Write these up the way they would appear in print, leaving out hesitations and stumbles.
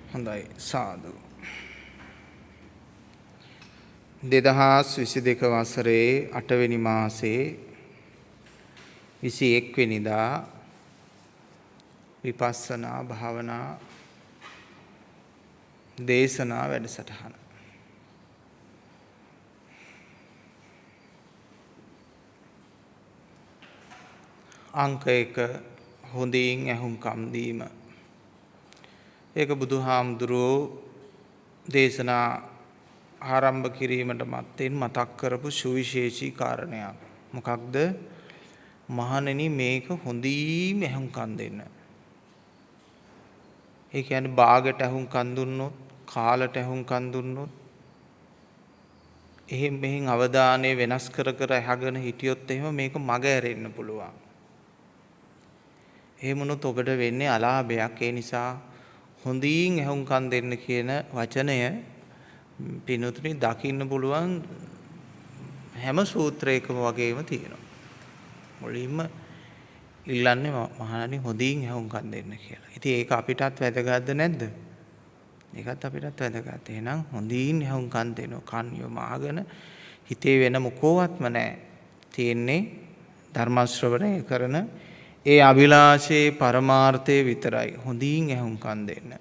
හොඳයි සාදු 2022 වසරේ 8 වෙනි මාසේ 21 වෙනිදා විපස්සනා භාවනා දේශනා වැඩසටහන අංක 1 හොඳින් ඇහුම්කම් දීම ඒක බුදුහාමුදුරුවෝ දේශනා ආරම්භ කිරීමට මත්තෙන් මතක් කරපු සුවිශේෂී කාරණයක්. මොකක්ද? මහණෙනි මේක හොඳින් ඇහුම්කන් දෙන්න. ඒ කියන්නේ බාගට ඇහුම්කන් දුන්නොත්, කාලට ඇහුම්කන් දුන්නොත්, එහෙන් මෙහෙන් අවධානය වෙනස් කර කර අහගෙන හිටියොත් එහෙම මේක මග ඇරෙන්න පුළුවන්. එහෙම වුණොත් ඔබට වෙන්නේ අලාභයක්. ඒ නිසා හොඳින් ඇහුම්කන් දෙන්න කියන වචනය පින්වතුනි දකින්න පුළුවන් හැම සූත්‍රයකම වගේම තියෙනවා. මුලින්ම ඉල්ලන්නේ මහණනි හොඳින් ඇහුම්කන් දෙන්න කියලා. ඉතින් ඒක අපිටත් වැදගත්ද නැද්ද? ඒකත් අපිටත් වැදගත්. එහෙනම් හොඳින් ඇහුම්කන් දෙනවා. කන් යොමාගෙන හිතේ වෙන මොකෝවත්ම නැහැ. තියෙන්නේ ධර්ම ශ්‍රවණය කරන ඒ අභිලාෂයේ පරමාර්ථය විතරයි. හොඳින් ඇහුම්කන් දෙන්න.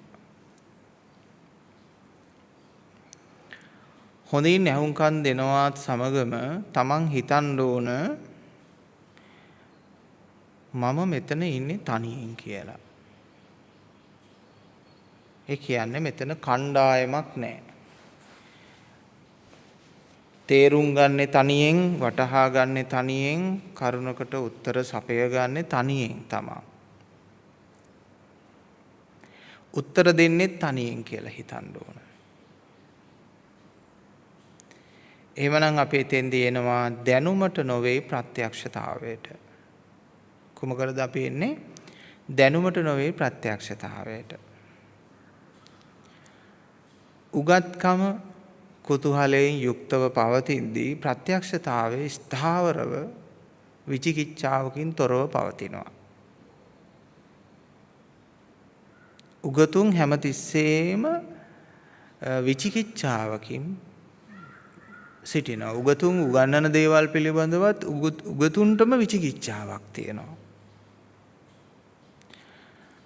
හොඳින් ඇහුම්කන් දෙනවත් සමගම තමන් හිතන්න ඕන මම මෙතන ඉන්නේ තනියෙන් කියලා. ඒ කියන්නේ මෙතන කණ්ඩායමක් නැහැ. තේරුම් ගන්නෙ තනියෙන්, වටහා ගන්නෙ තනියෙන්, කරුණකට උත්තර සපය ගන්නෙ තනියෙන් තමයි. උත්තර දෙන්නෙත් තනියෙන් කියලා හිතන්න ඕන. එහෙමනම් අපි එතෙන්දී එනවා දැනුමට නොවේ ප්‍රත්‍යක්ෂතාවයට. කොමකටද අපි එන්නේ? දැනුමට නොවේ ප්‍රත්‍යක්ෂතාවයට. උගත්කම කුතුහලයෙන් යුක්තව පවතිද්දී ප්‍රත්‍යක්ෂතාවයේ ස්ථාවරව විචිකිච්ඡාවකින් තොරව පවතිනවා. උගතුන් හැමතිස්සෙම විචිකිච්ඡාවකින් සිටිනවා. උගතුන් උගන්වන දේවල් පිළිබඳවත් උගතුන්ටම විචිකිච්ඡාවක් තියෙනවා.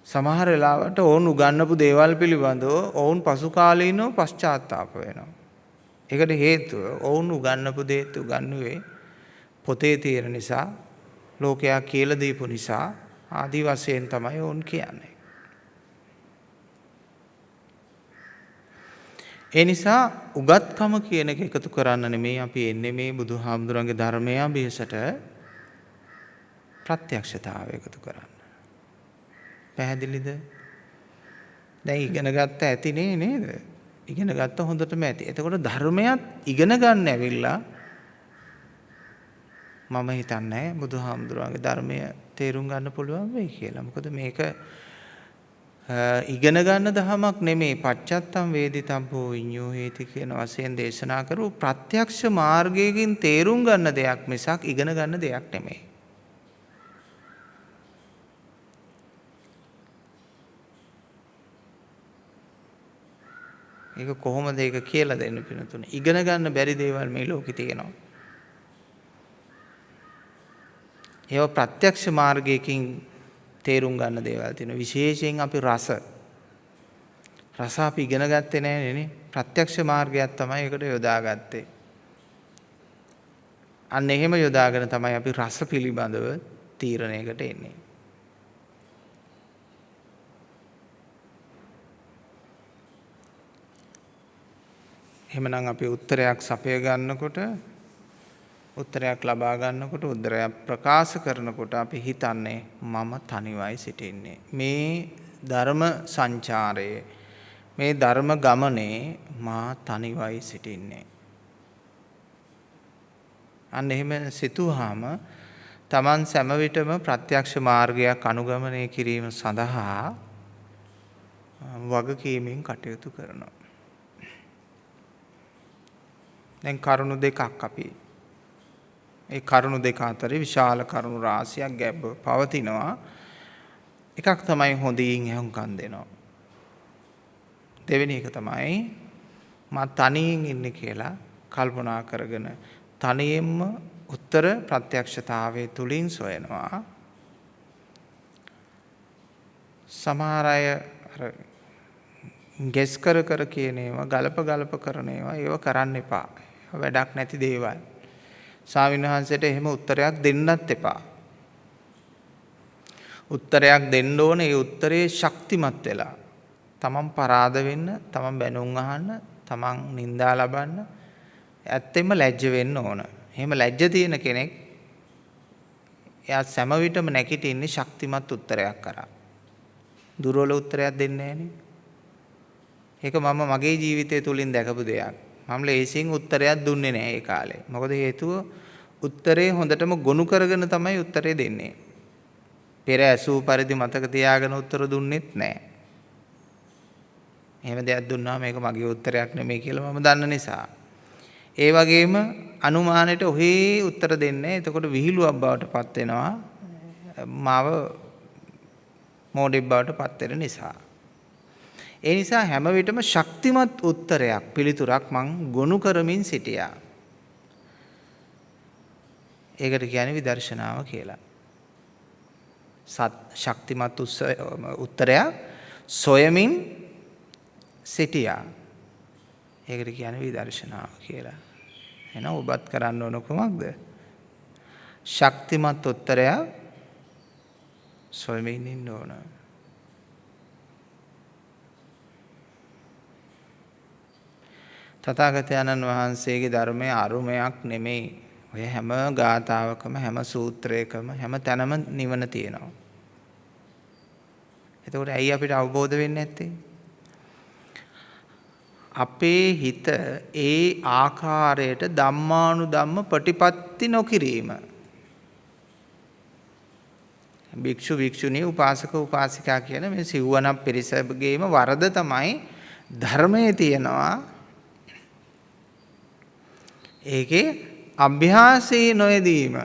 සමහර වෙලාවට ඔවුන් උගන්වපු දේවල් පිළිබඳව ඔවුන් පසු කාලීනව පශ්චාත්තාප වෙනවා. ඒකට හේතුව ඔවුන් උගන්වපු දේත් උගන්වුවේ පොතේ තියෙන නිසා, ලෝකයා කියලා දීපු නිසා ආදි වශයෙන් තමයි ඔවුන් කියන්නේ. ඒ නිසා උගත්කම කියන එක එකතු කරන්න නෙමෙයි අපි එන්නේ මේ බුදුහාමුදුරන්ගේ ධර්මයේ අභියසට ප්‍රත්‍යක්ෂතාවය එකතු කරන්න. පැහැදිලිද? දැන් ඉගෙන ගත්ත ඇති නේද? ඉගෙන ගත්ත හොඳටම ඇති. එතකොට ධර්මයක් ඉගෙන ගන්න ඇවිල්ලා මම හිතන්නේ බුදුහාමුදුරන්ගේ ධර්මය තේරුම් ගන්න පුළුවන් වෙයි කියලා. මොකද මේක ඉගෙන ගන්න දහමක් නෙමෙයි. පච්චත්තම් වේදිතබ්බෝ විඤ්ඤෝ හේති කියන වශයෙන් දේශනා කරපු ප්‍රත්‍යක්ෂ මාර්ගයෙන් තේරුම් ගන්න දෙයක් මිසක් ඉගෙන ගන්න දෙයක් නෙමෙයි. ඒක කොහොමද ඒක කියලා දෙන්න පිනතුනේ? ඉගෙන ගන්න බැරි දේවල් මේ ලෝකේ තියෙනවා. ඒව ප්‍රත්‍යක්ෂ මාර්ගයෙන් තේරුම් ගන්න දේවල් තියෙනවා. විශේෂයෙන් අපි රස අපි ඉගෙන ගත්තේ නැහැ නේ. ප්‍රත්‍යක්ෂ මාර්ගයක් තමයි ඒකට යොදාගත්තේ. අන්න එහෙම යොදාගෙන තමයි අපි රස පිළිබඳව තීරණයකට එන්නේ. එහෙමනම් අපි උත්තරයක් සපය ගන්නකොට, උත්තරයක් ලබා ගන්නකොට, උත්තරයක් ප්‍රකාශ කරනකොට අපි හිතන්නේ මම තනිවයි සිටින්නේ. මේ ධර්ම සංචාරයේ, මේ ධර්ම ගමනේ මා තනිවයි සිටින්නේ. අන්න එහෙම සිතුවාම Taman සෑම විටම ප්‍රත්‍යක්ෂ මාර්ගයක් අනුගමනය කිරීම සඳහා වගකීමෙන් කටයුතු කරනවා. දැන් කරුණු දෙකක් අපි ඒ කරුණු දෙක අතරේ විශාල කරුණු රාශියක් ගැබ්ව පවතිනවා. එකක් තමයි හොඳින් ඇහුම්කන් දෙනවා. දෙවෙනි එක තමයි මා තනියෙන් ඉන්නේ කියලා කල්පනා කරගෙන තනියෙන්ම උත්තර ප්‍රත්‍යක්ෂතාවයේ තුලින් සොයනවා. සමහර අය අර ගෙස් කර කර කියන ඒවා ගලප කරන ඒවා කරන්න එපා. වැඩක් නැති දේවල්. ස්වාමීන් වහන්සේට එහෙම උත්තරයක් දෙන්නත් එපා. උත්තරයක් දෙන්න ඕනේ ඒ උත්තරේ ශක්තිමත් වෙලා. තමන් පරාද වෙන්න, තමන් බැනුම් අහන්න, තමන් නිඳා ලබන්න ඇත්තෙම ලැජ්ජ වෙන්න ඕන. එහෙම ලැජ්ජ තියෙන කෙනෙක් එයා සෑම විටම නැගිටින්නේ ශක්තිමත් උත්තරයක් කරා. දුර්වල උත්තරයක් දෙන්නේ නැහනේ. ඒක මම මගේ ජීවිතය තුලින් දැකපු දෙයක්. මම ලේසියෙන් උත්තරයක් දුන්නේ නැහැ ඒ කාලේ. මොකද හේතුව උත්තරේ හොඳටම ගොනු කරගෙන තමයි උත්තරේ දෙන්නේ. පෙර ඇසූ පරිදි මතක තියාගෙන උත්තර දුන්නෙත් නැහැ. එහෙම දෙයක් දුන්නා මේක මගේ උත්තරයක් නෙමෙයි කියලා මම දන්න නිසා. ඒ වගේම අනුමානෙට ඔහේ උත්තර දෙන්නේ. එතකොට විහිළුවක් බවට පත් වෙනවා. මාව මෝඩෙක් බවට පත් වෙන නිසා. ඒ නිසා හැම විටම ශක්තිමත් උත්තරයක් පිළිතුරක් මං ගොනු කරමින් සිටියා. ඒකට කියන්නේ විදර්ශනාව කියලා. ශක්තිමත් උත්තරයක් සොයමින් සිටියා. ඒකට කියන්නේ විදර්ශනාව කියලා. එහෙනම් ඔබත් කරන්න ඕන කොහොමද? ශක්තිමත් උත්තරයක් සොයමින් ඉන්න ඕන. තථාගතයන්න් වහන්සේගේ ධර්මය අරුමයක් නෙමෙයි. ඔය හැම ගාථාවකම හැම සූත්‍රයකම හැම තැනම නිවන තියෙනවා. එතකොට ඇයි අපිට අවබෝධ වෙන්නේ නැත්තේ? අපේ හිත ඒ ආකාරයට ධම්මානුධම්ම ප්‍රතිපatti නොකිරීම. භික්ෂු භික්ෂුණී උපාසක උපාසිකා කියන මේ සිව්වනක් පිරිසගේම වරද තමයි ධර්මයේ තියෙනවා. ඒකේ අභ්‍යාසයේ නොයදීම.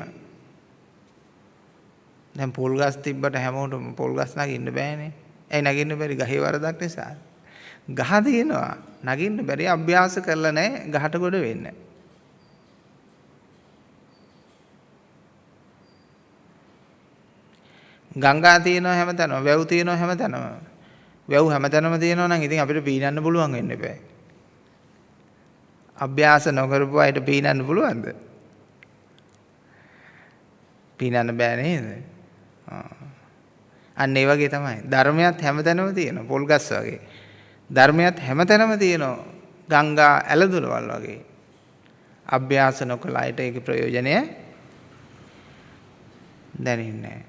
දැන් පොල් ගස් තිබ්බට හැමෝටම පොල් ගස් නගින්න බෑනේ. ඇයි නගින්න බැරි? ගහේ වරදක් නිසා. ගහ තියෙනවා නගින්න බැරි, අභ්‍යාස කරලා නැහැ ගහට ගොඩ වෙන්න. ගංගා තියෙනවා හැමතැනම, වැව් තියෙනවා හැමතැනම. වැව් හැමතැනම තියෙනවා නම් ඉතින් අපිට පීනන්න පුළුවන් වෙන්න බෑ. අභ්‍යාස නොකරපු අයට පීනන්න පුළුවන්ද? පීනන්න බෑ නේද? අන්න ඒ වගේ තමයි. ධර්මයක් හැමතැනම තියෙනවා, පොල් ගස් වගේ. ධර්මයක් හැමතැනම තියෙනවා, ගංගා ඇලදොලවල් වගේ. අභ්‍යාස නොකළ අයට ඒකේ ප්‍රයෝජනය දැනෙන්නේ නැහැ.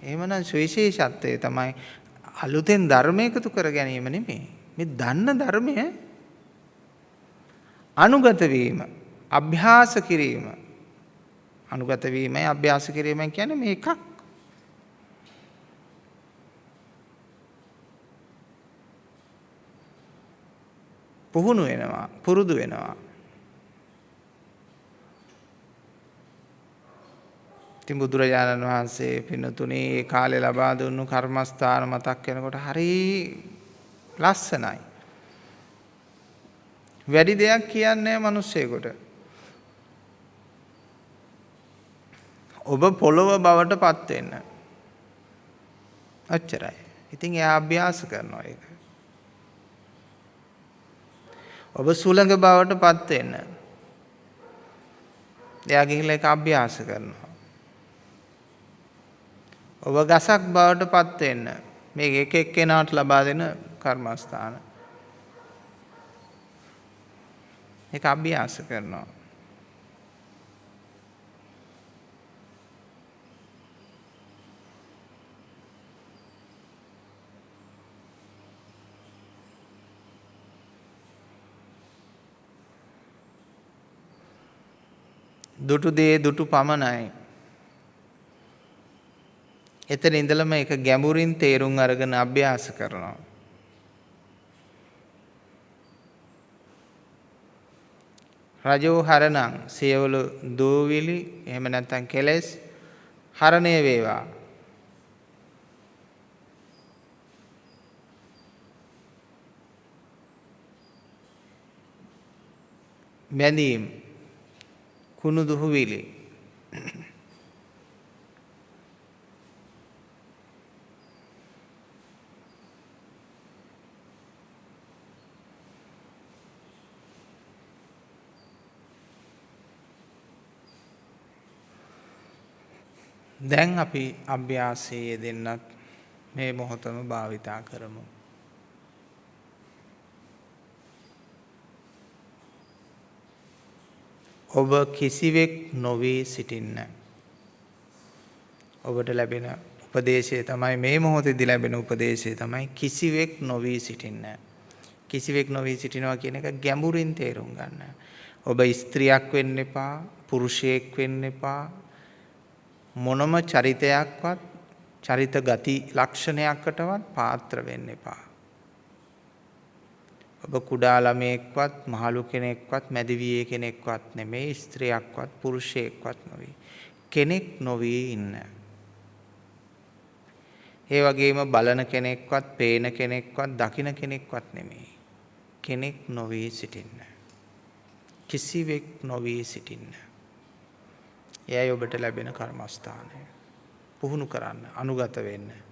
එහෙමනම් සුවිශේෂත්වය තමයි අලුතෙන් ධර්ම එකතු කර ගැනීම නෙමෙයි. මේ දන්න ධර්මය අනුගත වීම, අභ්‍යාස කිරීම. අනුගත වීමයි අභ්‍යාස කිරීමයි කියන්නේ මේ එකක්. පුහුණු වෙනවා, පුරුදු වෙනවා. ඉතින් බුදුරජාණන් වහන්සේ පින්නතුනේ ඒ කාලේ ලබා දුන්නු කර්මස්ථාන මතක් වෙනකොට හරි ලස්සනයි. වැඩි දෙයක් කියන්නේ මිනිස්සෙකුට. ඔබ පොළොව බවට පත් වෙන්න. අච්චරයි. ඉතින් එයා අභ්‍යාස කරනවා ඒක. ඔබ සුළඟ බවට පත් වෙන්න. එයා ගිහිල්ලා ඒක අභ්‍යාස කරනවා. ඔබ ගසක් බවට පත් වෙන්න. මේක එක එක්කෙනාට ලබා දෙන කර්මස්ථාන. ඒක අභ්‍යාස කරනවා. දුටු දේ දුටු පමණයි. එතන ඉඳලම ඒක ගැඹුරින් තේරුම් අරගෙන අභ්‍යාස කරනවා. රජෝ හරණං සියවලු දූවිලි එහෙම නැත්නම් කෙලෙස් හරණය වේවා. බැඳීම් කුණු දුහුවිලි දැන් අපි අභ්‍යාසයේ යෙදෙන්නත් මේ මොහොතම භාවිතා කරමු. ඔබ කිසිවෙක් නොවී සිටින්න. ඔබට ලැබෙන උපදේශය තමයි මේ මොහොතේදී ලැබෙන උපදේශය තමයි කිසිවෙක් නොවී සිටින්න. කිසිවෙක් නොවී සිටිනවා කියන එක ගැඹුරින් තේරුම් ගන්න. ඔබ ස්ත්‍රියක් වෙන්න එපා, පුරුෂයෙක් වෙන්න එපා. මොනම චරිතයක්වත් චරිත ගති ලක්ෂණයකටවත් පාත්‍ර වෙන්න එපා. ඔබ කුඩා ළමයෙක්වත් මහලු කෙනෙක්වත් මැදිවියේ කෙනෙක්වත් නෙමෙයි, ස්ත්‍රියක්වත් පුරුෂයෙක්වත් නොවේ. කෙනෙක් නොවී ඉන්න. ඒ වගේම බලන කෙනෙක්වත් පේන කෙනෙක්වත් දකින කෙනෙක්වත් නෙමෙයි. කෙනෙක් නොවී සිටින්න. කිසිවෙක් නොවී සිටින්න. එයයි ඔබට ලැබෙන කර්මස්ථානය. පුහුණු කරන්න, අනුගත වෙන්න.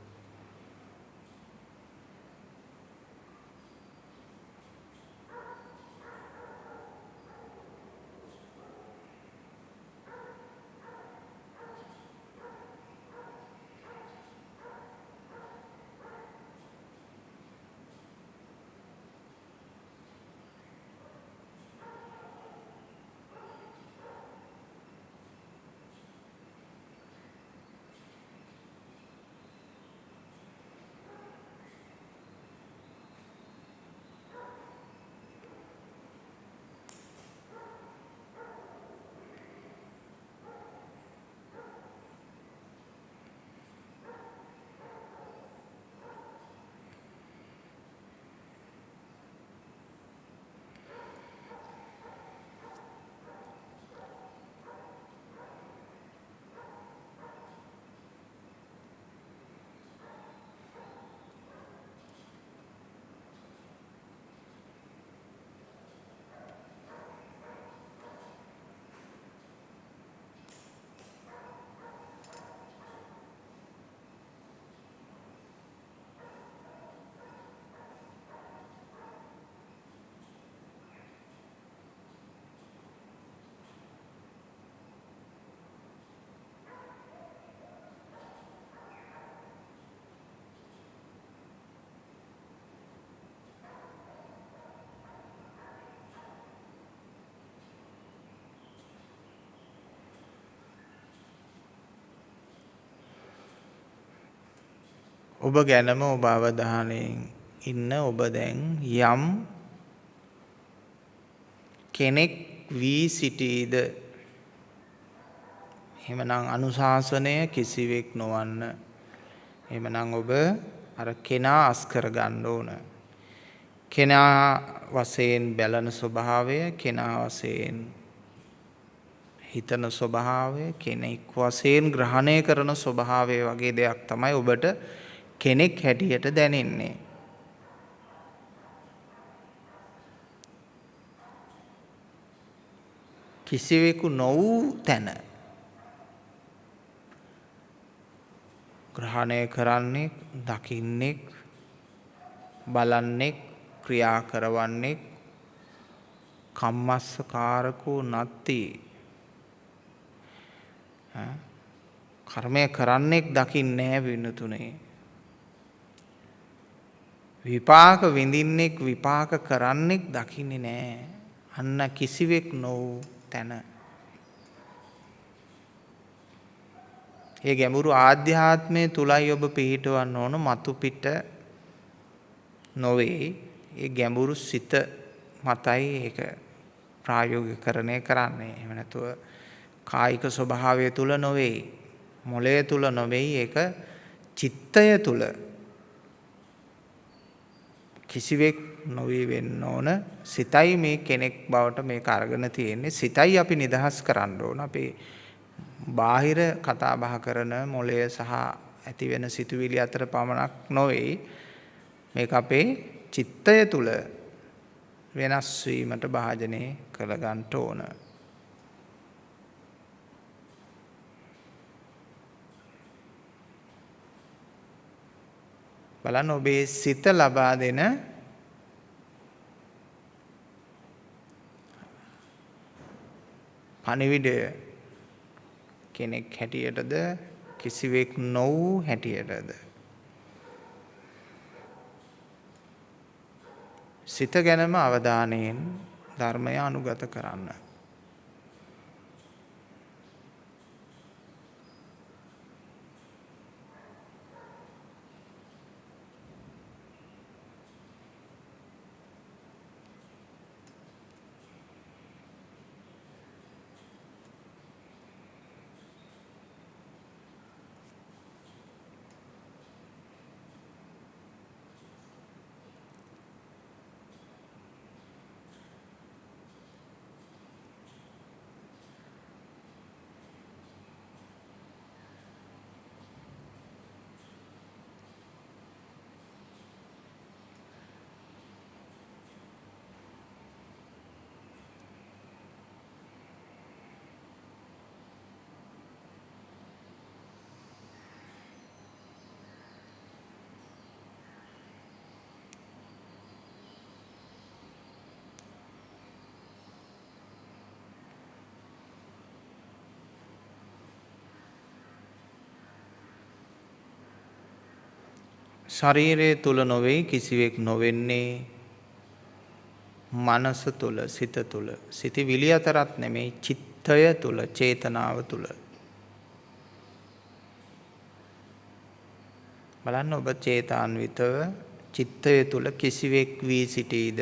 ඔබ ගැනම ඔබ අවධානයෙන් ඉන්න. ඔබ දැන් යම් කෙනෙක් වී සිටීද? එහෙමනම් අනුශාසනය කිසිවෙක් නොවන්න. එහෙමනම් ඔබ අර කෙනා අස් කරගන්න ඕන. කෙනා වශයෙන් බැලන ස්වභාවය, කෙනා වශයෙන් හිතන ස්වභාවය, කෙනෙක් වශයෙන් ග්‍රහණය කරන ස්වභාවය වගේ දෙයක් තමයි ඔබට කෙනෙක් හැටියට දැනෙන්නේ. කිසිවෙකු නොවූ තැන ග්‍රහණය කරන්නේ, දකින්නෙක්, බලන්නෙක්, ක්‍රියා කරවන්නෙක් කම්මස්සකාරකෝ නත්ති. කර්මය කරන්නෙක් දකින්නේ නැහැ වෙනතුනේ. විපාක විඳින්නෙක්, විපාක කරන්නෙක් දකින්නේ නැහැ. අන්න කිසිවෙක් නොවූ තැන. ඒ ගැඹුරු ආධ්‍යාත්මය තුලයි ඔබ පිහිටවන්න ඕන, මතු පිට නොවේ. ඒ ගැඹුරු සිත මතයි ඒක ප්‍රායෝගිකකරණය කරන්නේ. එහෙම නැතුව කායික ස්වභාවය තුල නොවේ, මොළය තුල නොවේ. ඒක චිත්තය තුල කිසිවෙක් නොවී වෙන්න ඕන. සිතයි මේ කෙනෙක් බවට මේක අරගෙන තියෙන්නේ. සිතයි අපි නිදහස් කරන්න ඕන. අපේ බාහිර කතා බහ කරන මොළය සහ ඇති වෙන සිතුවිලි අතර පමණක් නොවේ. මේක අපේ චිත්තය තුල වෙනස් වීමට භාජනය කරගන්න ඕන. බලන්න ඔබේ සිත ලබා දෙන පණිවිඩය කෙනෙක් හැටියටද කිසිවෙක් නොවූ හැටියටද සිත ගැනම අවධානයෙන් ධර්මය අනුගත කරන්න. ශරීරය තුල නොවේ කිසිවෙක් නොවෙන්නේ මනස තුල සිත තුල සිතවිලි අතරත් නෙමෙයි චිත්තය තුල චේතනාව තුල. බලන්න ඔබ චේතාන්විතව චිත්තය තුල කිසිවෙක් වී සිටීද?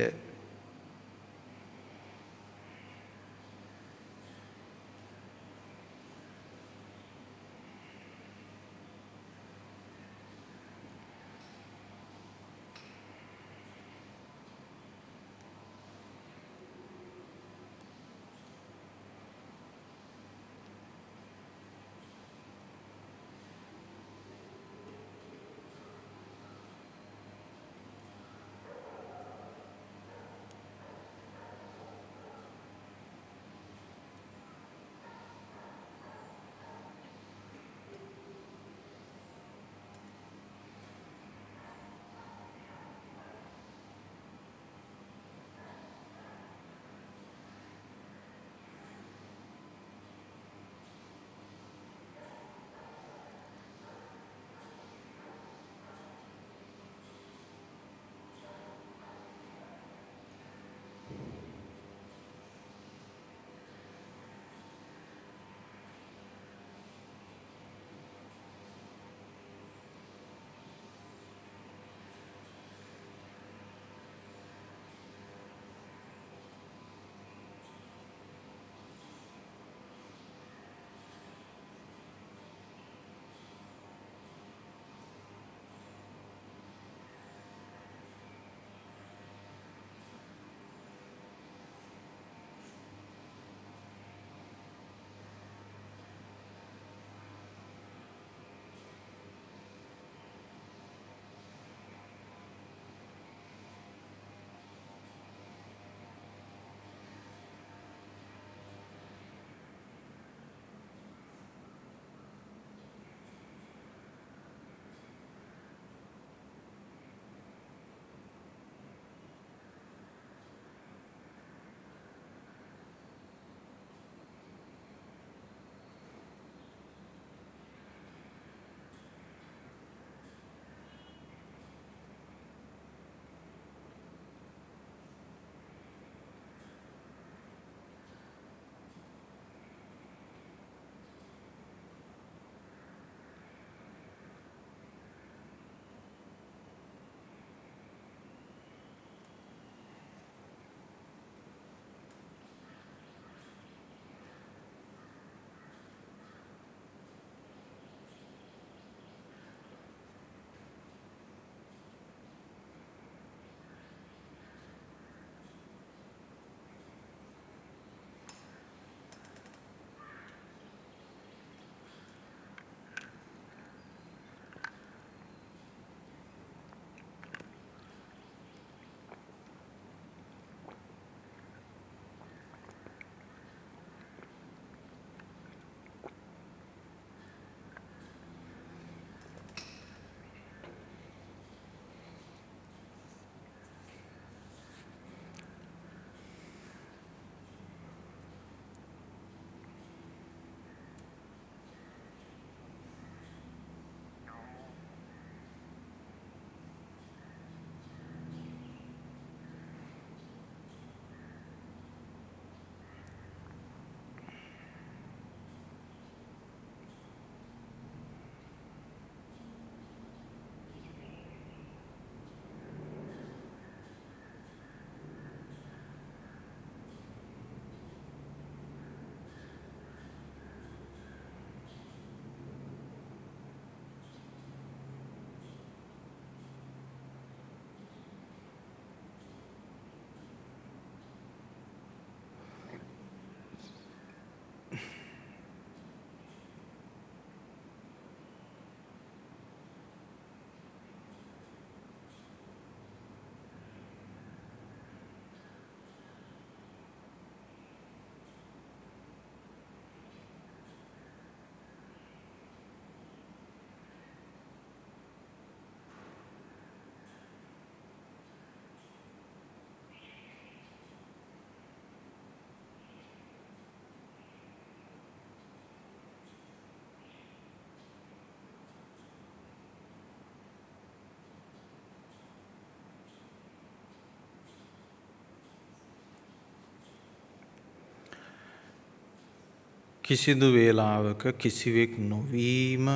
කිසිදු වේලාවක කිසිවෙක් නොවීම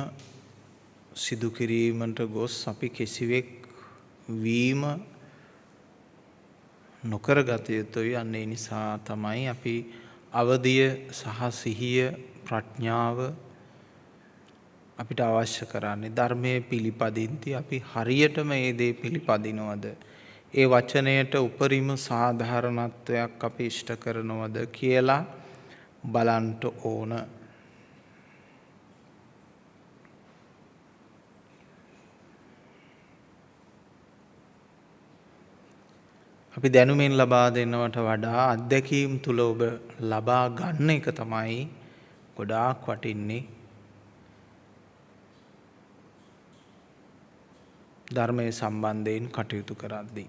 සිදු කිරීමට ගොස් අපි කිසිවෙක් වීම නොකරගත යුතුයි. අන්න ඒ නිසා තමයි අපි අවදිය සහ සිහිය ප්‍රඥාව අපිට අවශ්‍ය කරන්නේ. ධර්මයේ පිළිපදින්ති අපි හරියටම ඒ දේ පිළිපදිනවද? ඒ වචනයට උපරිම සාධාරණත්වයක් අපි ඉෂ්ට කරනවද කියලා බලන්ට ඕන. අපි දැනුමින් ලබා දෙන්නවට වඩා අත්දැකීම් තුළ ඔබ ලබා ගන්න එක තමයි ගොඩාක් වටින්නේ. ධර්මයේ සම්බන්ධයෙන් කටයුතු කරද්දී.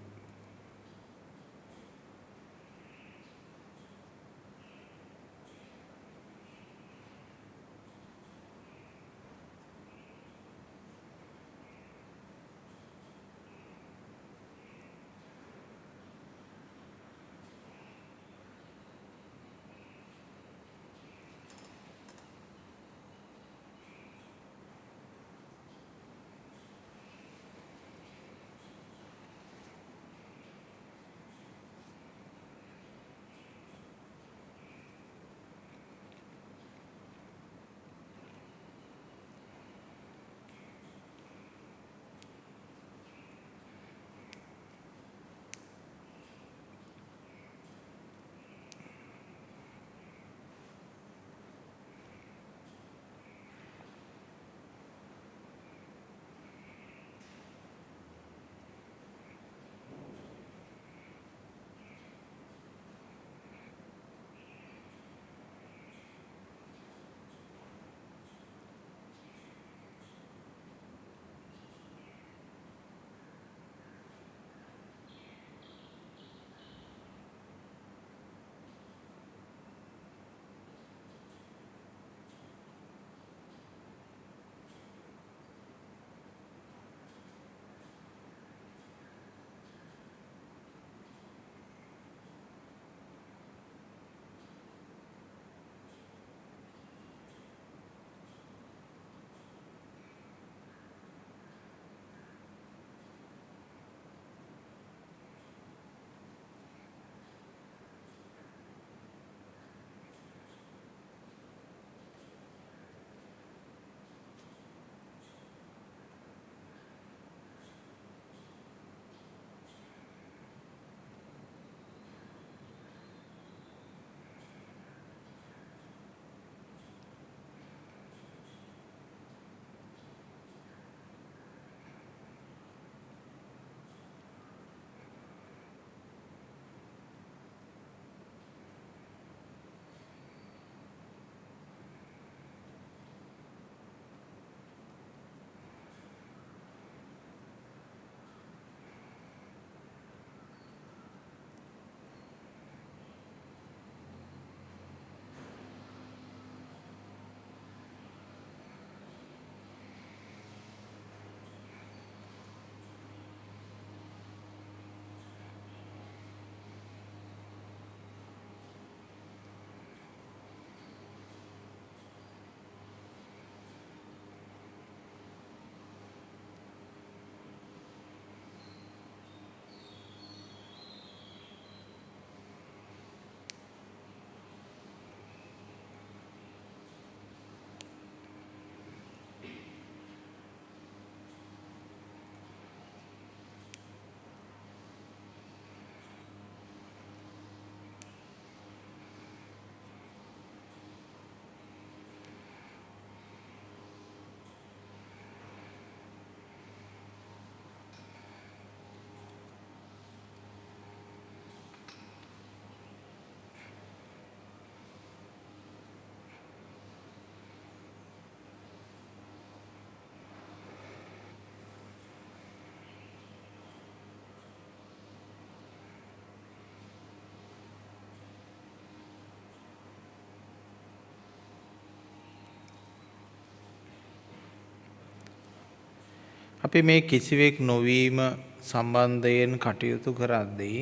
අපි මේ කිසිවෙක් නොවීම සම්බන්ධයෙන් කටයුතු කරද්දී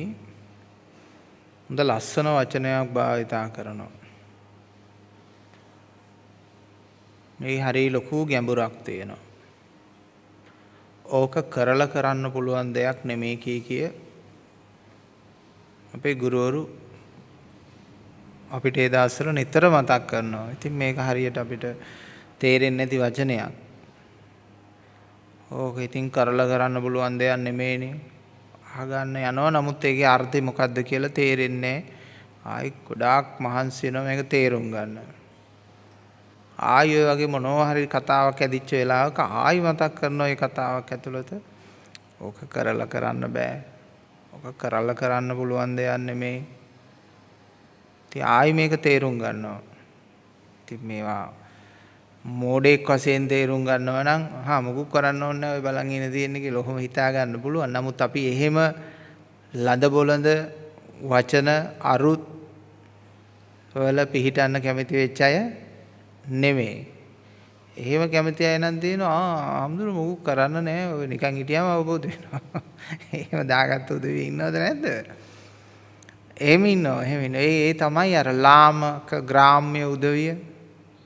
හොඳ ලස්සන වචනයක් භාවිතා කරනවා. මේ හරිය ලොකු ගැඹුරක් තියෙනවා. ඕක කරලා කරන්න පුළුවන් දෙයක් නෙමේ කිය අපේ ගුරුවරු අපිට ඒ දවස්වල නිතර මතක් කරනවා. ඉතින් මේක හරියට අපිට තේරෙන්නේ නැති වචනයක්. ඕක ඉතින් කරලා කරන්න පුළුවන් දෙයක් නෙමෙයිනේ. අහගන්න යනවා. නමුත් ඒකේ අර්ථය මොකද්ද කියලා තේරෙන්නේ නැහැ. ආයි ගොඩාක් මහන්සි වෙනවා මේක තේරුම් ගන්න. ආයි ඔය වගේ මොනවා හරි කතාවක් ඇදිච්ච වෙලාවක ආයි මතක් කරනවා ඒ කතාවක් ඇතුළත. ඕක කරලා කරන්න බෑ. ඕක කරලා කරන්න පුළුවන් දෙයක් නෙමෙයි. ඉතින් ආයි මේක තේරුම් ගන්නවා. ඉතින් මේවා මෝඩෙක් වශයෙන් තේරුම් ගන්නවා නම් මොකුත් කරන්න ඕනේ නැහැ ඔය බලන් ඉන්න තියෙන්නේ කියලා ඔහොම හිතා ගන්න පුළුවන්. නමුත් අපි එහෙම ලද බොළඳ වචන අරුත් වල පිහිටන්න කැමති වෙච්ච අය නෙමෙයි. එහෙම කැමති අය නම් තියෙනවා ආම්දුර මොකුත් කරන්න නැහැ ඔය නිකන් හිටියාම අවබෝධ වෙනවා. එහෙම දාගත්ත උදවිය ඉන්නවද නැද්ද? එහෙම ඉන්නවා. ඒ තමයි අර ලාමක ග්‍රාම්‍ය උදවිය.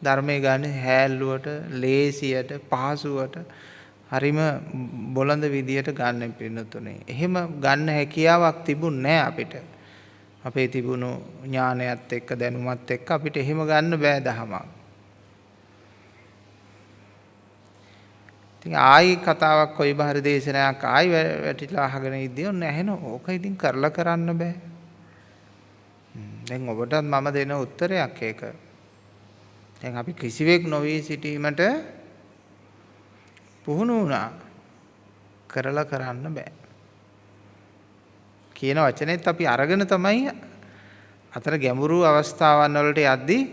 ධර්මයේ ගන්න හැල්ලුවට, ලේසියට, පහසුවට හරිම බොළඳ විදියට ගන්න පින්නතුනේ. එහෙම ගන්න හැකියාවක් තිබුණ නැහැ අපිට. අපේ තිබුණු ඥානයත් එක්ක දැනුමත් එක්ක අපිට එහෙම ගන්න බෑ දහමක්. ඉතින් ආයි කතාවක් කොයි බහරි දේශනාවක් ආයි වැටිලා අහගෙන ඉද්දී ඔන්න ඇහෙනවා. ඕක ඉතින් කරලා කරන්න බෑ. දැන් ඔබටත් මම දෙන උත්තරයක් ඒක. දැන් අපි කිසිවෙක් නොවී සිටීමට පුහුණු වුණා. කරලා කරන්න බෑ. කියන වචනේත් අපි අරගෙන තමයි අතර ගැඹුරු අවස්ථාවන් වලට යද්දී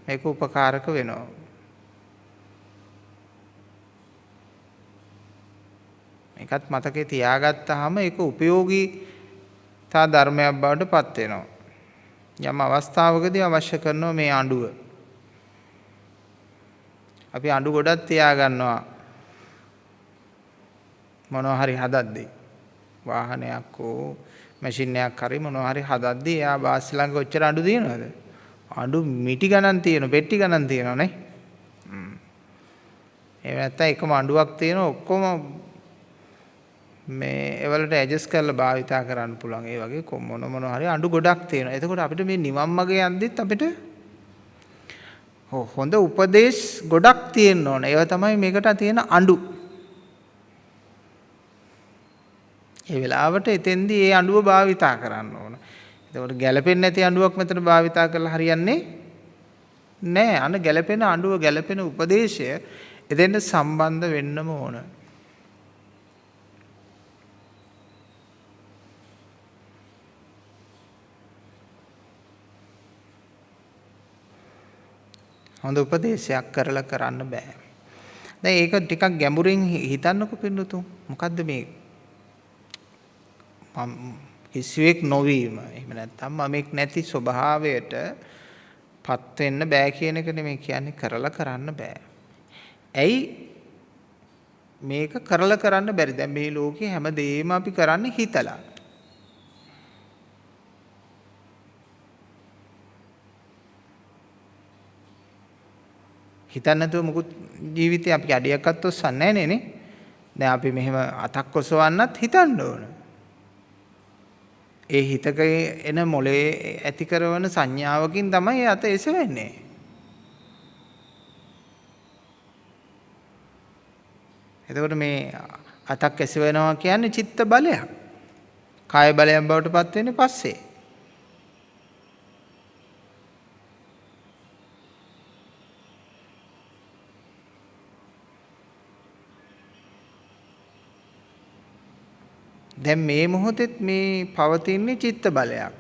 මේක උපකාරක වෙනවා. මේකත් මතකේ තියාගත්තාම ඒක උපයෝගීතා ධර්මයක් බවට පත් වෙනවා. යම් අවස්ථාවකදී අවශ්‍ය කරනවා මේ අඬුව. අපි අඬු ගොඩක් තියා ගන්නවා මොනවා හරි හදද්දී. වාහනයක් හෝ මැෂින් එකක් හරි මොනවා හරි හදද්දී එයා බාස් ළඟ ඔච්චර අඬු තියනවද? අඬු මිටි ගණන් තියෙනවා, පෙට්ටි ගණන් තියෙනවා නේ. එහෙම නැත්නම් එකම අඬුවක් තියෙන ඔක්කොම මේ ඒවලට ඇඩ්ජස්ට් කරලා භාවිතා කරන්න පුළුවන්. ඒ වගේ මොන හරි අඬු ගොඩක් තියෙනවා. එතකොට අපිට මේ නිවන් මාගේ යද්දිත් අපිට හොඳ උපදේශ ගොඩක් තියෙන්න ඕන. ඒවා තමයි මේකට තියෙන අඬු. ඒ වෙලාවට එතෙන්දී ඒ අඬුව භාවිතා කරන්න ඕන. එතකොට ගැළපෙන්නේ නැති අඬුවක් මෙතන භාවිතා කරලා හරියන්නේ නැහැ. අන්න ගැළපෙන අඬුව ගැළපෙන උපදේශය එතෙන්ට සම්බන්ධ වෙන්නම ඕන. හොඳ උපදේශයක් කරලා කරන්න බෑ. දැන් ඒක ටිකක් ගැඹුරින් හිතන්නකෝ පින්නතුන්. මොකද්ද මේ කිසිවෙක් නොවීම. එහෙම නැත්නම් මමෙක් නැති ස්වභාවයට පත් වෙන්න බෑ කියන එක නෙමෙයි කියන්නේ කරලා කරන්න බෑ. ඇයි මේක කරලා කරන්න බැරි? දැන් මේ ලෝකේ හැමදේම අපි කරන්නේ හිතලා. හිතන්නේ නැතුව මුකුත් ජීවිතේ අපි අඩියක්වත් ඔස්සන්නේ නැහැ නේ. දැන් අපි මෙහෙම අතක් ඔසවන්නත් හිතන්න ඕන. ඒ හිතක එන මොලේ ඇති කරන සංඥාවකින් තමයි අත එසවෙන්නේ. එතකොට මේ අතක් එසවෙනවා කියන්නේ චිත්ත බලයක්. කාය බලයක් බවට පත් වෙන්නේ පස්සේ. දැන් මේ මොහොතේත් මේ පවතින්නේ චිත්ත බලයක්.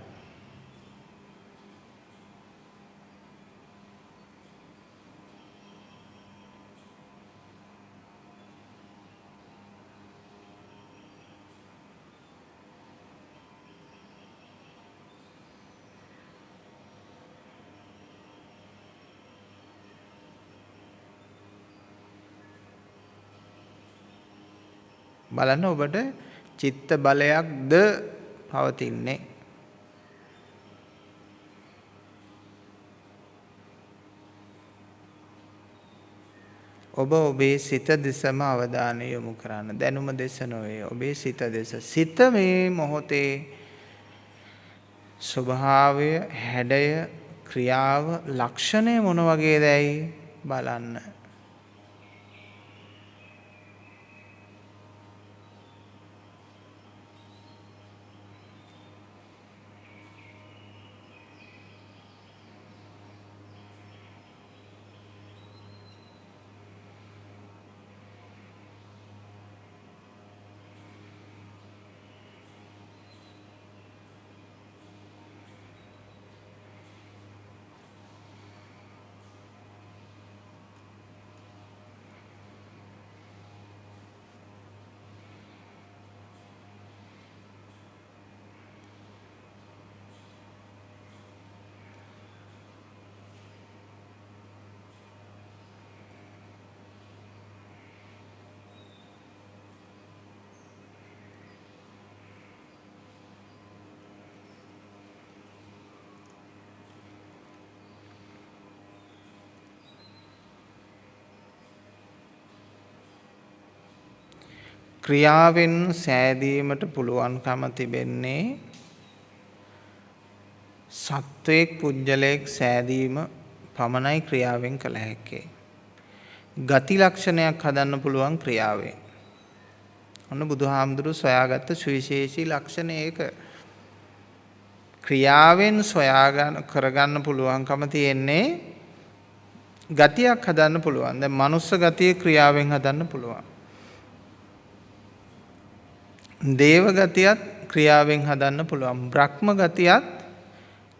බලන්න ඔබට චිත්ත බලයක්ද පවතින්නේ. ඔබ ඔබේ සිත දෙසම අවධානය යොමු කරන්න. දැනුම දෙස නොවේ. ඔබේ සිත දෙස. සිත මේ මොහොතේ ස්වභාවය, හැඩය, ක්‍රියාව, ලක්ෂණය මොන වගේදයි බලන්න. ක්‍රියාවෙන් සෑදීමට පුළුවන්කම තිබෙන්නේ සත්වයක් පුජ්‍යලයක් සෑදීම පමණයි ක්‍රියාවෙන් කළ හැක්කේ. ගති ලක්ෂණයක් හදන්න පුළුවන් ක්‍රියාවෙන්. ඔන්න බුදුහාමුදුරුවෝ සොයාගත්ත සුවිශේෂී ලක්ෂණය ඒක. ක්‍රියාවෙන් කරගන්න පුළුවන්කම තියෙන්නේ ගතියක් හදන්න පුළුවන්. දැන් මනුස්ස ගතිය ක්‍රියාවෙන් හදන්න පුළුවන්. දේව ගතියත් ක්‍රියාවෙන් හදන්න පුළුවන්. බ්‍රහ්ම ගතියත්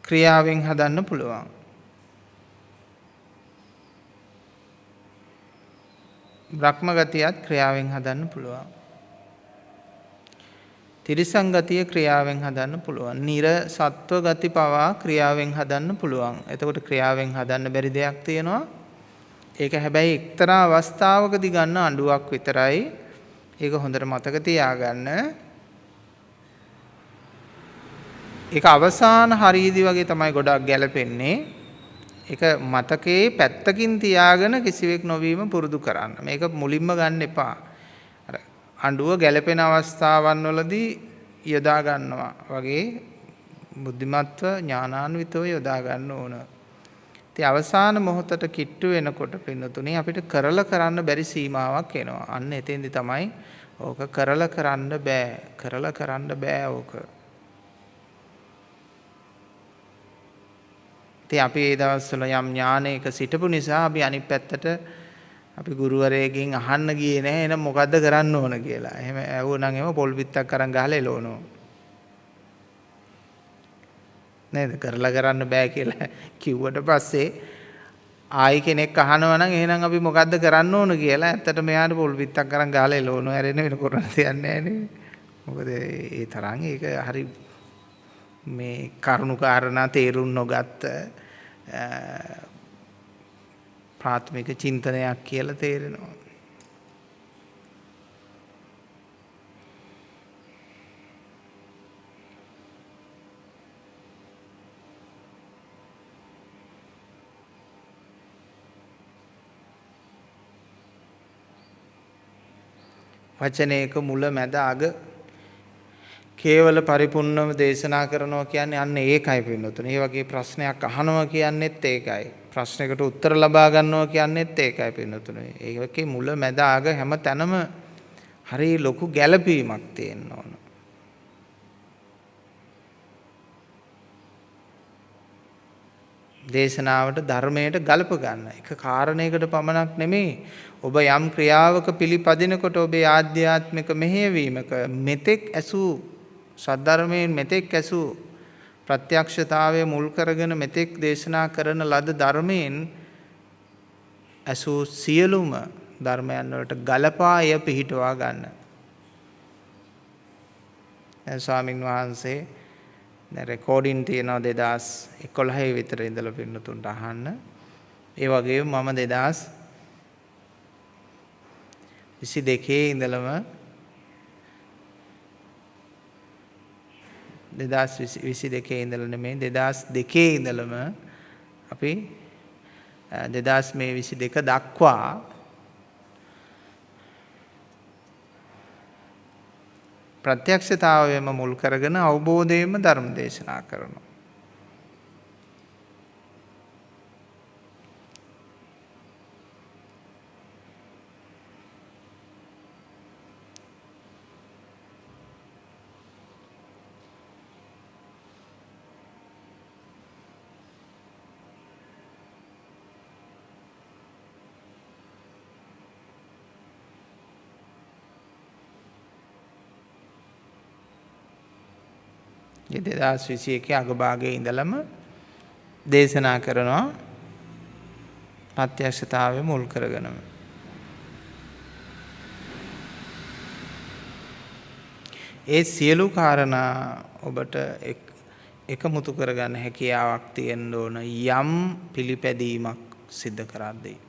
ක්‍රියාවෙන් හදන්න පුළුවන්. බ්‍රහ්ම ගතියත් ක්‍රියාවෙන් හදන්න පුළුවන්. තිරිසන් ගතිය ක්‍රියාවෙන් හදන්න පුළුවන්. නිර සත්ව ගති පවා ක්‍රියාවෙන් හදන්න පුළුවන්. එතකොට ක්‍රියාවෙන් හදන්න බැරි දෙයක් තියෙනවා. ඒක හැබැයි එක්තරා අවස්ථාවකදී ගන්න අඬුවක් විතරයි. ඒක හොඳට මතක තියාගන්න. ඒක අවසාන හරියදී වගේ තමයි ගොඩක් ගැලපෙන්නේ. ඒක මතකයේ පැත්තකින් තියාගෙන කිසිවෙක් නොවීම පුරුදු කරන්න. මේක මුලින්ම ගන්න එපා. අර අඬුව ගැලපෙන අවස්ථාවන් වලදී යොදා ගන්නවා වගේ බුද්ධිමත්ව ඥානාන්විතව යොදා ගන්න ඕන. ඉතින් අවසාන මොහොතට කිට්ටු වෙනකොට පින්නතුනේ අපිට කරලා කරන්න බැරි සීමාවක් එනවා. අන්න එතෙන්දි තමයි ඕක කරලා කරන්න බෑ. කරලා කරන්න බෑ ඕක. ඉතින් අපි ඒ දවස්වල යම් ඥානයක සිටපු නිසා අපි අනිත් පැත්තට අපි ගුරුවරයෙක්ගෙන් අහන්න ගියේ නැහැ එහෙනම් මොකද්ද කරන්න ඕන කියලා. එහෙම ඇහුවනම් එහෙම පොල් පිටක් අරන් ගහලා එලවනවා. නේද? කරලා කරන්න බෑ කියලා කිව්වට පස්සේ ආයි කෙනෙක් අහනවා නම් එහෙනම් අපි මොකද්ද කරන්න ඕන කියලා ඇත්තට මෙයාට පොල් පිටක් අරන් ගහලා එලවනවා. හැරෙන්න වෙන කරන්න දෙයක් නැහැ නේ. මොකද ඒ තරම් ඒක හරි මේ කරුණු කාරණා තේරුම් නොගත්ත ප්‍රාථමික චින්තනයක් කියලා තේරෙනවා. වචනයක මුල මැද අග කේවල පරිපූර්ණව දේශනා කරනවා කියන්නේ අන්න ඒකයි පින්නතුනේ. මේ වගේ ප්‍රශ්නයක් අහනවා කියන්නේත් ඒකයි. ප්‍රශ්නයකට උත්තර ලබා ගන්නවා කියන්නේත් ඒකයි පින්නතුනේ. ඒකේ මුල මැද අග හැම තැනම හරි ලොකු ගැළපීමක් තියෙන්න ඕන. දේශනාවට ධර්මයට ගලප ගන්න. එක කාරණයකට පමණක් නෙමෙයි. ඔබ යම් ක්‍රියාවක පිළිපදිනකොට ඔබේ ආධ්‍යාත්මික මෙහෙයවීමක මෙතෙක් ඇසූ සද්ධර්මයෙන් මෙතෙක් ඇසූ ප්‍රත්‍යක්ෂතාවය මුල් කරගෙන මෙතෙක් දේශනා කරන ලද ධර්මයෙන් ඇසූ සියලුම ධර්මයන් වලට ගලපා එය පිහිටවා ගන්න. දැන් ස්වාමින් වහන්සේ දැන් රෙකෝඩින් තියෙනවා 2011 විතර ඉඳලා පින්නතුන්ට අහන්න. ඒ වගේම මම 2022 ඉඳලම 2022 ඉඳලා නෙමෙයි 2002 ඉඳලම අපි 2022 දක්වා ප්‍රත්‍යක්ෂතාවයම මුල් කරගෙන අවබෝධයෙන්ම ධර්ම දේශනා කරනවා. ඒ 2021 අගභාගයේ ඉඳලම දේශනා කරනවා ප්‍රත්‍යක්ෂතාවය මුල් කරගෙනම. ඒ සියලු කාරණා ඔබට එකමුතු කරගන්න හැකියාවක් තියෙන්න ඕන යම් පිළිපැදීමක් සිද්ධ කරද්දී.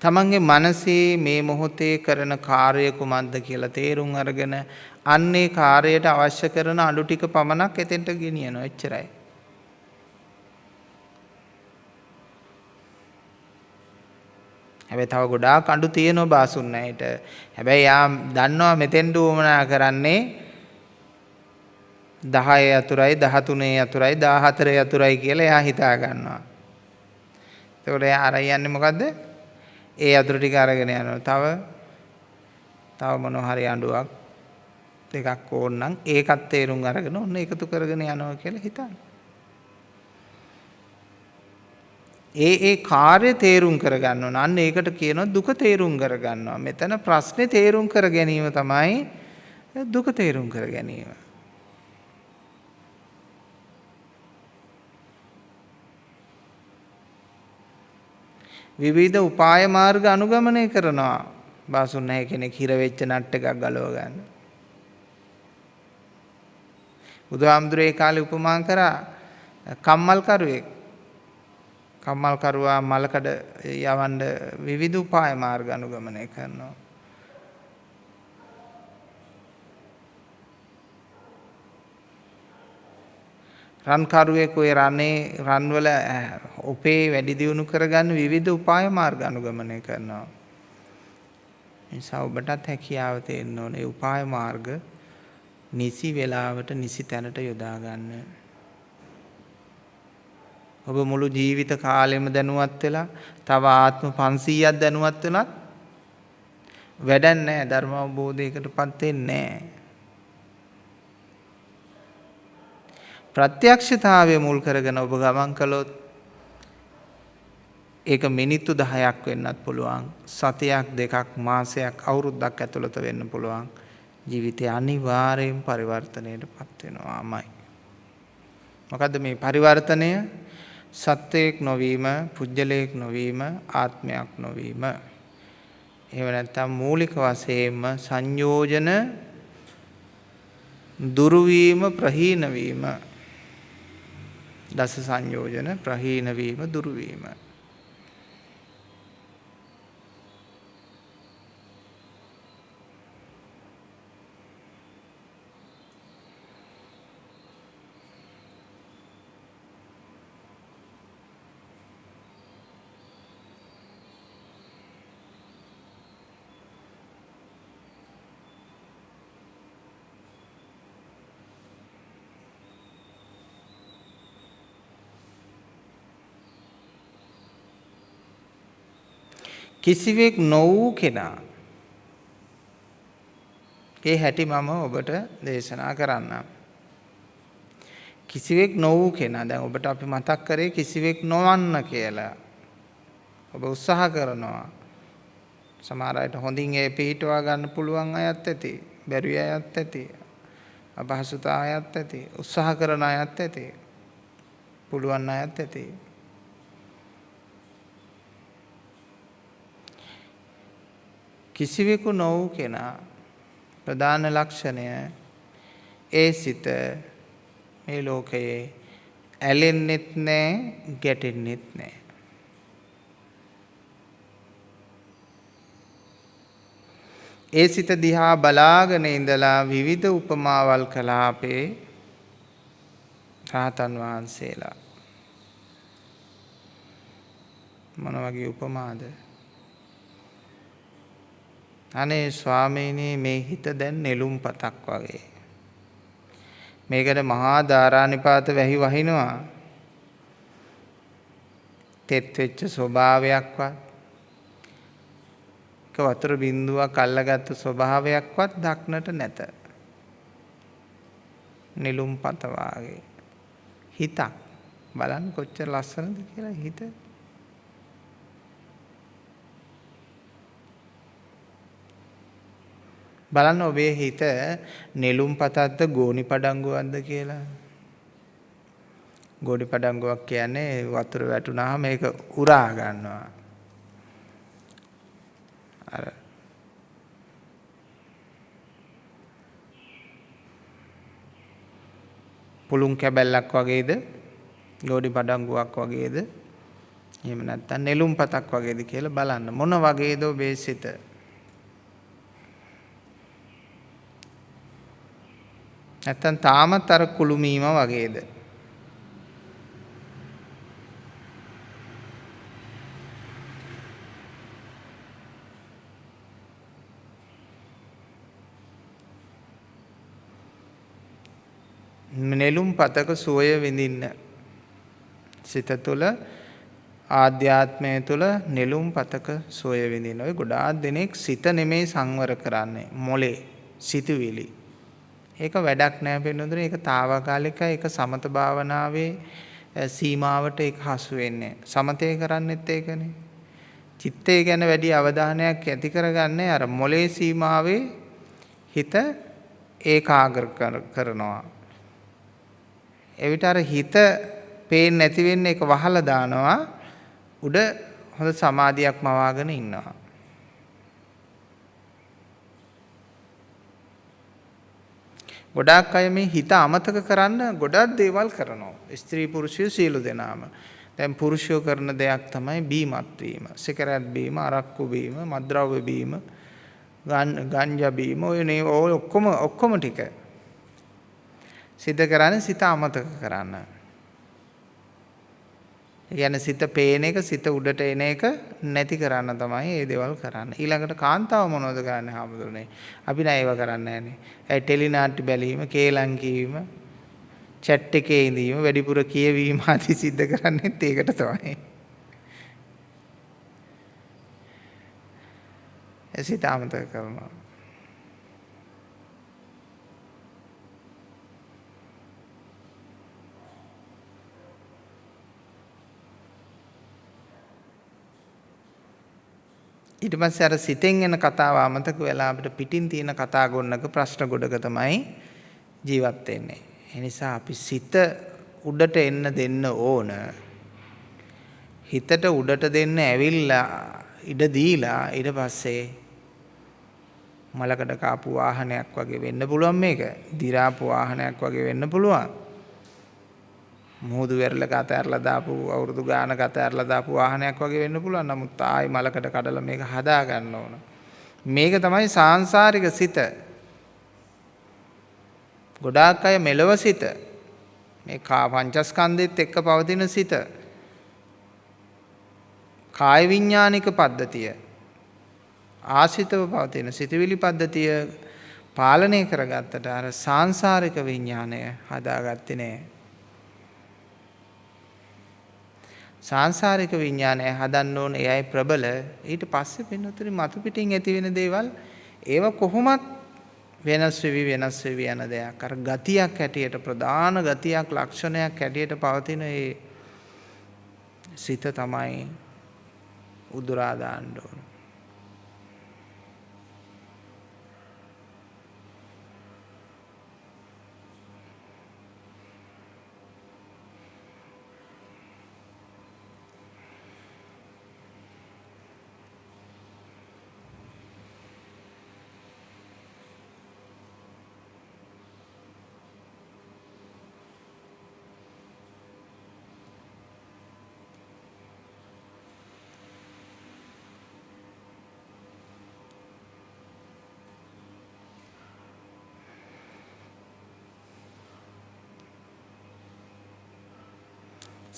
තමන්ගේ මනසේ මේ මොහොතේ කරන කාර්ය කුමක්ද කියලා තේරුම් අරගෙන අන්නේ කාර්යයට අවශ්‍ය කරන අඩු ටික පමණක් එතෙන්ට ගෙනියනවා. එච්චරයි. හැබැයි තව ගොඩාක් අඩු තියෙනවා බාසුන්නයිට. හැබැයි යා දන්නවා මෙතෙන්ට උවමනා කරන්නේ 10 යතුරයි 13 යතුරයි 14 යතුරයි කියලා එයා හිතා ගන්නවා. ඒතකොට එයා අර යන්නේ මොකද්ද? ඒ අතුරු ටික අරගෙන යනවා. තව මොනවා හරි අඬුවක් දෙකක් ඕන නම් ඒකත් තේරුම් අරගෙන ඔන්න එකතු කරගෙන යනවා කියලා හිතන්න. ඒ කාර්ය තේරුම් කරගන්න ඕන. අන්න ඒකට කියනවා දුක තේරුම් කරගන්නවා. මෙතන ප්‍රශ්නේ තේරුම් කර ගැනීම තමයි දුක තේරුම් කර ගැනීම. විවිධ උපාය මාර්ග අනුගමනය කරනවා. බාසුන් නැහැ කෙනෙක් හිර වෙච්ච නට් එකක් ගලව ගන්න. බුදුහාමුදුරේ කාලේ උපමා කරා කම්මල් කරුවෙක්. කම්මල් කරුවා මලකඩ යවන්න විවිධ උපාය මාර්ග අනුගමනය කරනවා. රන්කරුවෙක් ඔය රන්වල ඔපේ වැඩි දියුණු කරගන්න විවිධ උපාය මාර්ග අනුගමනය කරනවා. නිසා ඔබටත් හැකියාව තියෙන්න ඕනේ උපාය මාර්ග නිසි වෙලාවට නිසි තැනට යොදා ගන්න. ඔබ මුළු ජීවිත කාලෙම දැනුවත් වෙලා තව ආත්ම 500ක් දැනුවත් වෙලත් වැඩක් නැහැ. ධර්ම අවබෝධයකටපත් වෙන්නේ නැහැ. ප්‍රත්‍යක්ෂතාවය මුල් කරගෙන ඔබ ගමන් කළොත් ඒක මිනිත්තු 10ක් වෙන්නත් පුළුවන්. සතියක් දෙකක් මාසයක් අවුරුද්දක් ඇතුළත වෙන්න පුළුවන්. ජීවිතය අනිවාර්යෙන් පරිවර්තනයටපත් වෙනවාමයි. මොකද්ද මේ පරිවර්තනය? සත්වයක් නොවීම, පුජ්‍යලයක් නොවීම, ආත්මයක් නොවීම. එහෙම නැත්නම් මූලික වශයෙන්ම සංයෝජන දුරු වීම, ප්‍රහීන වීම. දස සංයෝජන ප්‍රහීන වීම, දුරු වීම. කිසිවෙක් නොවූ කෙනා. ඒ හැටි මම ඔබට දේශනා කරන්නම්. කිසිවෙක් නොවූ කෙනා. දැන් ඔබට අපි මතක් කරේ කිසිවෙක් නොවන්න කියලා. ඔබ උත්සාහ කරනවා. සමහර අයට හොඳින් ඒ පිළිටවා ගන්න පුළුවන් අයත් ඇති. බැරි අයත් ඇති. අපහසුතා අයත් ඇති. උත්සාහ කරන අයත් ඇති. පුළුවන් අයත් ඇති. කිසිවෙකු නොවූ කෙනා ප්‍රධාන ලක්ෂණය ඒ සිත මේ ලෝකයේ ඇලෙන්නෙත් නෑ, ගැටෙන්නෙත් නෑ. ඒ සිත දිහා බලාගෙන ඉඳලා විවිධ උපමාවල් කළා අපේ රහතන් වහන්සේලා. මොන වගේ උපමාද? අනේ ස්වාමීනි මේ හිත දැන් නෙළුම් පතක් වගේ. මේකට මහා ධාරානිපාත වැහි වහිනවා. තෙත් වෙච්ච ස්වභාවයක්වත්, වතුර බිඳුවක් අල්ලගත්තු ස්වභාවයක්වත් දක්නට නැත. නෙළුම් පත වාගේ හිතක්. බලන්න කොච්චර ලස්සනද කියලා හිත. බලන්න ඔබේ හිත නෙළුම් පතක්ද ගෝනි පඩංගුවක්ද කියලා. ගෝනි පඩංගුවක් කියන්නේ වතුර වැටුනහම මේක උරා ගන්නවා. අර පුළුන් කැබැල්ලක් වගේද, ගෝනි පඩංගුවක් වගේද, එහෙම නැත්නම් නෙළුම් පතක් වගේද කියලා බලන්න. මොන වගේද ඔබේ සිත? නැත්තම් තාමත් අර කුළුමීම වගේද? නෙළුම් පතක සුවය විඳින්න. සිත තුළ ආධ්‍යාත්මය තුළ නෙළුම් පතක සුවය විඳින්න. ඔය ගොඩාක් දෙනෙක් සිත නෙමෙයි සංවර කරන්නේ. මොලේ සිතුවිලි. ඒක වැඩක් නෑ පින්නතුනේ. ඒක తాවකාලිකයි. ඒක සමත භාවනාවේ සීමාවට ඒක හසු වෙන්නේ. සමතේ කරන්නෙත් ඒකනේ. චිත්තය ගැන වැඩි අවධානයක් ඇති කරගන්නේ අර මොලේ සීමාවේ හිත ඒකාග්‍ර කරනවා. එවිට අර හිත පේන්නේ නැති වෙන්නේ ඒක වහලා දානවා. උඩ හොඳ සමාධියක් මවාගෙන ඉන්නවා. ගොඩාක් අය මේ හිත අමතක කරන්න ගොඩක් දේවල් කරනවා. ස්ත්‍රී පුරුෂයෝ සියලු දෙනාම. දැන් පුරුෂයෝ කරන දෙයක් තමයි බීමත් වීම. සිගරට් බීම, අරක්කු බීම, මත්ද්‍රව්‍ය බීම, ගංජා බීම, ඔය ඔක්කොම ටික. සිත කරන්නේ සිත අමතක කරන්න. ඒ කියන්නේ සිත පේන එක, සිත උඩට එන එක නැති කරන්න තමයි මේ දේවල් කරන්නේ. ඊළඟට කාන්තාව මොනවද කරන්නේ හැමදෙරේ? අපි නෑ ඒව කරන්නේ නෑනේ. ඒ ටෙලි නාට්‍ය බැලීම, කේලම් කීම, chat එකේ ඉඳීම, වැඩිපුර කියවීම ආදී සිද්ධ කරන්නේත් ඒකට තමයි. ඒ සිත අමතක කරනවා. ඊට පස්සේ අර සිතෙන් එන කතාව අමතක වෙලා අපිට පිටින් තියෙන කතා ගොන්නක ප්‍රශ්න ගොඩක තමයි ජීවත් වෙන්නේ. ඒ නිසා අපි සිත උඩට එන්න දෙන්න ඕන. හිතට උඩට දෙන්න ඇවිල්ලා ඉඩ දීලා ඊට පස්සේ මලකඩ කාපු වාහනයක් වගේ වෙන්න පුළුවන් මේක. දිරාපු වාහනයක් වගේ වෙන්න පුළුවන්. මුහුදු වෙරළක අතහැරලා දාපු අවුරුදු ගානක අතහැරලා දාපු වාහනයක් වගේ වෙන්න පුළුවන්. නමුත් ආයි මලකට කඩලා මේක හදා ගන්න ඕන. මේක තමයි සාංශාරික සිත. ගොඩාක් අය මෙලව සිත. මේ පංචස්කන්ධෙත් එක්ක පවතින සිත. කාය විඥානික පද්ධතිය. ආසිතව පවතින සිතවිලි පද්ධතිය පාලනය කරගත්තට අර සාංශාරික විඥානය හදාගත්තේ නෑ. සාංශාරික විඥානය හදන්න ඕනේ. එයයි ප්‍රබල. ඊට පස්සේ පින්නතුනි මතු පිටින් ඇති වෙන දේවල් ඒව කොහොමත් වෙනස් වෙවි යන දෙයක්. අර ගතියක් හැටියට, ප්‍රධාන ගතියක්, ලක්ෂණයක් හැටියට පවතින ඒ සිත තමයි උදුරා දාන්න ඕන.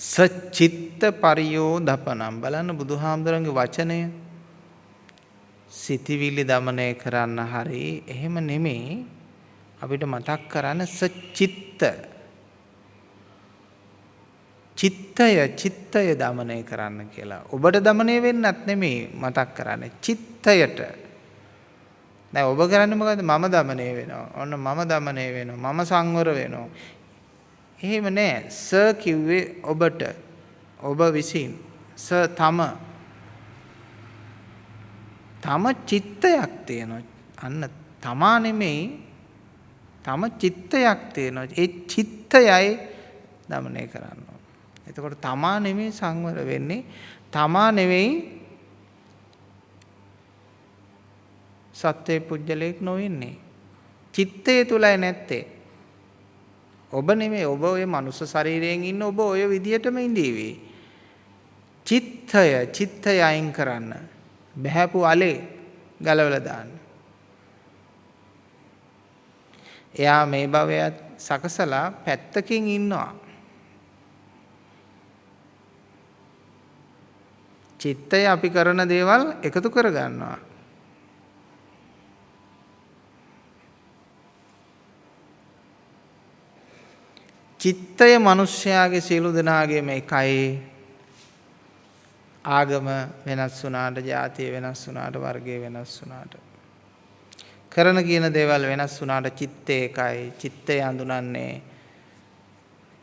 සචිත්ත පරියෝධපනම් බලන්න බුදුහාමුදුරන්ගේ වචනය සිතවිලි දමනය කරන්න හරි එහෙම නෙමෙයි අපිට මතක් කරන්න සචිත්ත චිත්තය දමනය කරන්න කියලා. ඔබට දමනය වෙන්නත් නෙමෙයි මතක් කරන්නේ චිත්තයට. දැන් ඔබ කරන්නේ මොකද්ද? මම දමනය වෙනවා. ඔන්න මම දමනය වෙනවා. මම සංවර වෙනවා. එහෙම නෑ. ස කිව්වේ ඔබට. ඔබ විසින්. ස තම චිත්තයක් තියෙනවා. අන්න තමා නෙමෙයි. තම චිත්තයක් තියෙනවා. ඒ චිත්තයයි දමනය කරන්න. එතකොට තමා නෙමෙයි සංවර වෙන්නේ. තමා නෙමෙයි සත්වේ පුජ්‍යලයක් නොවෙන්නේ. චිත්තය තුලයි නැත්තේ. ඔබ නෙමෙයි ඔබ ඔය මනුස්ස ශරීරයෙන් ඉන්න ඔබ ඔය විදියටම ඉඳීවි. චිත්තය අයින් කරන්න. බහැපු අලේ ගලවලා දාන්න. එයා මේ භවයත් සකසලා පැත්තකින් ඉන්නවා. චිත්තය අපි කරන දේවල් එකතු කර ගන්නවා. චිත්තය මිනිස්යාගේ සියලු දෙනාගේම එකයි. ආගම වෙනස් වුණාට, ජාතිය වෙනස් වුණාට, වර්ගය වෙනස් වුණාට, කරන කියන දේවල් වෙනස් වුණාට චිත්තය එකයි. චිත්තය හඳුනන්නේ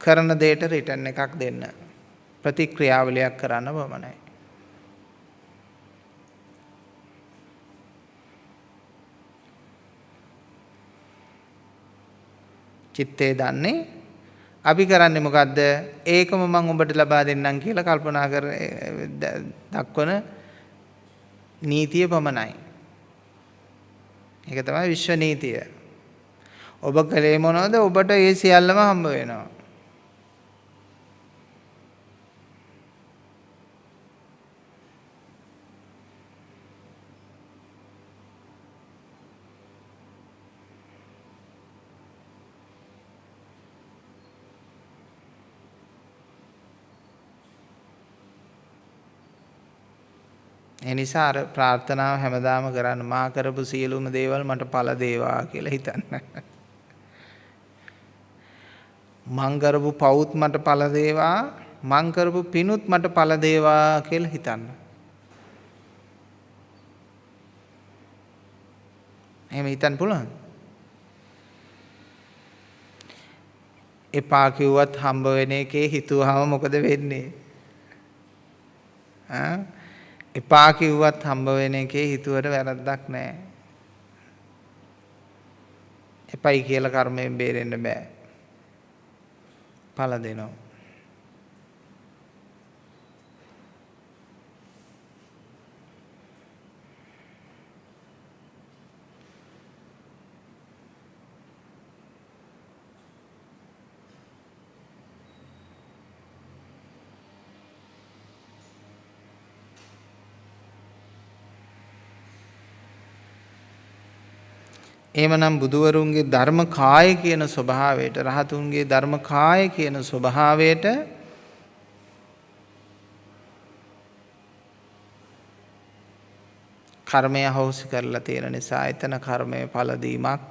කරන දෙයට රිටර්න් එකක් දෙන්න. ප්‍රතික්‍රියාවලියක් කරන්න බමනයි. චිත්තේ දන්නේ අපි කරන්නේ මොකද්ද? ඒකම මම ඔබට ලබා දෙන්නම් කියලා කල්පනා කර දක්වන නීතිය පමණයි. ඒක තමයි විශ්ව නීතිය. ඔබ කලේ මොනවද? ඔබට ඒ සියල්ලම හම්බ වෙනවා. ඒ නිසා අර ප්‍රාර්ථනාව හැමදාම කරන්න මා කරපු සියලුම දේවල් මට ඵල දේවා කියලා හිතන්න. මං කරපු පවුත් මට ඵල දේවා, මං කරපු පිනුත් මට ඵල දේවා කියලා හිතන්න. එහෙම හිතන්න පුළුවන්. එපා කිව්වත් හම්බ වෙන එකේ හිතුවාම මොකද වෙන්නේ? එපා කිව්වත් හම්බ වෙන එකේ හිතුවට වැරද්දක් නැහැ. එපයි කියලා කර්මයෙන් බේරෙන්න බෑ. ඵල දෙනවා. එහෙමනම් බුදුවරුන්ගේ ධර්ම කාය කියන ස්වභාවයට, රහතුන්ගේ ධර්ම කාය කියන ස්වභාවයට කර්මය අහෝසි කරලා තියෙන නිසා එතන කර්මය ඵල දීමක්,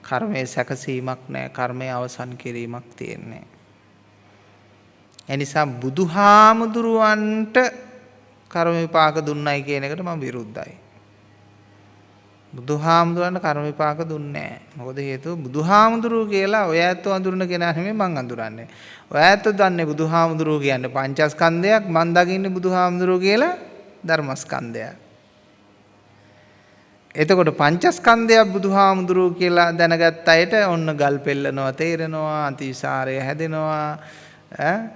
කර්මයේ සැකසීමක් නැහැ, කර්මය අවසන් කිරීමක් තියෙන්නේ. ඒ නිසා බුදුහාමුදුරුවන්ට කර්ම විපාක දුන්නයි කියන එකට මම විරුද්ධයි. බුදුහාමුදුරන්ට කර්ම විපාක දුන්නේ නැහැ. මොකද හේතුව බුදුහාමුදුරුවෝ කියලා ඔය ඇත්තෝ අඳුරන කෙනා නෙමෙයි මං අඳුරන්නේ. ඔය ඇත්තෝ දන්නේ බුදුහාමුදුරුවෝ කියන්නේ පංචස්කන්ධයක්, මං දකින්නේ බුදුහාමුදුරුවෝ කියලා ධර්මස්කන්ධයක්. එතකොට පංචස්කන්ධයක් බුදුහාමුදුරුවෝ කියලා දැනගත්ත අයට ඔන්න ගල් පෙල්ලනවා තේරෙනවා, අතිසාරය හැදෙනවා,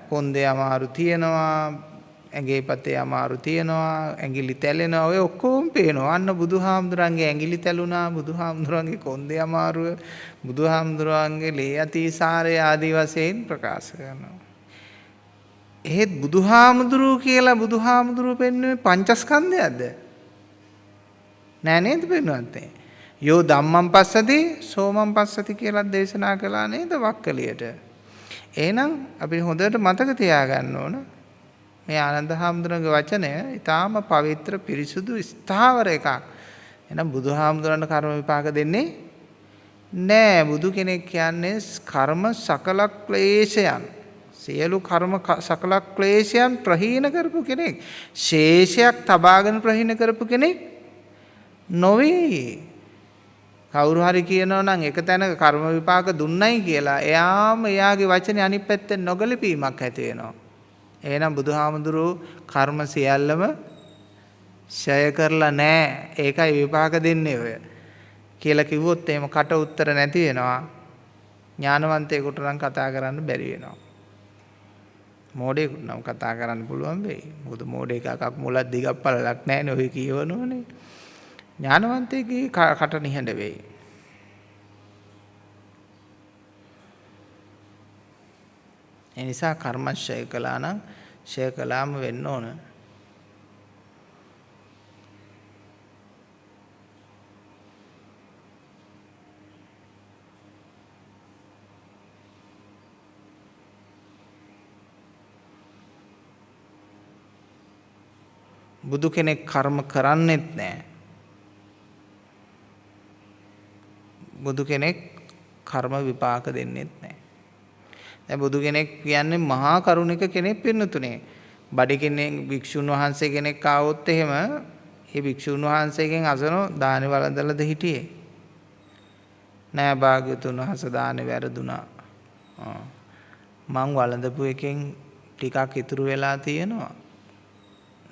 කොන්දේ අමාරු තියෙනවා, ඇඟේ පතේ අමාරු තියෙනවා, ඇඟිලි තැලෙනවා, ඔය ඔක්කොම පේනවා. අන්න බුදුහාමුදුරන්ගේ ඇඟිලි තැලුණා, බුදුහාමුදුරන්ගේ කොන්දේ අමාරුව, බුදුහාමුදුරන්ගේ ලේ අතිසාරය ආදී වශයෙන් ප්‍රකාශ කරනවා. එහෙත් බුදුහාමුදුරුවෝ කියලා බුදුහාමුදුරුවෝ පෙන්වන්නේ පංචස්කන්ධයක්ද? නෑ නේද පෙන්වන්නේ? යෝ ධම්මං පස්සති සෝමං පස්සති කියලා දේශනා කළා නේද වක්කලියට? එහෙනම් අපි හොඳට මතක තියාගන්න ඕන මේ ආනන්ද හාමුදුරන්ගේ වචනය ඊටාම පවිත්‍ර පිරිසුදු ස්ථාවර එකක්. එහෙනම් බුදුහාමුදුරන්ට කර්ම විපාක දෙන්නේ නෑ. බුදු කෙනෙක් කියන්නේ කර්ම සකල ක්ලේශයන් සියලු කර්ම සකල ක්ලේශයන් ප්‍රහීන කරපු කෙනෙක්. ශේෂයක් තබාගෙන ප්‍රහීන කරපු කෙනෙක් නොවේ. කවුරු හරි කියනවා නම් එක තැනක කර්ම විපාක දුන්නයි කියලා එයාම එයාගේ වචනේ අනිත් පැත්තෙන් නොගැලපීමක් ඇති වෙනවා. එහෙනම් බුදුහාමුදුරුවෝ කර්ම සියල්ලම ඡය කරලා නැහැ. ඒකයි විපාක දෙන්නේ ඔය කියලා කිව්වොත් එහෙම කට උතර නැති වෙනවා. ඥානවන්තයෙකුට නම් කතා කරන්න බැරි වෙනවා. මෝඩයෙකුට නම් කතා කරන්න පුළුවන් වෙයි. මොකද මෝඩයෙක් එකක් මුලක් දිගක් පළලක් නැහැනේ ඔය කියවනෝනේ. ඥානවන්තයෙක්ගේ කට නිහඬ වෙයි. ඒ නිසා කර්ම ඡය කළා නම් ඡය කළාම වෙන්න ඕන. බුදු කෙනෙක් කර්ම කරන්නෙත් නැහැ. බුදු කෙනෙක් කර්ම විපාක දෙන්නෙත් නැහැ. දැන් බුදු කෙනෙක් කියන්නේ මහා කරුණික කෙනෙක් පින්නතුනේ. බඩ කෙනෙක් භික්ෂුන් වහන්සේ කෙනෙක් ආවොත් එහෙම ඒ භික්ෂුන් වහන්සේගෙන් අසනෝ දානි වළඳලාද හිටියේ. නෑ භාග්‍යතුන් වහන්සේ දානි වැරදුනා. මං වළඳපු එකෙන් ටිකක් ඉතුරු වෙලා තියෙනවා.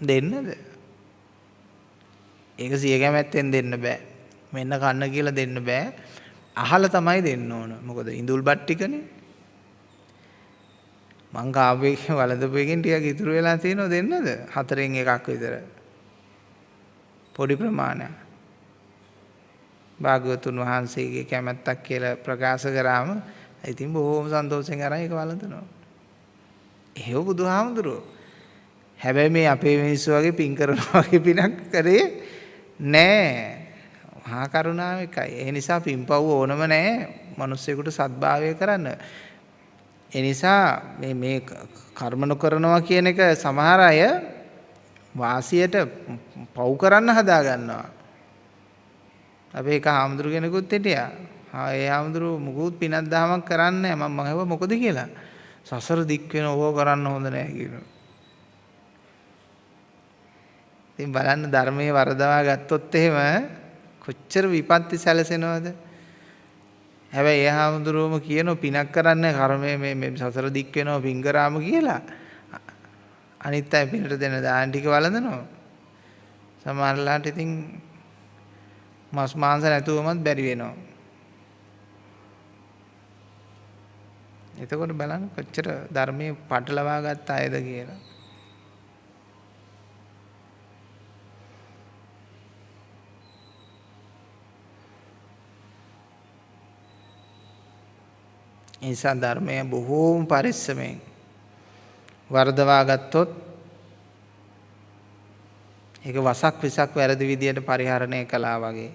දෙන්නද? ඒක සිය කැමැත්තෙන් දෙන්න බෑ. මෙන්න කන්න කියලා දෙන්න බෑ. අහලා තමයි දෙන්න ඕන. මොකද ඉඳුල් බත් ටිකනේ. මං කාපේ වළඳපු එකෙන් ටිකක් ඉතුරු වෙලා තියෙනවා දෙන්නද? හතරෙන් එකක් විතර. පොඩි ප්‍රමාණයක්. භාග්‍යවතුන් වහන්සේගේ කැමැත්තක් කියලා ප්‍රකාශ කරාම ඉතින් බොහෝම සන්තෝෂෙන් අරන් ඒක වළඳනවා. එහෙව බුදුහාමුදුරුවෝ. හැබැයි මේ අපේ මිනිස්සු වගේ පින් කරනවා වගේ පිනක් කරේ නෑ. මහා කරුණාව එකයි. ඒ නිසා පින්පව් ඕනම නෑ මිනිස්සෙකුට සත්භාවය කරන්න. ඒ නිසා මේ කර්ම නොකරනවා කියන එක සමහර අය වාසියට පව් කරන්න හදා ගන්නවා. අපි එක හාමුදුරු කෙනෙකුත් හිටියා. ඒ හාමුදුරු මුකුත් පිනක් දහමක් කරන්නේ නැහැ. මම අහුවා මොකද කියලා. සසර දික් වෙන ඕක කරන්න හොඳ නැහැ කියනවා. ඉතින් බලන්න ධර්මයේ වරදවා ගත්තොත් එහෙම කොච්චර විපත්ති සැලසෙනවද? හැබැයි ඒ හාමුදුරුවෝම කියනවා පිනක් කරන්නේ කර්මය මේ සසර දික් වෙනවා පින් කරාම කියලා. අනිත් අය පිනට දෙන දාන ටික වළඳනවා. සමහරලාට ඉතින් මස් මාංශ නැතුවමත් බැරි වෙනවා. එතකොට බලන්න කොච්චර ධර්මයේ පටලවා ගත්ත අයද කියලා. ඒ නිසා ධර්මය බොහෝම පරිස්සමෙන් වර්ධවා ගත්තොත් ඒක වසක් විසක් වැරදි විදියට පරිහරණය කළා වගේ.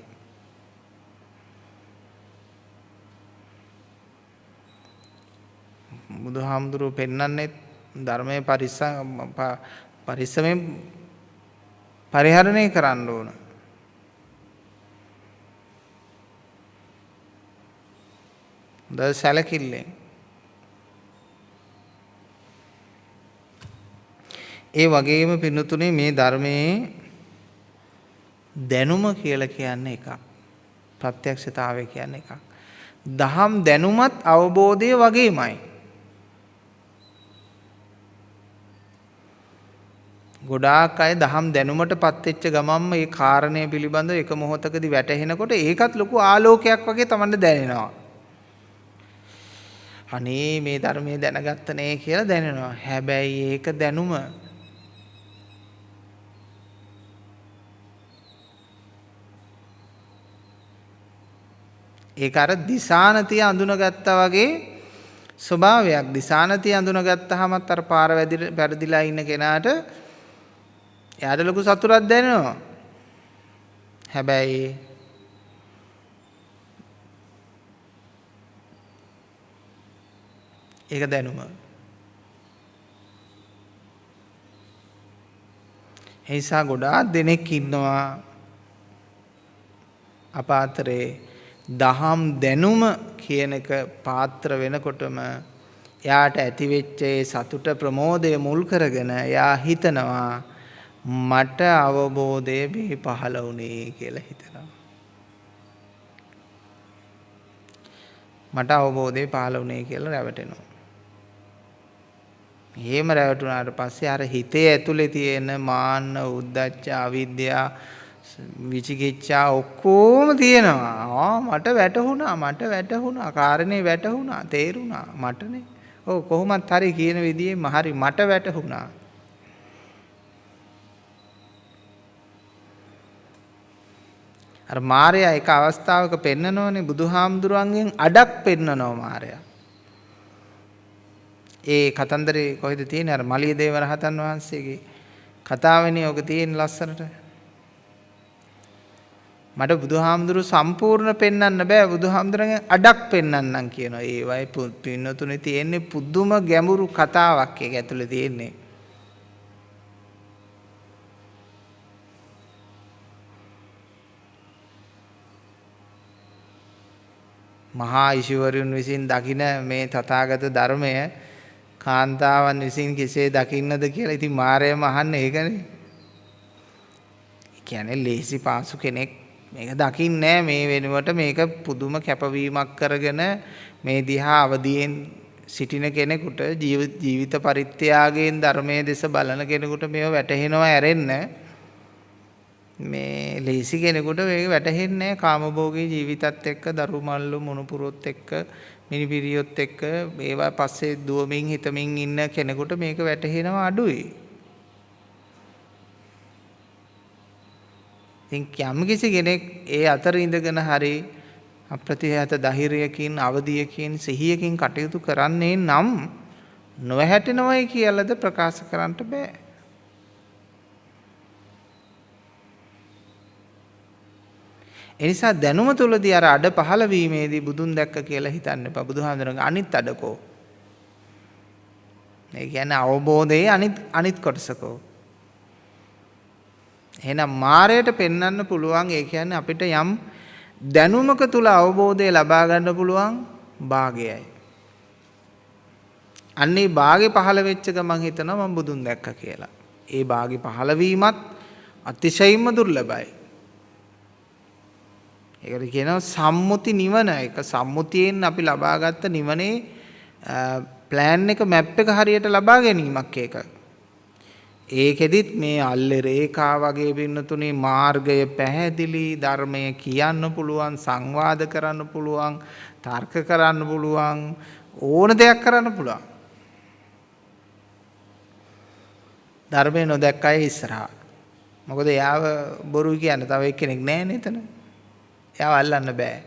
බුදුහාමුදුරුවෝ පෙන්වන්නේ ධර්මයේ පරිස්සමෙන් පරිහරණය කරන්න ඕන. ද සැලකිල්ලෙන්. ඒ වගේම පින්නතුනේ මේ ධර්මයේ දැනුම කියලා කියන්නේ එකක්. ප්‍රත්‍යක්ෂතාවය කියන්නේ එකක්. දහම් දැනුමත් අවබෝධය වගේමයි. ගොඩාක් අය දහම් දැනුමටපත් වෙච්ච ගමන්ම ඒ කාරණය පිළිබඳව එක මොහොතකදී වැටහෙනකොට ඒකත් ලොකු ආලෝකයක් වගේ Tamanට දැනෙනවා. අනේ මේ ධර්මයේ දැනගත්ත නේ කියලා දැනෙනවා. හැබැයි ඒක දැනුම ඒක අර දිසානතිය අඳුනගත්තා වගේ ස්වභාවයක්. දිසානතිය අඳුනගත්තාමත් අර පාර වැරදිලා ඉන්න කෙනාට එයාට ලොකු සතුටක් දැනෙනවා. හැබැයි ඒක දැනුම. ඒ නිසා ගොඩාක් දෙනෙක් ඉන්නවා අප අතරේ දහම් දැනුම කියන එක පාත්‍ර වෙනකොටම එයාට ඇතිවෙච්ච ඒ සතුට ප්‍රමෝදය මුල් කරගෙන එයා හිතනවා මට අවබෝධය මේ පහළ වුණේ කියලා හිතනවා. මට අවබෝධය පහළ වුණේ කියලා රැවටෙනවා. එහෙම රැවටුණාට පස්සේ අර හිතේ ඇතුලේ තියෙන මාන්න, උද්ධච්ච, අවිද්‍යාව, විචිකිච්ඡා ඔක්කොම තියෙනවා. මට වැටහුණා, කාරණේ වැටහුණා, තේරුණා මටනේ. ඔව් කොහොමත් හරි කියන විදිහෙම හරි මට වැටහුණා. අර මාර්යා එක අවස්ථාවක පෙන්නනෝනේ බුදුහාමුදුරන්ගෙන් අඩක් පෙන්නනවා මාර්යා. ඒ කතන්දරේ කොහෙද තියෙන්නේ? අර මලියදේව රහතන් වහන්සේගේ කතාවනේ ඔක තියෙන ලස්සනට. මට බුදුහාමුදුරු සම්පූර්ණ පෙන්වන්න බෑ, බුදුහාමුදුරන්ගෙන් අඩක් පෙන්වන්නම් කියනවා. ඒ වයි පින්නතුනේ තියෙන්නේ පුදුම ගැඹුරු කතාවක් ඒක ඇතුලේ තියෙන්නේ. මහා ඍෂිවරුන් විසින් දකින මේ තථාගත ධර්මය කාන්තාවන් විසින් කෙසේ දකින්නද කියලා. ඉතින් මාරයම අහන්නේ ඒකනේ. කියන්නේ ලේසි පාසු කෙනෙක් මේක දකින්නේ මේ වෙනුවට මේක පුදුම කැපවීමක් කරගෙන මේ දිහා අවදියෙන් සිටින කෙනෙකුට ජීවිත පරිත්‍යාගයෙන් ධර්මයේ දෙස බලන කෙනෙකුට මේව වැටහෙනවා ඇරෙන්න. මේ ලේසි කෙනෙකුට මේක වැටහෙන්නේ නැහැ. කාමභෝගී ජීවිතත් එක්ක දරුමල්ලු මොනුපුරොත් එක්ක මිනිපිරියොත් එක්ක ඒවා පස්සේ දුවමින් හිතමින් ඉන්න කෙනෙකුට මේක වැටහෙනවා අඩුයි. ඉතින් යම් කිසි කෙනෙක් ඒ අතර ඉඳගෙන හරි අප්‍රතිහත ධෛර්යයකින් අවදියකින් සිහියකින් කටයුතු කරන්නේ නම් නොහැටෙනවයි කියලාද ප්‍රකාශ කරන්න බෑ. එනිසා දැනුම තුලදී අර අඩ පහළ වීමේදී බුදුන් දැක්ක කියලා හිතන්න එපා. බුදුහාමුදුරන්ගේ අනිත් අඩකෝ. ඒ කියන්නේ අවබෝධයේ අනිත් කොටසකෝ. එහෙනම් මායයට පෙන්වන්න පුළුවන්. ඒ කියන්නේ අපිට යම් දැනුමක තුල අවබෝධය ලබා ගන්න පුළුවන් භාගයයි. අන්නේ භාගේ පහළ වෙච්ච ගමන් හිතනවා මම බුදුන් දැක්ක කියලා. ඒ භාගේ පහළ වීමත් අතිශයින්ම දුර්ලභයි. ඒකට කියනවා සම්මුති නිවන. ඒක සම්මුතියෙන් අපි ලබාගත්ත නිවනේ ප්ලෑන් එක මැප් එක හරියට ලබා ගැනීමක් ඒක. ඒකෙදිත් මේ අල්ලේ රේඛා වගේ පින්නතුනේ මාර්ගය පැහැදිලි, ධර්මය කියන්න පුළුවන්, සංවාද කරන්න පුළුවන්, තර්ක කරන්න පුළුවන්, ඕන දෙයක් කරන්න පුළුවන්. ධර්මය නොදැක්ක අය ඉස්සරහා. මොකද එයාව බොරු කියන්නේ තව එක්කෙනෙක් නැහැ නේද එතන. එයාව අල්ලන්න බෑ.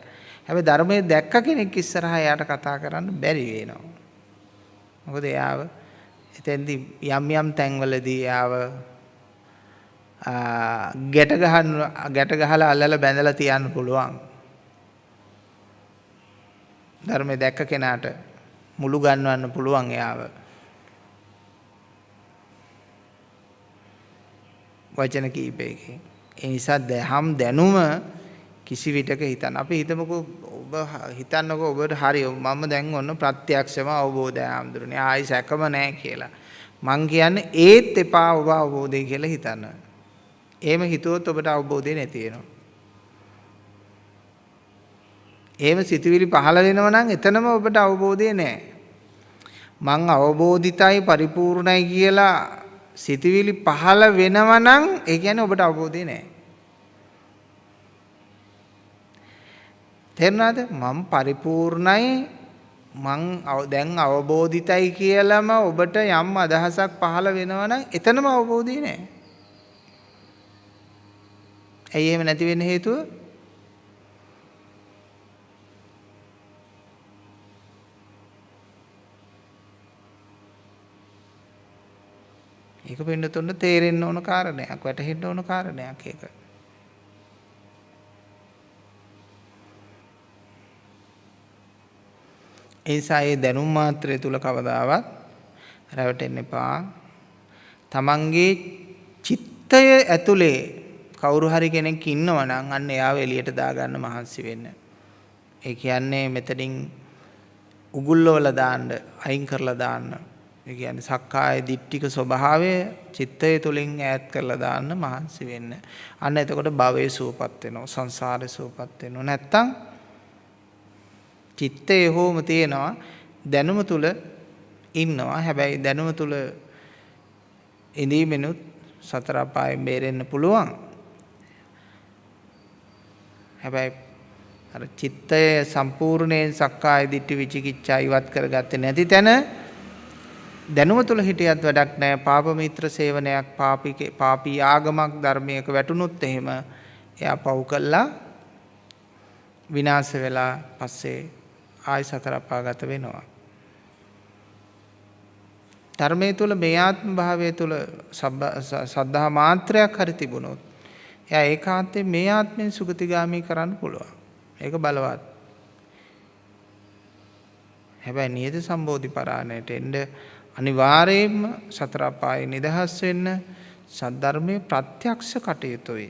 හැබැයි ධර්මයේ දැක්ක කෙනෙක් ඉස්සරහා එයාට කතා කරන්න බැරි වෙනවා. මොකද එයාව එතෙන්දී යම් තැන්වලදී එයාව ගැට ගහලා අල්ලලා බැඳලා තියන්න පුළුවන්. ධර්මයේ දැක්ක කෙනාට මුළු ගන්නවන්න පුළුවන් එයාව. වචන කීපයකින්. ඒ නිසා දැනුම කිසි විටක හිතන්න. අපි හිතමුකෝ ඔබ හිතන්නකෝ ඔබට හරි මම දැන් ඔන්න ප්‍රත්‍යක්ෂම අවබෝධය ආම්දුරනේ. ආයි සැකම නැහැ කියලා. මං කියන්නේ ඒත් එපා ඔබ අවබෝධය කියලා හිතන්න. එහෙම හිතුවොත් ඔබට අවබෝධය නැති වෙනවා. එහෙම සිතුවිලි පහළ වෙනවා නම් එතනම ඔබට අවබෝධය නැහැ. මං අවබෝධිතයි පරිපූර්ණයි කියලා සිතුවිලි පහළ වෙනවා නම් ඒ කියන්නේ ඔබට අවබෝධය නැහැ. තේරුණාද? මම පරිපූර්ණයි මං දැන් අවබෝධිතයි කියලාම ඔබට යම් අදහසක් පහළ වෙනවා නම් එතනම අවබෝධය නැහැ. ඇයි එහෙම නැති වෙන්න හේතුව? ඒක පින්නතුන්ට තේරෙන්න ඕන කාරණයක්, වැටහෙන්න ඕන කාරණයක් ඒක. ඒ නිසා ඒ දැනුම් මාත්‍රය තුල කවදාවත් රැවටෙන්න එපා. තමන්ගේ චිත්තය ඇතුලේ කවුරු හරි කෙනෙක් ඉන්නවා නම් අන්න එයාව එළියට දාගන්න මහන්සි වෙන්න. ඒ කියන්නේ මෙතනින් උගුල්වල දාන්න, අයින් කරලා දාන්න. ඒ කියන්නේ සක්කාය දිට්ඨික ස්වභාවය චිත්තය තුලින් ඈත් කරලා දාන්න මහන්සි වෙන්න. අන්න එතකොට භවයේ සුවපත් වෙනවා, සංසාරේ සුවපත් වෙනවා. නැත්තම් චිත්තය හෝම තියෙනවා, දැනුම තුල ඉන්නවා. හැබැයි දැනුම තුල ඉඳීමෙනුත් සතර අපායෙන් බේරෙන්න පුළුවන්. හැබැයි අර චිත්තය සම්පූර්ණයෙන් සක්කාය දිට්ඨි විචිකිච්ඡා ඉවත් කරගත්තේ නැති තැන දැනුම තුල හිටියත් වැඩක් නැහැ. පාප මිත්‍ර සේවනයක්, පාපී ආගමක් ධර්මයක වැටුනොත් එහෙම එයා පව් කළා විනාශ වෙලා පස්සේ ආයි සතර අපාගත වෙනවා. ධර්මයේ තුල මේ ආත්ම භාවයේ තුල සද්ධා මාත්‍රයක් හරි තිබුණොත් එයා ඒකාන්තයෙන් මේ ආත්මෙන් සුගතිගාමී කරන්න පුළුවන්. ඒක බලවත්. හැබැයි නියත සම්බෝධි පරායනයට එන්න අනිවාර්යයෙන්ම සතර අපායේ නිදහස් වෙන්න සද්ධර්මයේ ප්‍රත්‍යක්ෂ කටයුතුයි.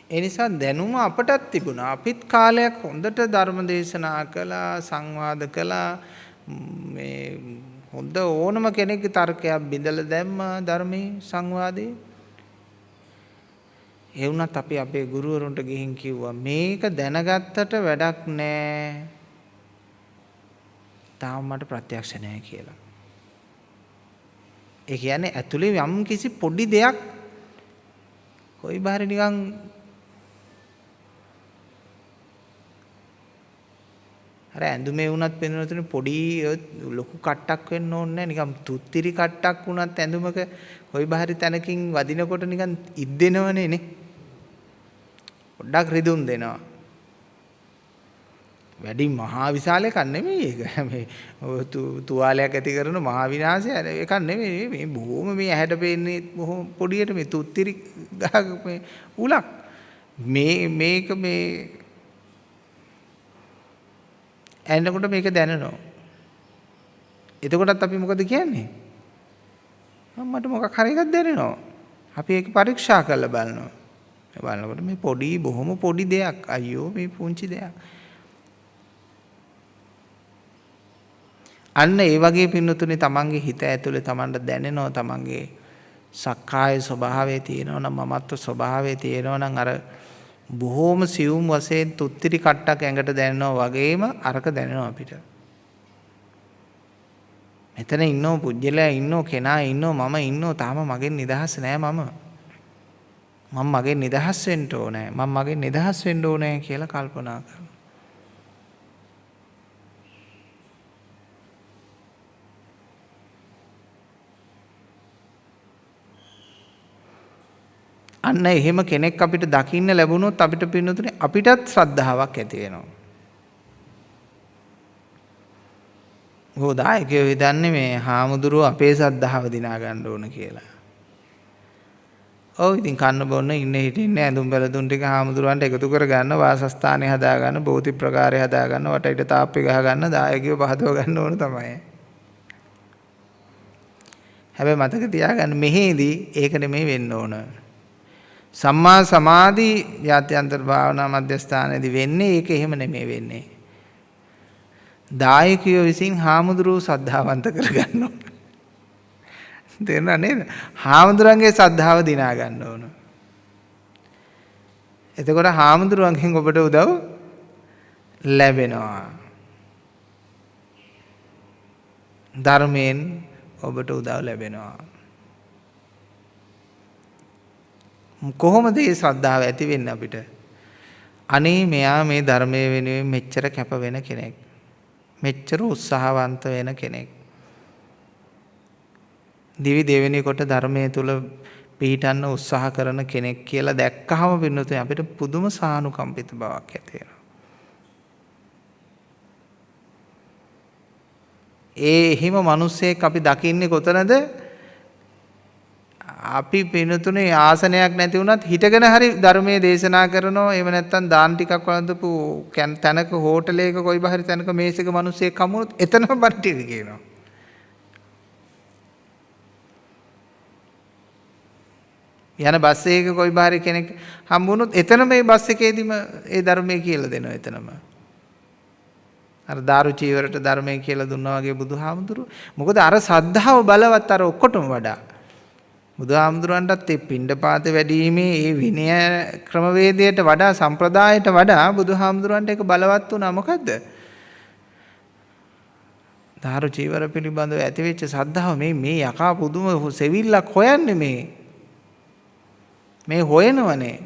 ඒ නිසා දැනුම අපටත් තිබුණා. අපිත් කාලයක් හොඳට ධර්ම දේශනා කළා, සංවාද කළා. මේ හොඳ ඕනම කෙනෙක්ගේ තර්කයක් බිඳලා දැම්මා ධර්මයේ සංවාදේ. ඒ වුණත් අපි අපේ ගුරුවරුන්ට ගිහින් කිව්වා මේක දැනගත්තට වැඩක් නෑ. තාම මට ප්‍රත්‍යක්ෂ නෑ කියලා. ඒ කියන්නේ ඇතුලේ යම් කිසි පොඩි දෙයක් කොයි බාහිර නිකන් අර ඇඳුමේ වුණත් පෙනෙන පොඩි ලොකු කට්ටක් වෙන්න ඕනේ නැහැ. නිකන් තුත්තිරි කට්ටක් වුණත් ඇඳුමක කොයි බාහිර තැනකින් වදිනකොට නිකන් ඉද්දෙනවනේ නේ. පොඩ්ඩක් රිදුම් දෙනවා. වැඩි මහා විශාල එකක් නෙමෙයි ඒක. මේ තුවාලයක් ඇති කරන මහා විනාශය එකක් නෙමෙයි. මේ බොහොම මේ ඇහැට පේන්නේ බොහොම පොඩියට මේ තුත්තිරි ගහක මේ උලක්. මේක මේ එන්නකොට මේක දැනනවා. එතකොටත් අපි මොකද කියන්නේ? මට මොකක් හරි එකක් දැනෙනවා. අපි ඒක පරීක්ෂා කරලා බලනවා. බලනකොට මේ පොඩි බොහොම පොඩි දෙයක්. අයියෝ මේ පුංචි දෙයක්. අන්න ඒ වගේ පින්නතුනේ තමන්ගේ හිත ඇතුලේ තමන්ට දැනෙනවා තමන්ගේ සක්කාය ස්වභාවයේ තියෙනවා නම් මමත්ව ස්වභාවයේ තියෙනවා නම් අර බොහෝම සියුම් වශයෙන් තුත්තිරි කට්ටක් ඇඟට දැනෙනවා වගේම අරක දැනෙනවා අපිට. මෙතන ඉන්නෝ පුජ්‍යලයා ඉන්නෝ කෙනා ඉන්නෝ මම ඉන්නෝ තාම මගෙන් නිදහස් නෑ මම මගෙන් නිදහස් වෙන්න ඕනේ. මම මගෙන් නිදහස් වෙන්න ඕනේ කියලා කල්පනා කරනවා. අන්න එහෙම කෙනෙක් අපිට දකින්න ලැබුණොත් අපිට පින්නතුනේ අපිටත් ශ්‍රද්ධාවක් ඇති වෙනවා. දායකයෝ හිතන්නේ මේ හාමුදුරුවෝ අපේ ශ්‍රද්ධාව දිනා ගන්න ඕන කියලා. ඔව් ඉතින් කන්න බොන්න ඉන්න හිටින්නේ ඇඳුම් බැලඳුම් ටික හාමුදුරුවන්ට එකතු කරගන්න, වාසස්ථානේ හදාගන්න, බෝධි ප්‍රකාරය හදාගන්න, වටේට තාප්පේ ගහගන්න, දායකයෝ පහදව ගන්න ඕන තමයි. හැබැයි මතක තියාගන්න මෙහෙදී ඒක නෙමෙයි වෙන්න ඕන. සම්මා සමාධි යාත්‍යන්තර භාවනා මධ්‍යස්ථානයේදී වෙන්නේ ඒක එහෙම නෙමෙයි වෙන්නේ. දායකයෝ විසින් හාමුදුරුවෝ ශ්‍රද්ධාවන්ත කරගන්න ඕන. තේරුණා නේද? හාමුදුරන්ගේ ශ්‍රද්ධාව දිනා ගන්න ඕන. එතකොට හාමුදුරුවන්ගෙන් ඔබට උදව් ලැබෙනවා. ධර්මයෙන් ඔබට උදව් ලැබෙනවා. කොහොමද මේ ශ්‍රද්ධාව ඇති වෙන්නේ අපිට? අනේ මෙයා මේ ධර්මයේ වෙනුවෙන් මෙච්චර කැප වෙන කෙනෙක්. මෙච්චර උත්සාහවන්ත වෙන කෙනෙක්. දිවි දෙවෙනි කොට ධර්මයේ තුල පිහිටන්න උත්සාහ කරන කෙනෙක් කියලා දැක්කහම වෙනුතුනේ අපිට පුදුම සානුකම්පිත බවක් ඇති වෙනවා. ඒ හිම මිනිස්සෙක් අපි දකින්නේ කොතනද? අපි පිනතුනේ ආසනයක් නැති වුණත් හිටගෙන හරි ධර්මයේ දේශනා කරනවා. එහෙම නැත්නම් දාන ටිකක් වළඳපු තැනක හෝටලයක කොයි බහරි තැනක මේසෙක මිනිස්සෙක් හමුනොත් එතනම බණ ටික කියනවා. යන බස් එකක කොයි බහරි කෙනෙක් හම්බුනොත් එතන මේ බස් එකේදීම ඒ ධර්මයේ කියලා දෙනවා එතනම. අර දාරු චීවරට ධර්මයේ කියලා දුන්නා වගේ බුදුහාමුදුරු. මොකද අර සද්ධාව බලවත් අර ඔක්කොටම වඩා. බුදුහාමුදුරන්ටත් ඒ පිණ්ඩපාත වැඩිීමේ ඒ විනය ක්‍රමවේදයට වඩා සම්ප්‍රදායට වඩා බුදුහාමුදුරන්ට ඒක බලවත් වුණා. මොකද්ද? දාරු චීවර පිළිබඳව ඇතිවෙච්ච සද්ධාව මේ යකා පුදුම සෙවිල්ලක් හොයන්නේ මේ හොයනවනේ.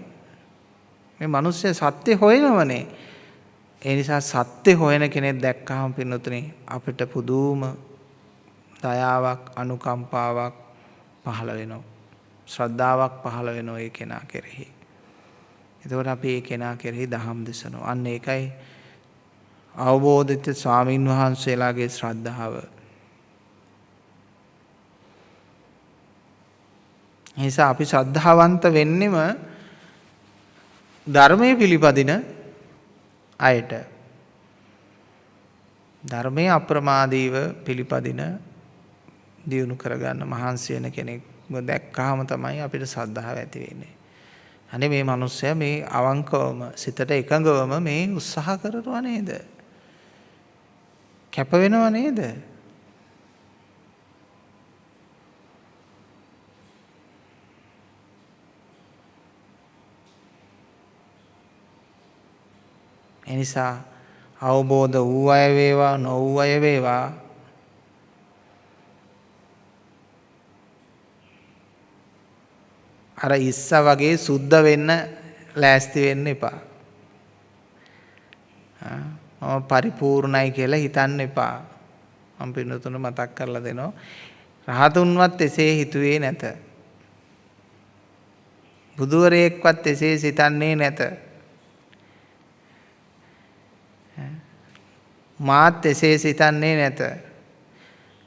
මේ මිනිස්සු සත්‍ය හොයනවනේ. ඒ නිසා සත්‍ය හොයන කෙනෙක් දැක්කහම පින්නතුනේ අපිට පුදුම දයාවක් අනුකම්පාවක් පහළ වෙනවා. ශ්‍රද්ධාවක් පහළ වෙනවා ඒ කෙනා කෙරෙහි. එතකොට අපි ඒ කෙනා කෙරෙහි දහම් දෙසනවා. අන්න ඒකයි අවබෝධිත ස්වාමින් වහන්සේලාගේ ශ්‍රද්ධාව. ඒ නිසා අපි ශ්‍රද්ධාවන්ත වෙන්නෙම ධර්මයේ පිළිපදින අයට. ධර්මයේ අප්‍රමාදීව පිළිපදින දියුණු කරගන්න මහන්සි වෙන කෙනෙක්ව දැක්කහම තමයි අපිට ශ්‍රද්ධාව ඇති වෙන්නේ. අනේ මේ මිනිස්සයා මේ අවංකවම සිතට එකඟවම මේ උත්සාහ කරනවා නේද? කැප වෙනව නේද? එනිසා අවබෝධ වූ අය වේවා නොවූ අය වේවා අර ඉස්ස වගේ සුද්ධ වෙන්න ලෑස්ති වෙන්න එපා. මම පරිපූර්ණයි කියලා හිතන්න එපා. මම පින්නතුන මතක් කරලා දෙනවා. රහතුන්වත් එසේ හිතුවේ නැත. බුදුවරයෙක්වත් එසේ සිතන්නේ නැත. මාත් එසේ සිතන්නේ නැත.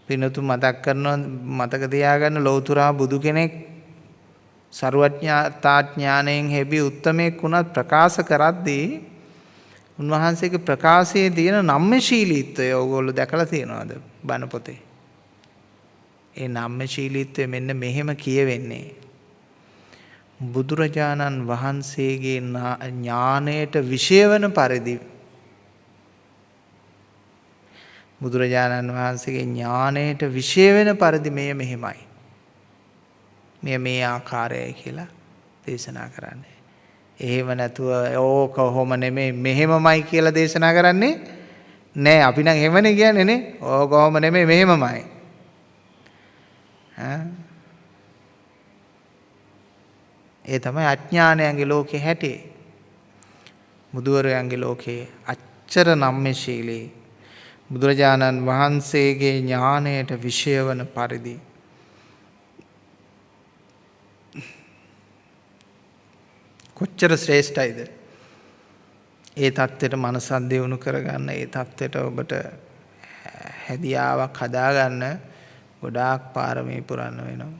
පින්නතුන් මතක් කරනවා මතක තියාගන්න ලෞතුරා බුදු කෙනෙක් සර්වඥතා ඥාණයෙන් හැබි උත්තමයෙක් වුණත් ප්‍රකාශ කරද්දී උන්වහන්සේගේ ප්‍රකාශයේ තියෙන නම්‍යශීලීත්වය ඕගොල්ලෝ දැකලා තියෙනවද බණ පොතේ? ඒ නම්‍යශීලීත්වය මෙන්න මෙහෙම කියවෙන්නේ. බුදුරජාණන් වහන්සේගේ ඥාණයට විශේෂ වන පරිදි බුදුරජාණන් වහන්සේගේ ඥාණයට විශේෂ වෙන පරිදි මෙහෙමයි. මේ ආකාරයයි කියලා දේශනා කරන්නේ. එහෙම නැතුව ඕක කොහොම නෙමෙයි මෙහෙමමයි කියලා දේශනා කරන්නේ නෑ. අපි නම් එහෙමනේ කියන්නේ නේ. ඕක කොහොම නෙමෙයි මෙහෙමමයි. ඒ තමයි අඥානයන්ගේ ලෝකේ හැටි. බුදුවරයන්ගේ ලෝකේ අච්චර නම්‍යශීලී බුදුරජාණන් වහන්සේගේ ඥාණයට විශේෂ වන පරිදි කොච්චර ශ්‍රේෂ්ඨයිද? ඒ தත්ත්වයට මනසක් දියුණු කරගන්න, ඒ தත්ත්වයට ඔබට හැදියාවක් හදාගන්න ගොඩාක් පාරමී පුරන්න වෙනවා.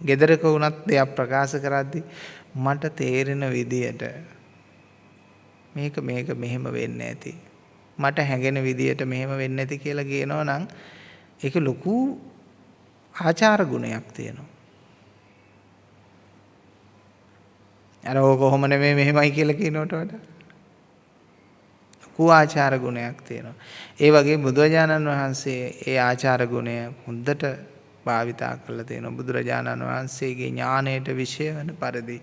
ගෙදරක වුණත් දෙයක් ප්‍රකාශ කරද්දී මට තේරෙන විදියට මේක මෙහෙම වෙන්නේ නැති. මට හැඟෙන විදියට මෙහෙම වෙන්නේ නැති කියලා කියනවා නම් ඒක ලොකු ආචාර ගුණයක් තියෙනවා. අර ඕක කොහොම නෙමෙයි මෙහෙමයි කියලා කියනවට වඩා ලොකු ආචාර ගුණයක් තියෙනවා. ඒ වගේ බුදුරජාණන් වහන්සේ ඒ ආචාර ගුණය හොඳට භාවිතා කරලා තියෙනවා. බුදුරජාණන් වහන්සේගේ ඥාණයට විශේෂ වෙන පරිදි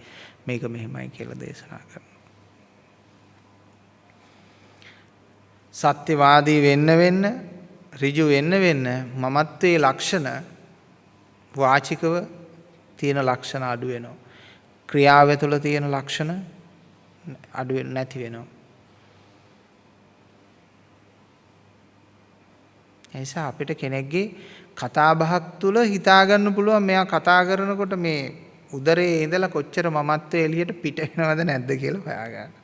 මේක මෙහෙමයි කියලා දේශනා කරනවා. සත්‍යවාදී වෙන්න ඍජු වෙන්න මමත්වයේ ලක්ෂණ වාචිකව තියෙන ලක්ෂණ අඩු වෙනවා. ක්‍රියාව තුළ තියෙන ලක්ෂණ අඩු නැති වෙනවා. ඒ නිසා අපිට කෙනෙක්ගේ කතා බහක් තුළ හිතා ගන්න පුළුවන් මෙයා කතා කරනකොට මේ උදරයේ ඉඳලා කොච්චර මමත්වයේ එළියට පිට වෙනවද නැද්ද කියලා හොයාගන්න.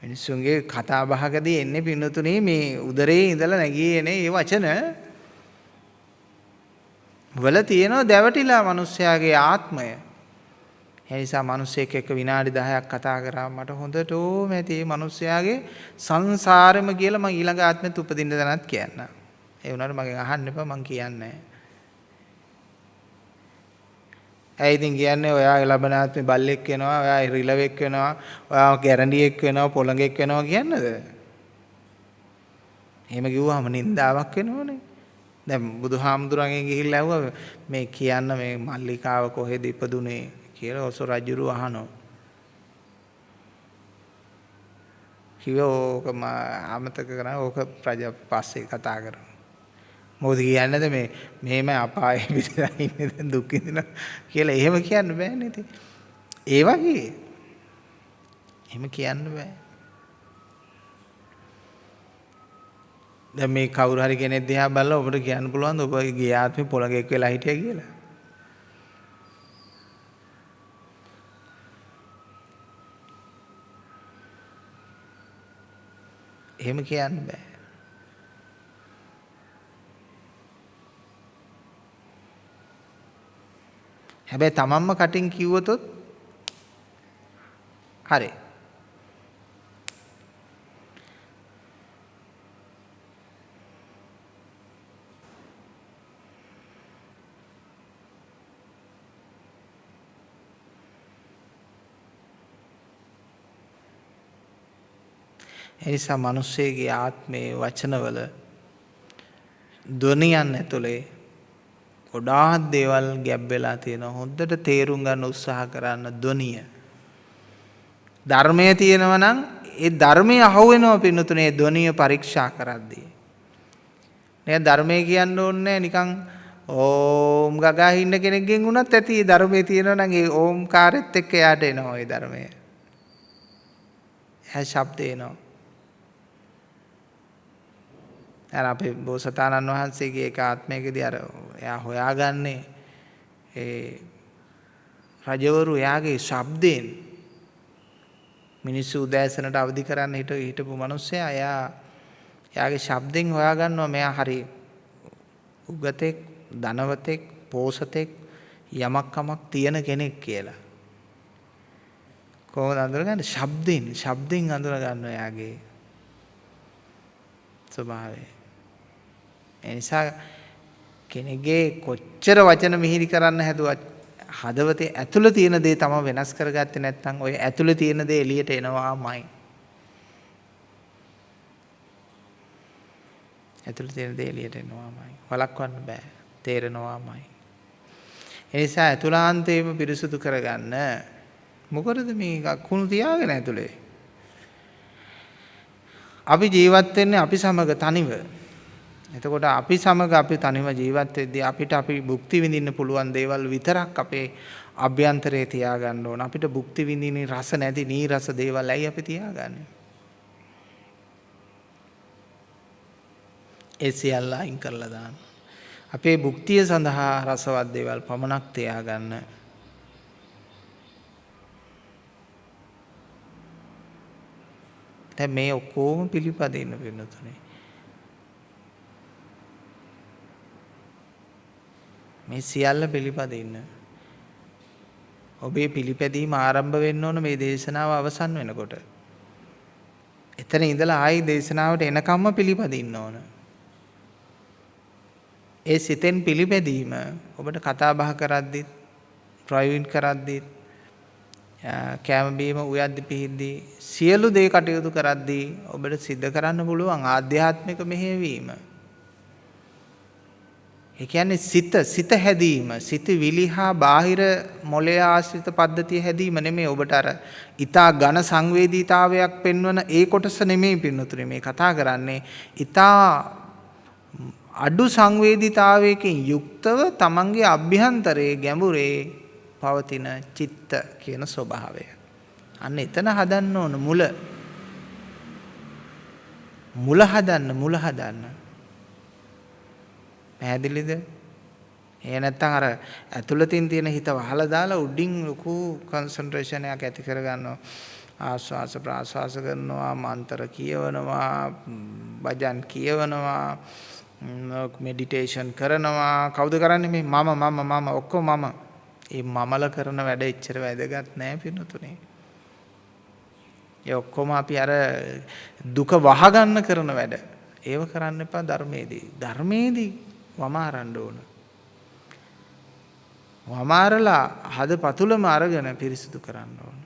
මිනිස්සුන්ගේ කතා බහකදී එන්නේ පින්නතුනේ මේ උදරයේ ඉඳලා නැගී එන මේ වචන වල තියෙනවා දැවටිලා මිනිස්යාගේ ආත්මය. ඒ නිසා මිනිස්සෙක් එක්ක විනාඩි 10ක් කතා කරා මට හොඳටම ඇති මේ මිනිස්යාගේ සංසාරෙම කියලා මම ඊළඟ ආත්මෙත් උපදින්න දනත් කියන්න. ඒ වුණාට මගෙන් අහන්න එපා මං කියන්නේ නැහැ. ඇයි ඉතින් කියන්නේ ඔයා ලබන ආත්මේ බල්ලෙක් වෙනවා, ඔයා රිලවෙක් වෙනවා, ඔයා ගැරන්ඩියෙක් වෙනවා, පොළඟෙක් වෙනවා කියන්නද? එහෙම කිව්වම නින්දාවක් වෙනවනේ. දැන් බුදුහාමුදුරන්ගෙන් ගිහිල්ලා ඇහුවා මේ කියන්න මේ මල්ලිකාව කොහෙද ඉපදුනේ කියලා ඔසෝ රජුරු අහනවා. කිව්වා ඕක අමතක කරා ඕක ප්‍රජා පස්සේ කතා කරමු. මොකද කියන්නේ මේ මෙහෙම අපායේ පිටලා ඉන්නේ දැන් දුක් විඳිනවා කියලා එහෙම කියන්න බෑනේ ඉතින්. ඒ වගේ එහෙම කියන්න බෑ. දැන් මේ කවුරු හරි කෙනෙක් දිහා බලලා ඔබට කියන්න පුළුවන් ඔබ ගිය ආත්මේ පොළඟෙක් වෙලා හිටියා කියලා. එහෙම කියන්න බෑ. හැබැයි තමන්ම කටින් කිව්වොත් හරි. එනිසා මිනිස්සෙගේ ආත්මයේ වචනවල ධ්වනියන් ඇතුලේ ගොඩාක් දේවල් ගැබ් වෙලා තියෙනවා. හොඳට තේරුම් ගන්න උත්සාහ කරන්න ධ්වනිය. ධර්මයේ තියෙනවා නම් ඒ ධර්මයේ අහුවෙනවා පින්නතුනේ ධ්වනිය පරීක්ෂා කරද්දී. නේ ධර්මයේ කියන්න ඕනේ නිකන් ඕම් ගගා ඉන්න කෙනෙක්ගෙන් වුණත් ඇති ධර්මයේ තියෙනවා නම් ඒ ඕම්කාරෙත් එක්ක යාට එනවා ඒ ධර්මය. එහා ශබ්ද එනවා. අර අපේ බෝසතාණන් වහන්සේගේ එක ආත්මයකදී අර එයා හොයාගන්නේ ඒ රජවරු එයාගේ ශබ්දයෙන් මිනිස්සු උදෑසනට අවදි කරන්න හිටපු මිනිස්සයා එයාගේ ශබ්දෙන් හොයාගන්නවා මෙයා හරි උගතෙක් ධනවතෙක් පෝසතෙක් යමක් කමක් තියෙන කෙනෙක් කියලා. කොහොමද අඳුරගන්නේ? ශබ්දෙන් අඳුර ගන්නවා එයාගේ ස්වභාවය. ඒ නිසා කෙනෙක්ගේ කොච්චර වචන මිහිරි කරන්න හැදුවත් හදවතේ ඇතුළේ තියෙන දේ තම වෙනස් කරගත්තේ නැත්නම් ඔය ඇතුළේ තියෙන දේ එළියට එනවාමයි. ඇතුළේ තියෙන දේ එළියට එනවාමයි. වළක්වන්න බෑ. තේරෙනවාමයි. ඒ නිසා ඇතුළාන්තේම පිරිසුදු කරගන්න මොකටද මේ කුණු තියාගෙන ඇතුළේ? අපි ජීවත් වෙන්නේ අපි සමග තනිව. එතකොට අපි සමග අපි තනිව ජීවත් වෙද්දී අපිට අපි භුක්ති විඳින්න පුළුවන් දේවල් විතරක් අපේ අභ්‍යන්තරයේ තියාගන්න ඕන. අපිට භුක්ති විඳින්නේ රස නැති නීරස දේවල් ඇයි අපි තියාගන්නේ? ඒ සියල්ල අයින් කරලා දාන්න. අපේ භුක්තිය සඳහා රසවත් දේවල් පමණක් තියාගන්න. දැන් මේ ඔක්කොම පිළිපදින්න වෙනතුනේ. මේ සියල්ල පිළිපදින්න. ඔබේ පිළිපැදීම ආරම්භ වෙන්න ඕන මේ දේශනාව අවසන් වෙනකොට. එතන ඉඳලා ආයි දේශනාවට එනකම්ම පිළිපදින්න ඕන. ඒ සිතෙන් පිළිපැදීම ඔබට කතා බහ කරද්දිත්, ඩ්‍රයිවිං කරද්දිත්, කැම බීම උයද්දි පිහිද්දී සියලු දේ කටයුතු කරද්දී ඔබට සිද්ධ කරන්න පුළුවන් ආධ්‍යාත්මික මෙහෙයවීම. ඒ කියන්නේ සිත හැදීම, සිත විලිහා බාහිර මොළය ආශ්‍රිත පද්ධතිය හැදීම නෙමෙයි ඔබට අර ඊතා ඝන සංවේදීතාවයක් පෙන්වන ඒ කොටස නෙමෙයි පින්නතුනේ මේ කතා කරන්නේ. ඊතා අඩු සංවේදීතාවයකින් යුක්තව තමන්ගේ අභ්‍යන්තරයේ ගැඹුරේ පවතින චිත්ත කියන ස්වභාවය. අන්න එතන හදන්න ඕන මුල හදන්න. පැහැදිලිද? එහෙ නැත්නම් අර ඇතුළතින් තියෙන හිත වහලා දාලා උඩින් ලොකු කන්සන්ට්‍රේෂන් එකක් ඇති කරගන්නවා. ආස්වාස ප්‍රාස්වාස කරනවා, මන්ත්‍ර කියවනවා, භජන් කියවනවා, මෙඩිටේෂන් කරනවා. කවුද කරන්නේ මේ? මම ඔක්කොම මම. ඒ මමල කරන වැඩ එච්චර වැදගත් නෑ පින්නතුනේ. ඒ ඔක්කොම අපි අර දුක වහගන්න කරන වැඩ. ඒව කරන්න එපා ධර්මයේදී. ධර්මයේදී වමාරන්න ඕන. වමාරලා හද පතුලම අරගෙන පිරිසිදු කරන්න ඕන.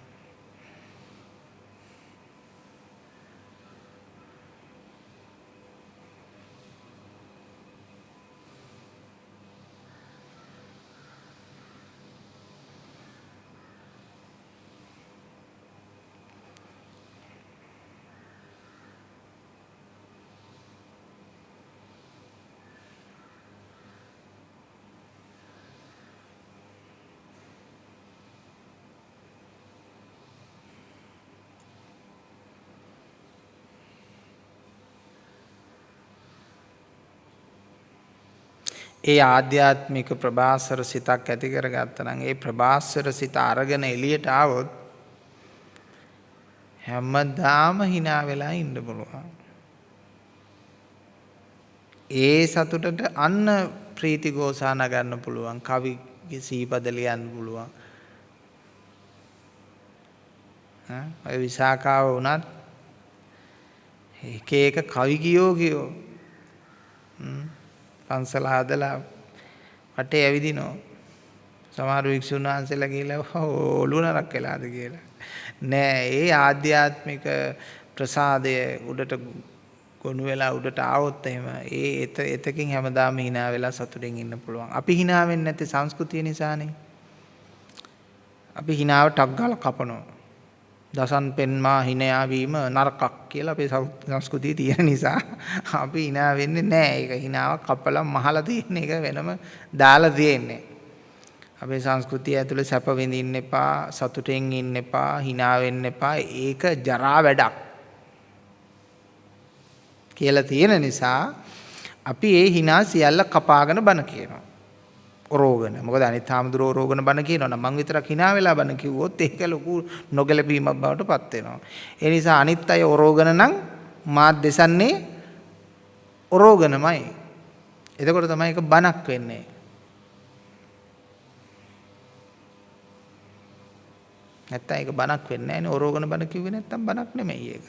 ඒ ආධ්‍යාත්මික ප්‍රභාස්වර සිතක් ඇති කරගත්තා නම් ඒ ප්‍රභාස්වර සිත අරගෙන එළියට ආවොත් හැමදාම hina වෙලා ඉන්න පුළුවන්. ඒ සතුටට අන්න ප්‍රීති ගෝසා නගන්න පුළුවන්. කවි සීපද ලියන්න පුළුවන්. ඔය විසාකාව වුණත් එක එක කවි කියෝ පන්සල හදලා වටේ ඇවිදිනවා. සමහර වික්ෂුන් වහන්සේලා කියලා ඔළුව නරක් වෙලාද කියලා. නෑ, ඒ ආධ්‍යාත්මික ප්‍රසාදය උඩට ගොනු වෙලා උඩට ආවොත් එහෙම එතකින් හැමදාම hina වෙලා සතුටින් ඉන්න පුළුවන්. අපි hina වෙන්නේ නැත්තේ සංස්කෘතිය නිසානේ. අපි hinaව ටක් ගාලා කපනවා. දසන් පෙන්මා හිනයා වීම නරකක් කියලා අපේ සංස්කෘතිය තියෙන නිසා අපි hina වෙන්නේ නැහැ. ඒක hinaවක් කපලා මහලා තියෙන එක වෙනම දාලා තියෙන්නේ. අපේ සංස්කෘතිය ඇතුලේ සැප විඳින්න එපා, සතුටෙන් ඉන්න එපා, hina වෙන්න එපා. ඒක ජරා වැඩක් කියලා තියෙන නිසා අපි ඒ hina සියල්ල කපාගෙන බන කියනවා. ඔරෝගන. මොකද අනිත් හාමුදුරුවෝ ඔරෝගන බණ කියනවා නම් මං විතරක් hina වෙලා බණ කිව්වොත් ඒක ලොකු නොගැලපීමක් බවට පත් වෙනවා. ඒ නිසා අනිත් අය ඔරෝගන නම් මාත් දෙසන්නේ ඔරෝගනමයි. එතකොට තමයි ඒක බණක් වෙන්නේ. නැත්තම් ඒක බණක් වෙන්නේ නැහැ නේ. ඔරෝගන බණ කිව්වේ නැත්තම් බණක් නෙමෙයි ඒක.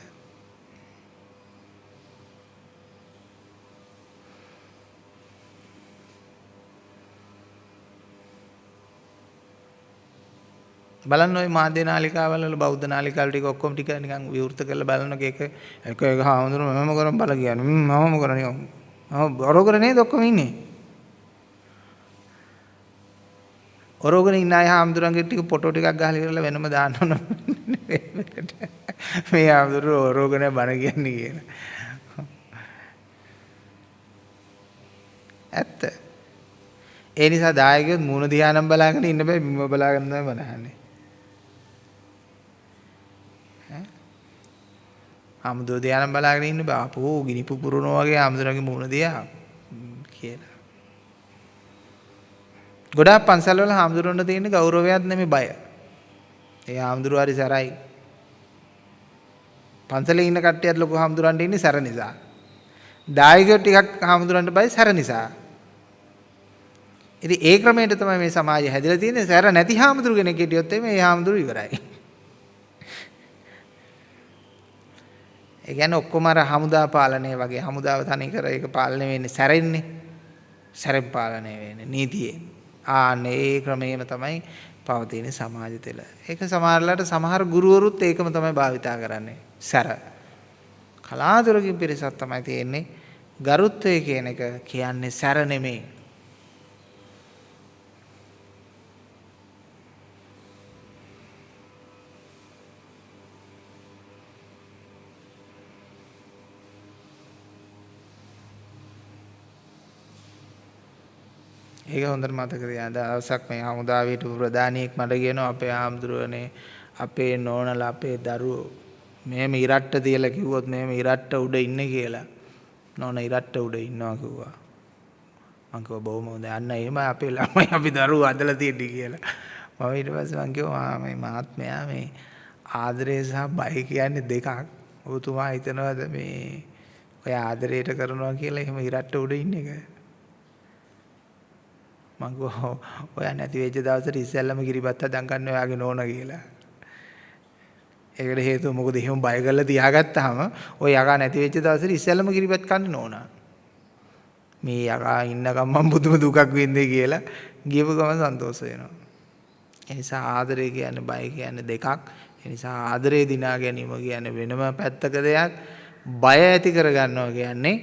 බලන්න ওই මාධ්‍ය නාලිකාවල වල බෞද්ධ නාලිකාවල ටික ඔක්කොම ටික නිකන් විවෘත කරලා බලනක එක හාමුදුරුවෝ මම කරන් බල කියන්නේ මම කරන්නේ ඔරෝගන නේද ඔක්කොම ඉන්නේ ඔරෝගන ඉන්න අය හාමුදුරන්ගේ ටික ෆොටෝ ටිකක් ගහලා ඉවරලා වෙනම දාන්න ඕන මේ හාමුදුරුවෝ ඔරෝගන බණ කියන්නේ කියන ඇත්ත ඒ නිසා දායකයෝ මූණ දිහා නම් බලාගෙන ඉන්න බෑ බිම බලාගෙන තමයි බලන්නේ හාමුදුරුවෝ ධ්‍යානම් බලාගෙන ඉන්න බෑ. අපෝ ගිනි පුපුරනවා වගේ හාමුදුරුවන්ගේ මූණ දිහා කියලා. ගොඩාක් පන්සල් වල හාමුදුරුවන්ට තියෙන ගෞරවයක් නෙමෙයි බය. ඒ හාමුදුරුවෝ හරි සැරයි. පන්සලේ ඉන්න කට්ටියත් ලොකු හාමුදුරුවන්ට ඉන්නේ සැර නිසා. දායකයෝ ටිකක් හාමුදුරුවන්ට බය සැර නිසා. ඉතින් ඒ ක්‍රමයට තමයි මේ සමාජය හැදිලා තියෙන්නේ. සැර නැති හාමුදුරු කෙනෙක් හිටියොත් මේ හාමුදුරු ඉවරයි. ඒ කියන්නේ ඔක්කොම අර හමුදා පාලනය වගේ හමුදාව තනි කර ඒක පාලනය වෙන්නේ සැරෙන්නේ. සැරෙන් පාලනය වෙන්නේ නීතියෙන්. ආන්නේ ඒ ක්‍රමයේම තමයි පවතින සමාජ තෙල. ඒක සමහරලාට සමහර ගුරුවරුත් ඒකම තමයි භාවිතා කරන්නේ. සැර. කලාතුරකින් පිරිසක් තමයි තියෙන්නේ. ගරුත්වය කියන එක කියන්නේ සැර නෙමෙයි. ඒක හොඳට මතක තියාගන්න. දවසක් මේ හමුදාවට ප්‍රධානියෙක් මට කියනවා අපේ ආම්දුරනේ අපේ නෝනලා අපේ දරුවෝ මෙහෙම ඉරට්ට තියලා කිව්වොත් මෙහෙම ඉරට්ට උඩ ඉන්නේ කියලා. නෝන ඉරට්ට උඩ ඉන්නවා කිව්වා. මං කිව්වා බොහොම හොඳයි. අන්න එහෙම අපේ ළමයි අපි දරුවෝ අදලා තියෙන්නේ කියලා. මම ඊට පස්සේ මං කිව්වා මේ මහත්මයා මේ ආදරය සහ බය කියන්නේ දෙකක්. ඔබතුමා හිතනවාද මේ ඔය ආදරයට කරනවා කියලා එහෙම ඉරට්ට උඩ ඉන්න එක. මං ගෝ ඔයා නැති වෙච්ච දවසට ඉස්සෙල්ලම කිරිබත් හදන් ගන්න ඔයාගේ නෝන කියලා. ඒකට හේතුව මොකද එහෙම බය කරලා තියාගත්තාම ඔය යකා නැති වෙච්ච දවසට ඉස්සෙල්ලම කිරිබත් කන්නේ නෝනා. මේ යකා ඉන්නකම් මම බුදුම දුකක් වින්දේ කියලා ගියපු ගමන් සන්තෝෂ වෙනවා. ඒ නිසා ආදරය කියන්නේ බය කියන්නේ දෙකක්. ඒ නිසා ආදරේ දිනා ගැනීම කියන්නේ වෙනම පැත්තක දෙයක්. බය ඇති කරගන්නවා කියන්නේ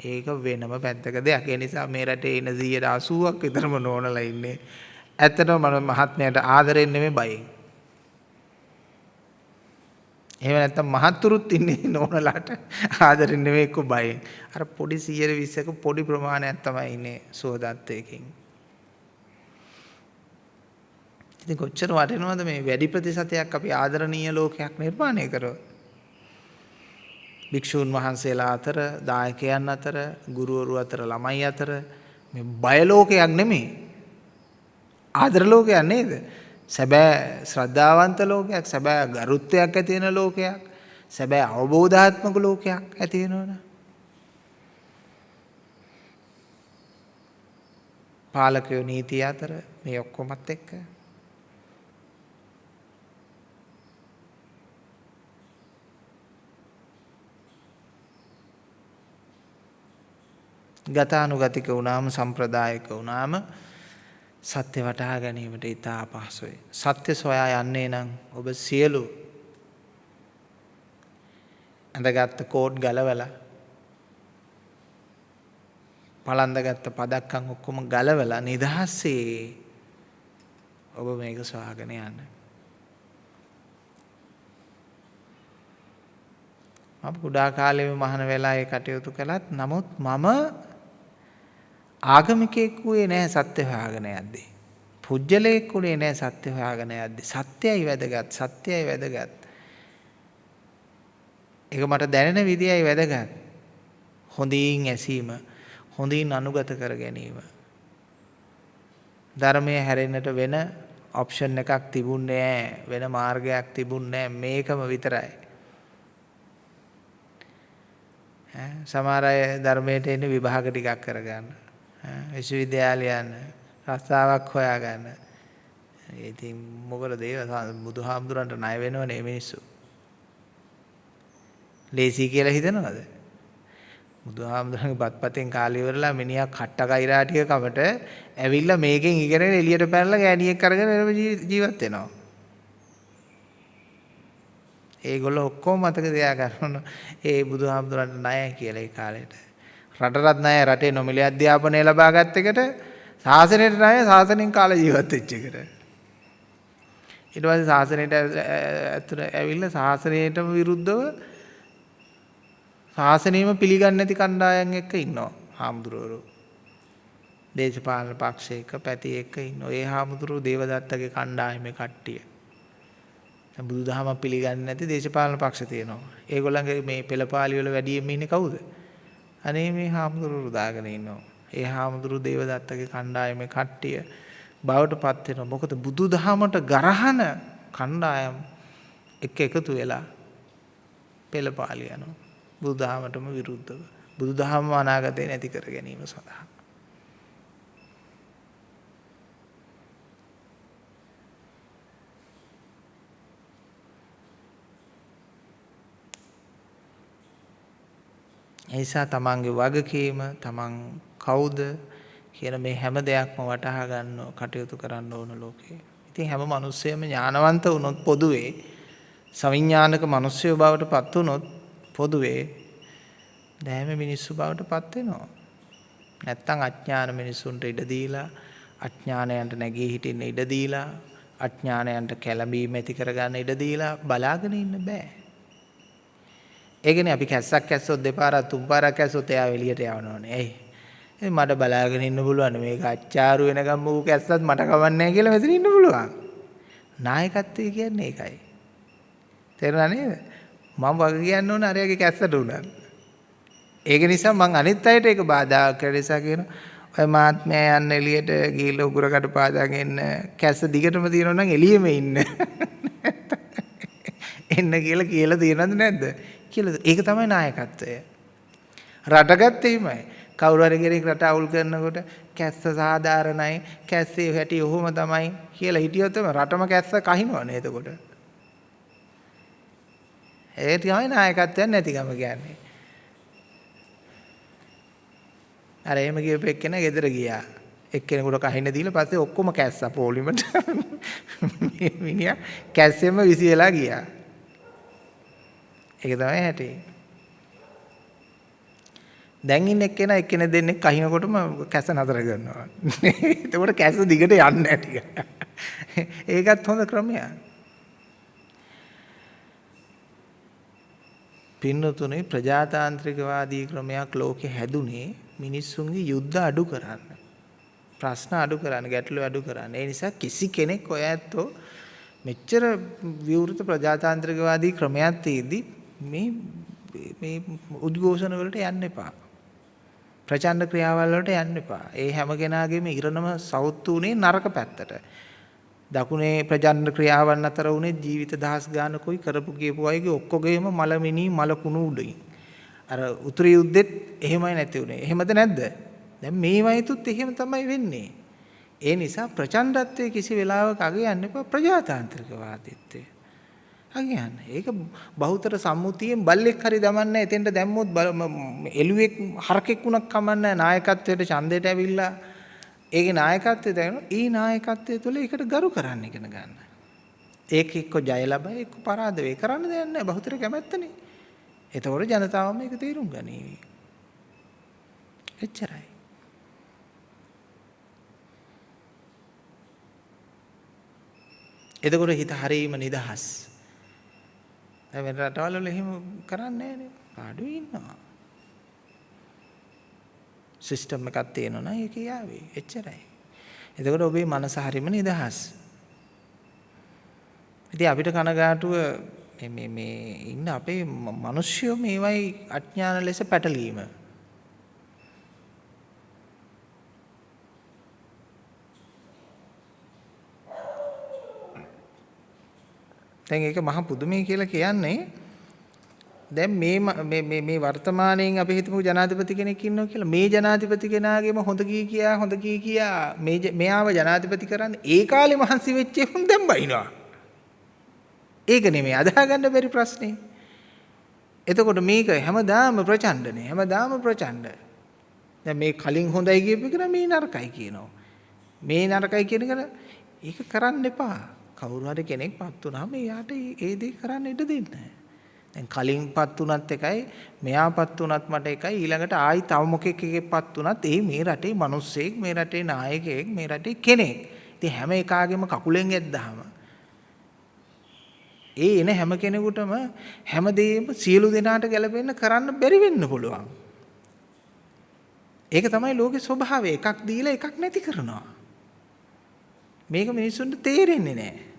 ඒක වෙනම පැත්තක දෙයක්. ඒ නිසා මේ රටේ ඉන 80ක් විතරම නෝනලා ඉන්නේ. ඇත්තටම මම මහත්මයාට ආදරෙන් නෙමෙයි බයෙන්. එහෙම නැත්නම් මහත්තුරුත් ඉන්නේ නෝනලාට ආදරෙන් නෙමෙයි එක්ක බයෙන්. අර පොඩි 120ක පොඩි ප්‍රමාණයක් තමයි ඉන්නේ සුවදත්තයකින්. ඉතින් කොච්චර වටිනවද මේ වැඩි ප්‍රතිශතයක් අපි ආදරණීය ලෝකයක් නිර්මාණය කරොත්. භික්ෂූන් වහන්සේලා අතර, දායකයන් අතර, ගුරුවරු අතර, ළමයි අතර මේ බය ලෝකයක් නෙමෙයි. ආදර ලෝකයක් නේද? සැබෑ ශ්‍රද්ධාවන්ත ලෝකයක්, සැබෑ ගරුත්වයක් ඇති වෙන ලෝකයක්, සැබෑ අවබෝධාත්මක ලෝකයක් ඇති වෙනවනේ. පාලකයෝ නීතිය අතර මේ ඔක්කොමත් එක්ක ගතානුගතික වුණාම සම්ප්‍රදායික වුණාම සත්‍ය වටහා ගැනීමට ඉතා අපහසුයි. සත්‍ය සොයා යන්නේ නම් ඔබ සියලු ඇඳගත්ත කෝට් ගලවලා පලන්දගත්ත පදක්කම් ඔක්කොම ගලවලා නිදහසේ ඔබ මේක සොයාගෙන යන්න. මම කුඩා කාලේ මහාන වෙලා ඒ කටයුතු කළත් නමුත් මම ආගමිකයෙක් වුණේ නැහැ සත්‍ය හොයාගෙන යද්දී. පුජ්‍යලයෙක් වුණේ නැහැ සත්‍ය හොයාගෙන යද්දී. සත්‍යයි වැදගත්. සත්‍යයි වැදගත්. ඒක මට දැනෙන විදියයි වැදගත්. හොඳින් ඇසීම, හොඳින් අනුගත කර ගැනීම. ධර්මයේ හැරෙන්නට වෙන ඔප්ෂන් එකක් තිබුණේ නැහැ. වෙන මාර්ගයක් තිබුණේ නැහැ. මේකම විතරයි. සමහර අය ධර්මයට එන්නේ විභාග ටිකක් කරගන්න. විශ්වවිද්‍යාලය යන රස්සාවක් හොයාගන්න. ඉතින් මොකද බුදුහාමුදුරන්ට ණය වෙනවනේ මේ මිනිස්සු. ලේසි කියලා හිතනවද? බුදුහාමුදුරන්ගේ බත්පතෙන් කාලේ ඉවරලා මිනිහා කට්ට කෛරා ටික කමට ඇවිල්ලා මේකෙන් ඉගෙනගෙන එළියට පැනලා ගෑණියෙක් අරගෙන ජීවත් වෙනවා. ඒගොල්ලෝ ඔක්කොම මතක තියාගන්න ඒ බුදුහාමුදුරන්ට ණය කියලා ඒ කාලේට. රටරත් ණය රටේ නොමිලේ අධ්‍යාපනය ලබා ගත්ත එකට සාසනයට ණය සාසනෙන් කාලේ ජීවත් වෙච්ච එකට. ඊට පස්සේ සාසනයට ඇවිල්ලා සාසනයටම විරුද්ධව සාසනයම පිළිගන්නේ නැති කණ්ඩායම් එක්ක ඉන්නවා හාමුදුරුවෝ. දේශපාලන පක්ෂයක පැති එක්ක ඉන්නවා. ඒ හාමුදුරුවෝ දේවදත්තගේ කණ්ඩායමේ කට්ටිය. බුදුදහම පිළිගන්නේ නැති දේශපාලන පක්ෂ තියෙනවා. ඒගොල්ලන්ගේ මේ පෙළපාලි වල වැඩියෙන් ඉන්නේ කවුද? අනේ මේ හාමුදුරුවෝ දාගෙන ඉන්නවා. ඒ හාමුදුරුවෝ දේවදත්තගේ කණ්ඩායමේ කට්ටිය බවට පත් වෙනවා. මොකද බුදුදහමට ගරහන කණ්ඩායම් එක්ක එකතු වෙලා පෙළපාලි යනවා. බුදුදහමටම විරුද්ධව. බුදුදහම අනාගතේ නැති කර ගැනීම සඳහා. එනිසා තමන්ගේ වගකීම තමන් කවුද කියන මේ හැම දෙයක්ම වටහා ගන්න කටයුතු කරන්න ඕන ලෝකේ. ඉතින් හැම මිනිස්සෙම ඥානවන්ත වුණොත් පොදුවේ සවිඥානික මිනිස්සයෝ බවට පත් වුණොත් පොදුවේ දැහැම මිනිස්සු බවට පත් වෙනවා. නැත්තම් අඥාන මිනිසුන්ට ඉඩ දීලා අඥානයන්ට නැගී හිටින්න ඉඩ දීලා අඥානයන්ට කැළඹීම ඇති කරගන්න ඉඩ දීලා බලාගෙන ඉන්න බෑ. ඒකනේ අපි කැස්සක් කැස්සොත් දෙපාරක් තුන් පාරක් කැස්සොත් එයා එළියට යවනවනේ. ඇයි? මට බලාගෙන ඉන්න පුළුවන් මේක අච්චාරු වෙනකම් ඌ කැස්සත් මට කවන්නේ නැහැ කියලා මෙතන ඉන්න පුළුවන්. නායකත්වය කියන්නේ ඒකයි. තේරුණා නේද? මම වග කියන්න ඕන අරයාගේ කැස්සට උනන. ඒක නිසා මං අනිත් අයට ඒක බාධා කරලා නිසා කියනවා ඔය මාත්මයා යන්න එළියට ගිහිල්ලා උගුරකට පාදාගෙන කැස්ස දිගටම තියනවා නම් එළියෙම ඉන්න. එන්න කියලා තියෙනවද නැද්ද? කියලා. ඒක තමයි නායකත්වය. රටගත් එහෙමයි. කවුරු හරි කෙනෙක් රට අවුල් කරනකොට කැස්ස සාධාරණයි, කැස්සේ හැටි ඔහොම තමයි කියලා හිටියොත් රටම කැස්ස කහිනවනේ එතකොට. ඒ තමයි නායකත්වයක් නැතිකම කියන්නේ. අර එහෙම කියපු එක්කෙනා ගෙදර ගියා. එක්කෙනෙකුට කහින්න දීලා පස්සේ ඔක්කොම කැස්සා පොලිමට. මිනිහා කැස්සෙම විසි වෙලා ගියා. ඒක තමයි හැටි. දැන් ඉන්න එක්කෙනෙක් දෙන්නෙක් කහිනකොටම කැස්ස නතර කරනවා. එතකොට කැස්ස දිගට යන්නේ නැති. ඒකත් හොඳ ක්‍රමයක්. පින්නතුනේ ප්‍රජාතාන්ත්‍රිකවාදී ක්‍රමයක් ලෝකෙ හැදුනේ මිනිස්සුන්ගේ යුද්ධ අඩු කරන්න. ප්‍රශ්න අඩු කරන්න, ගැටලු අඩු කරන්න. ඒ නිසා කිසි කෙනෙක් ඔය ඇත්තෝ මෙච්චර විවෘත ප්‍රජාතාන්ත්‍රිකවාදී ක්‍රමයක් තියෙද්දි මේ උද්ඝෝෂණ වලට යන්න එපා. ප්‍රචණ්ඩ ක්‍රියාවල් වලට යන්න එපා. ඒ හැම කෙනාගේම ඉරණම සවුත් උනේ නරක පැත්තට. දකුණේ ප්‍රචණ්ඩ ක්‍රියාවන් අතර උනේ ජීවිත දහස් ගානකුයි කරපු කියපු අයගේ ඔක්කොගේම මලමිනි මලකුණු උඩින්. අර උතුරු යුද්ධෙත් එහෙමයි නැති උනේ. එහෙමද නැද්ද? දැන් මේ වයිතුත් එහෙම තමයි වෙන්නේ. ඒ නිසා ප්‍රචණ්ඩත්වයේ කිසි වෙලාවක අගේ යන්න එපා ප්‍රජාතාන්ත්‍රිකවාදීත්වයේ. අගේ යන්න. ඒක බහුතර සම්මුතියෙන් බල්ලෙක් හරි දමන්නේ එතෙන්ට දැම්මොත් එළුවෙක් හරකෙක් වුණක් කමන්නේ නායකත්වයට ඡන්දයට ඇවිල්ලා ඒකේ නායකත්වය දැනන ඊ නායකත්වය තුළ ඒකට ගරු කරන්න ඉගෙන ගන්න. ඒක එක්ක ජය ලබයි එක්ක පරාද වේ කරන්න දෙයක් නැහැ බහුතර කැමැත්තනේ. එතකොට ජනතාවම ඒක තේරුම් ගනීවි. එච්චරයි. එතකොට හිත හරීම නිදහස්. දැන් වෙන රටවල වල එහෙම කරන්නේ නැහැ නේ. පාඩුවේ ඉන්නවා. සිස්ටම් එකක් තියෙනවා නම් ඒක යාවේ. එච්චරයි. එතකොට ඔබේ මනස හරීම නිදහස්. ඉතින් අපිට කනගාටුව මේ ඉන්න අපේ මිනිස්සුયો මේවයි අඥාන ලෙස පැටලීම. දැන් ඒක මහා පුදුමයි කියලා කියන්නේ දැන් මේ වර්තමානයෙන් අපි හිතමු ජනාධිපති කෙනෙක් ඉන්නවා කියලා මේ ජනාධිපති කෙනාගේම හොඳ කියා මෙයාව ජනාධිපති කරන්නේ ඒ කාලේ මහන්සි වෙච්ච උන් දැන් බයිනවා. ඒක නෙමෙයි අදහා ගන්න බැරි ප්‍රශ්නේ. එතකොට මේක හැමදාම ප්‍රචණ්ඩනේ. හැමදාම ප්‍රචණ්ඩ. දැන් මේ කලින් හොඳයි කියපු එක මේ නරකයි කියනවා. මේ නරකයි කියන එක ඒක කරන්න එපා. කවුරු හරි කෙනෙක්පත් වුණාම එයාට ඒ දේ කරන්න ඉඩ දෙන්න. දැන් කලින්පත් වුණත් එකයි මෙයාපත් වුණත් මට එකයි ඊළඟට ආයි තව මොකෙක්පත් වුණත් මේ රටේ මිනිස්සෙක් මේ රටේ නායකයෙක් මේ රටේ කෙනෙක්. ඉතින් හැම එකාගේම කකුලෙන් ඇද්දාම එන හැම කෙනෙකුටම හැමදේම සියලු දෙනාට ගැලපෙන්න කරන්න බැරි වෙන්න පුළුවන්. ඒක තමයි ලෝකේ ස්වභාවය. එකක් දීලා එකක් නැති කරනවා. මේක මිනිස්සුන්ට තේරෙන්නේ නැහැ.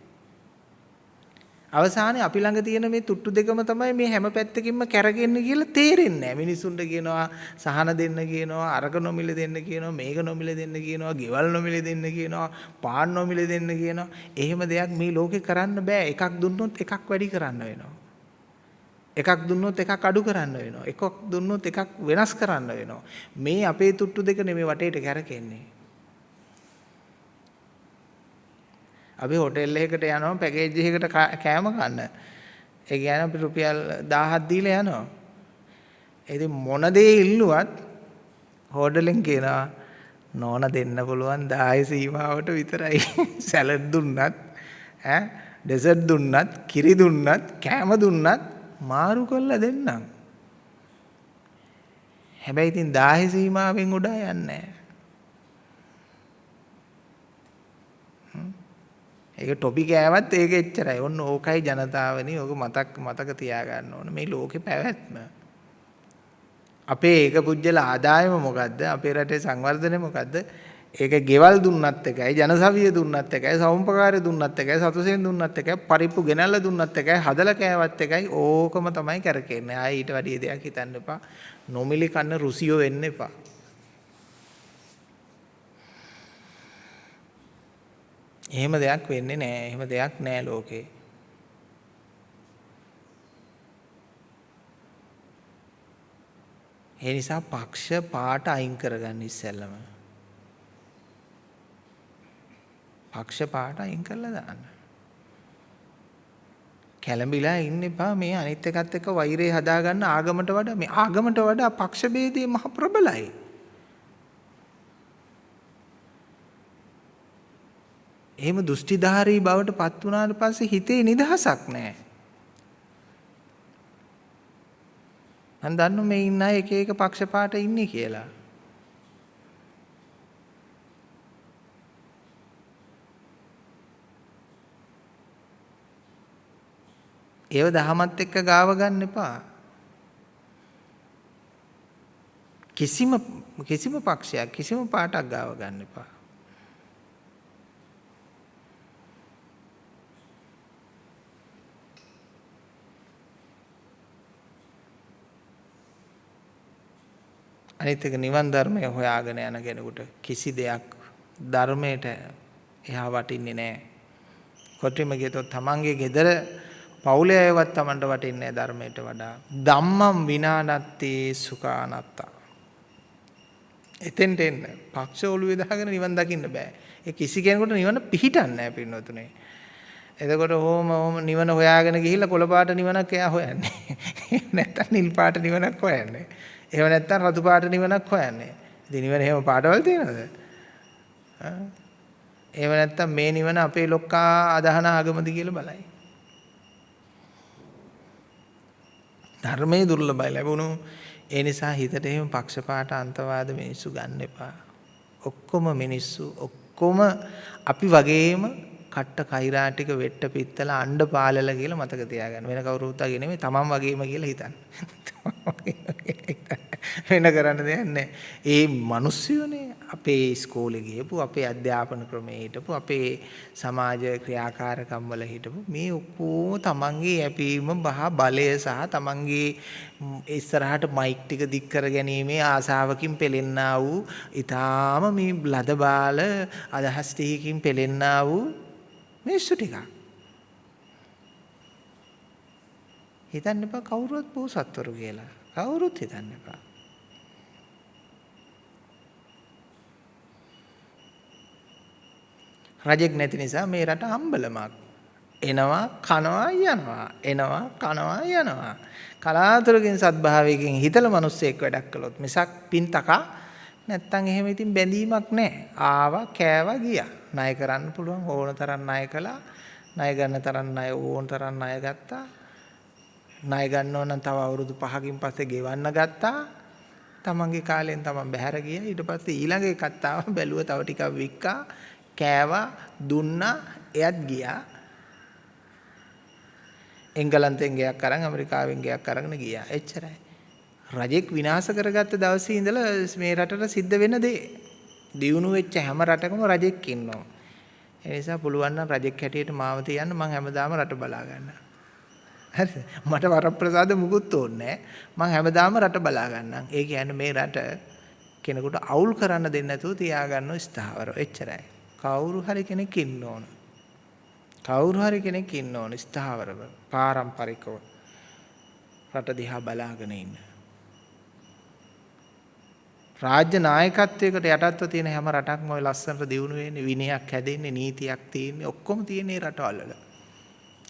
අවසානයේ අපි ළඟ තියෙන මේ තුට්ටු දෙකම තමයි මේ හැම පැත්තකින්ම කැරගෙන්නේ කියලා තේරෙන්නේ නැහැ. මිනිස්සුන්ට කියනවා සහන දෙන්න කියනවා, අරක නොමිල දෙන්න කියනවා, මේක නොමිල දෙන්න කියනවා, ගෙවල් නොමිල දෙන්න කියනවා, පාන් නොමිල දෙන්න කියනවා. එහෙම දෙයක් මේ ලෝකේ කරන්න බෑ. එකක් දුන්නොත් එකක් වැඩි කරන්න වෙනවා. එකක් දුන්නොත් එකක් අඩු කරන්න වෙනවා. එකක් දුන්නොත් එකක් වෙනස් කරන්න වෙනවා. මේ අපේ තුට්ටු දෙක නෙමෙයි වටේට කැරකෙන්නේ. අපි හොටෙල් එකකට යනවා පැකේජ් එකකට කෑම කන්න. ඒ කියන්නේ අපි රුපියල් 1000ක් දීලා යනවා. ඉතින් මොන දේ ඉල්ලුවත් හෝටලෙන් කියනවා නෝන දෙන්න පුළුවන් 10 සීමාවට විතරයි. සැලඩ් දුන්නත් ඩෙසර්ට් දුන්නත් කිරි දුන්නත් කෑම දුන්නත් මාරු කරලා දෙන්නම්. හැබැයි ඉතින් 10 සීමාවෙන් උඩ යන්නේ නැහැ. ඒක ටොපි කෑවත් ඒක එච්චරයි. ඔන්න ඕකයි ජනතාවනි. ඕක මතක තියාගන්න ඕන. මේ ලෝකේ පැවැත්ම. අපේ ඒක පුජ්‍යල ආදායම මොකද්ද? අපේ රටේ සංවර්ධනය මොකද්ද? ඒක ගෙවල් දුන්නත් එකයි, ජනසවිය දුන්නත් එකයි, සෞම්පකාරය දුන්නත් එකයි, සතුසෙන් දුන්නත් එකයි, පරිප්පු ගෙනල්ලා දුන්නත් එකයි, හදලා කෑවත් එකයි. ඕකම තමයි කරකෙන්නේ. ආයි ඊට වැඩි දෙයක් හිතන්න එපා. නොමිලි කන්න රුසියෝ වෙන්න එපා. එහෙම දෙයක් වෙන්නේ නැහැ. එහෙම දෙයක් නැහැ ලෝකේ. ඒ නිසා පක්ෂ පාට අයින් කරගන්න ඉස්සෙල්ලම. පක්ෂ පාට අයින් කරලා දාන්න. කැළඹිලා ඉන්න එපා මේ අනිත් එකත් එක්ක වෛරය හදාගන්න ආගමට වඩා මේ ආගමට වඩා පක්ෂ ભેදය මහ ප්‍රබලයි. එහෙම දෘෂ්ටිධාරී බවට පත් වුණාට පස්සේ හිතේ නිදහසක් නැහැ. මම දන්නවා මේ ඉන්න අය එක එක පක්ෂපාත ඉන්නේ කියලා. ඒව දහමත් එක්ක ගාව ගන්න එපා. කිසිම පක්ෂයක් කිසිම පාටක් ගාව ගන්න එපා. අනිත් එක නිවන් ධර්මය හොයාගෙන යන කෙනෙකුට කිසි දෙයක් ධර්මයට එහා වටින්නේ නැහැ. කොටිම කියතොත් තමන්ගේ ගෙදර පවුලේ අයවත් තමන්ට වටින්නේ නැහැ ධර්මයට වඩා. ධම්මං විනානත්තේ සුඛානත්තා. එතෙන්ට එන්න පක්ෂ ඔළුවේ දාගෙන නිවන් දකින්න බෑ. ඒ කිසි කෙනෙකුට නිවන පිහිටන්නේ නැහැ පින්නතුනේ. එතකොට ඕම නිවන හොයාගෙන ගිහිල්ලා කොළ පාට නිවනක් එයා හොයන්නේ. නැත්තම් නිල් පාට නිවනක් හොයන්නේ. එහෙම නැත්තම් රතු පාට නිවනක් හොයන්නේ. ඉතින් නිවන එහෙම පාටවල තියෙනවද? එහෙම නැත්තම් මේ නිවන අපේ ලොක්කා අදහන ආගමද කියලා බලයි. ධර්මයේ දුර්ලභයි ලැබුණු ඒ නිසා හිතට එහෙම පක්ෂපාත අන්තවාද මිනිස්සු ගන්න එපා. ඔක්කොම මිනිස්සු ඔක්කොම අපි වගේම කට්ට කෛරාටික වෙට්ට පිත්තල අණ්ඩ පාලල කියලා මතක තියාගන්න. වෙන කවුරුත් වගේ නෙමෙයි තමන් වගේම කියලා හිතන්න. වෙන කරන්න දෙයක් නැහැ. ඒ මිනිස්සුනේ අපේ ඉස්කෝලේ ගියපු අපේ අධ්‍යාපන ක්‍රමයේ හිටපු අපේ සමාජ ක්‍රියාකාරකම් වල හිටපු මේ ඔක්කොම තමන්ගේ යැපීම බහ බලය සහ තමන්ගේ ඉස්සරහට මයික් ටික දික් කර ගැනීමේ ආසාවකින් පෙළෙන්නා වූ ඊටාම මේ ලද බාල අදහස් ටිකකින් පෙළෙන්නා වූ මිනිස්සු ටික. හිතන්න එපා කවුරුත් බෝසත්වරු කියලා. කවුරුත් හිතන්න එපා. රජෙක් නැති නිසා මේ රට අම්බලමක්. එනවා කනවා යනවා. එනවා කනවා යනවා. කලාතුරකින් සත්භාවයකින් හිතල මිනිස්සෙක් වැඩක් කළොත් මිසක් පින් තකා නැත්තම් එහෙම ඉතින් බැඳීමක් නැහැ. ආවා කෑවා ගියා. ණය කරන්න පුළුවන් ඕන තරම් ණය කළා. ණය ගන්න තරම් ණය ඕන තරම් ණය ගත්තා. ණය ගන්නව නම් තව අවුරුදු 5කින් පස්සේ ගෙවන්න ගත්තා. තමන්ගේ කාලෙන් තමන් බැහැර ගියා. ඊට පස්සේ ඊළඟ එකත් ආවා බැලුවා තව ටිකක් වික්කා. කෑවා දුන්නා එයත් ගියා. එංගලන්තෙන් ගයක් අරන් ඇමරිකාවෙන් ගයක් අරගෙන ගියා. එච්චරයි. රජෙක් විනාශ කරගත්ත දවසේ ඉඳලා මේ රටට සිද්ධ වෙන දේ. දියුණු වෙච්ච හැම රටකම රජෙක් ඉන්නවා. ඒ නිසා පුළුවන් නම් රජෙක් හැටියට මාව තියන්න මම හැමදාම රට බලා ගන්නවා. හරිද? මට වරප්‍රසාද මුකුත් ඕනේ නැහැ. මම හැමදාම රට බලා ගන්නම්. ඒ කියන්නේ මේ රට කෙනෙකුට අවුල් කරන්න දෙන්නේ නැතුව තියාගන්න ස්ථාවරව. එච්චරයි. කවුරු හරි කෙනෙක් ඉන්න ඕන. කවුරු හරි කෙනෙක් ඉන්න ඕන ස්ථාවරව පාරම්පරිකව රට දිහා බලාගෙන ඉන්න. රාජ්‍ය නායකත්වයකට යටත්ව තියෙන හැම රටක්ම ඔය ලස්සනට දියුණු වෙන්නේ විනයක් හැදෙන්නේ නීතියක් තියෙන්නේ ඔක්කොම තියෙන්නේ රටවල් වල.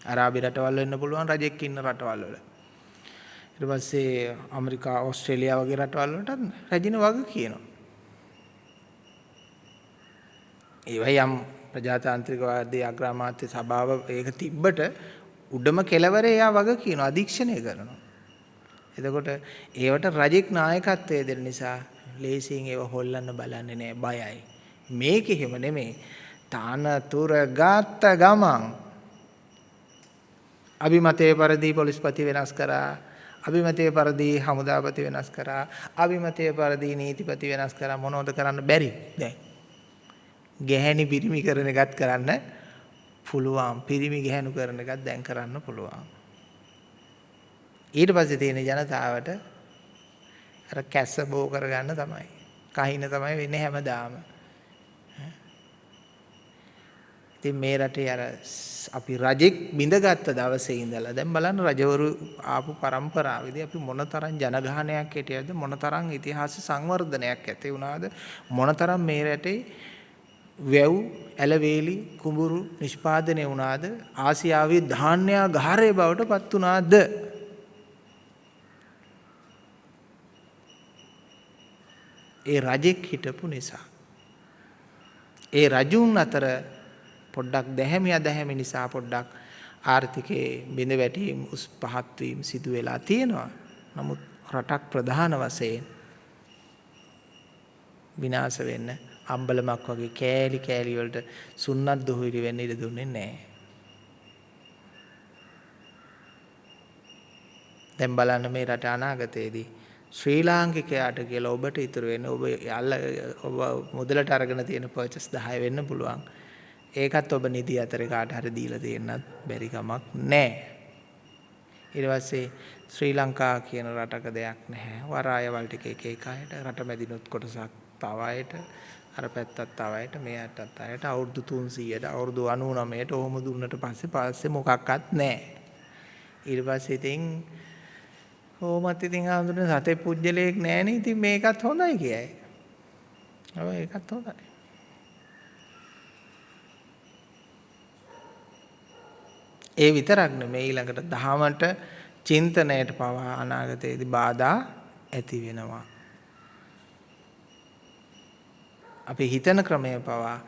අරාබි රටවල් වෙන්න පුළුවන් රජෙක් ඉන්න රටවල් වල. ඊට පස්සේ ඇමරිකා ඕස්ට්‍රේලියා වගේ රටවල් වලට රජින වග කියනවා. ඒවයි යම් ප්‍රජාතාන්ත්‍රිකවාදී අග්‍රාමාත්‍ය සභාව ඒක තිබ්බට උඩම කෙළවරේ එයා වග කියනවා අධීක්ෂණය කරනවා. එතකොට ඒවට රජෙක් නායකත්වයේ දෙන නිසා ලේසියෙන් ඒව හොල්ලන්න බලන්නේ නෑ බයයි. මේක එහෙම නෙමෙයි. තානතුර ගාත්ත ගමන් අභිමතයේ පරිදි පොලිස්පති වෙනස් කරා. අභිමතයේ පරිදි හමුදාපති වෙනස් කරා. අභිමතයේ පරිදි නීතිපති වෙනස් කරා. මොනවද කරන්න බැරි දැන්? ගැහැණි පිරිමි කරන එකත් කරන්න පුළුවන්. පිරිමි ගැහැණු කරන එකත් දැන් කරන්න පුළුවන්. ඊට පස්සේ තියෙන ජනතාවට අර කැස්ස බෝ කරගන්න තමයි. කහින තමයි වෙන්නේ හැමදාම. ඉතින් මේ රටේ අර අපි රජෙක් බිඳගත්ත දවසේ ඉඳලා දැන් බලන්න රජවරු ආපු පරම්පරාවේදී අපි මොනතරම් ජනගහනයක් හිටියද මොනතරම් ඉතිහාස සංවර්ධනයක් ඇති වුණාද මොනතරම් මේ රටේ වැව් ඇලවේලි කුඹුරු නිෂ්පාදනය වුණාද ආසියාවේ ධාන්‍යාගාරය බවට පත් වුණාද ඒ රජෙක් හිටපු නිසා ඒ රජුන් අතර පොඩ්ඩක් දැහැමි අදැහැමි නිසා පොඩ්ඩක් ආර්ථිකයේ බිඳ වැටීම් උස් පහත් වීම සිදු වෙලා තියෙනවා. නමුත් රටක් ප්‍රධාන වශයෙන් විනාශ වෙන්න අම්බලමක් වගේ කෑලි කෑලි වලට සුන්නත් දුහුවිලි වෙන්න ඉඩ දුන්නේ නැහැ. දැන් බලන්න මේ රට අනාගතයේදී ශ්‍රී ලාංකිකයාට කියලා ඔබට ඉතුරු වෙන ඔබ මුදලට අරගෙන තියෙන පර්චස් 10 වෙන්න පුළුවන්. ඒකත් ඔබ නිදි අතරේ කාට හරි දීලා තියෙන්නත් බැරි කමක් නැහැ. ඊට පස්සේ ශ්‍රී ලංකා කියන රටක දෙයක් නැහැ. වරායවල් ටික එක එක අයට රට මැදිනුත් කොටසක් තව අයට අර පැත්තත් තව අයට මේ අතත් අයට අවුරුදු 300ට අවුරුදු 99ට ඔහොම දුන්නට පස්සේ මොකක්වත් නැහැ. ඊට පස්සේ ඉතින් කොහොමත් ඉතින් ආඳුනේ සතේ පුජ්‍යලයක් නැහනේ. ඉතින් මේකත් හොඳයි කියයි. ඔව් ඒකත් හොඳයි. ඒ විතරක් නෙමෙයි ඊළඟට දහමට චින්තනයට පවා අනාගතයේදී බාධා ඇති වෙනවා. අපි හිතන ක්‍රමය පවා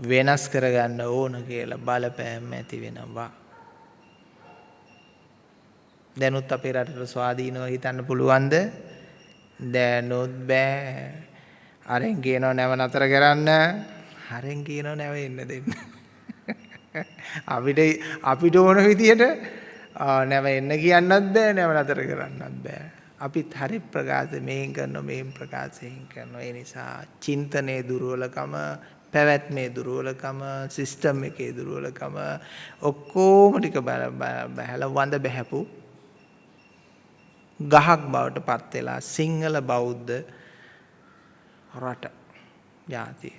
වෙනස් කරගන්න ඕන කියලා බලපෑම් ඇති වෙනවා. දැනුත් අපේ රටට ස්වාධීනව හිතන්න පුළුවන්ද? දැනුත් බෑ. අරෙන් කියනවා නැව නතර කරන්න. හරෙන් කියනවා නැව එන්න දෙන්න. අපිට ඕන විදියට නැව එන්න කියන්නත් බෑ නැව නතර කරන්නත් බෑ. අපිත් හරි ප්‍රකාශ මේන් කරනවා මේන් ප්‍රකාශයෙන් කරනවා. ඒ නිසා චින්තනයේ දුර්වලකම, පැවැත්මේ දුර්වලකම, සිස්ටම් එකේ දුර්වලකම ඔක්කොම ටික බහලා වඳ බහැපු ගහක් බවට පත් වෙලා සිංහල බෞද්ධ රට ජාතිය.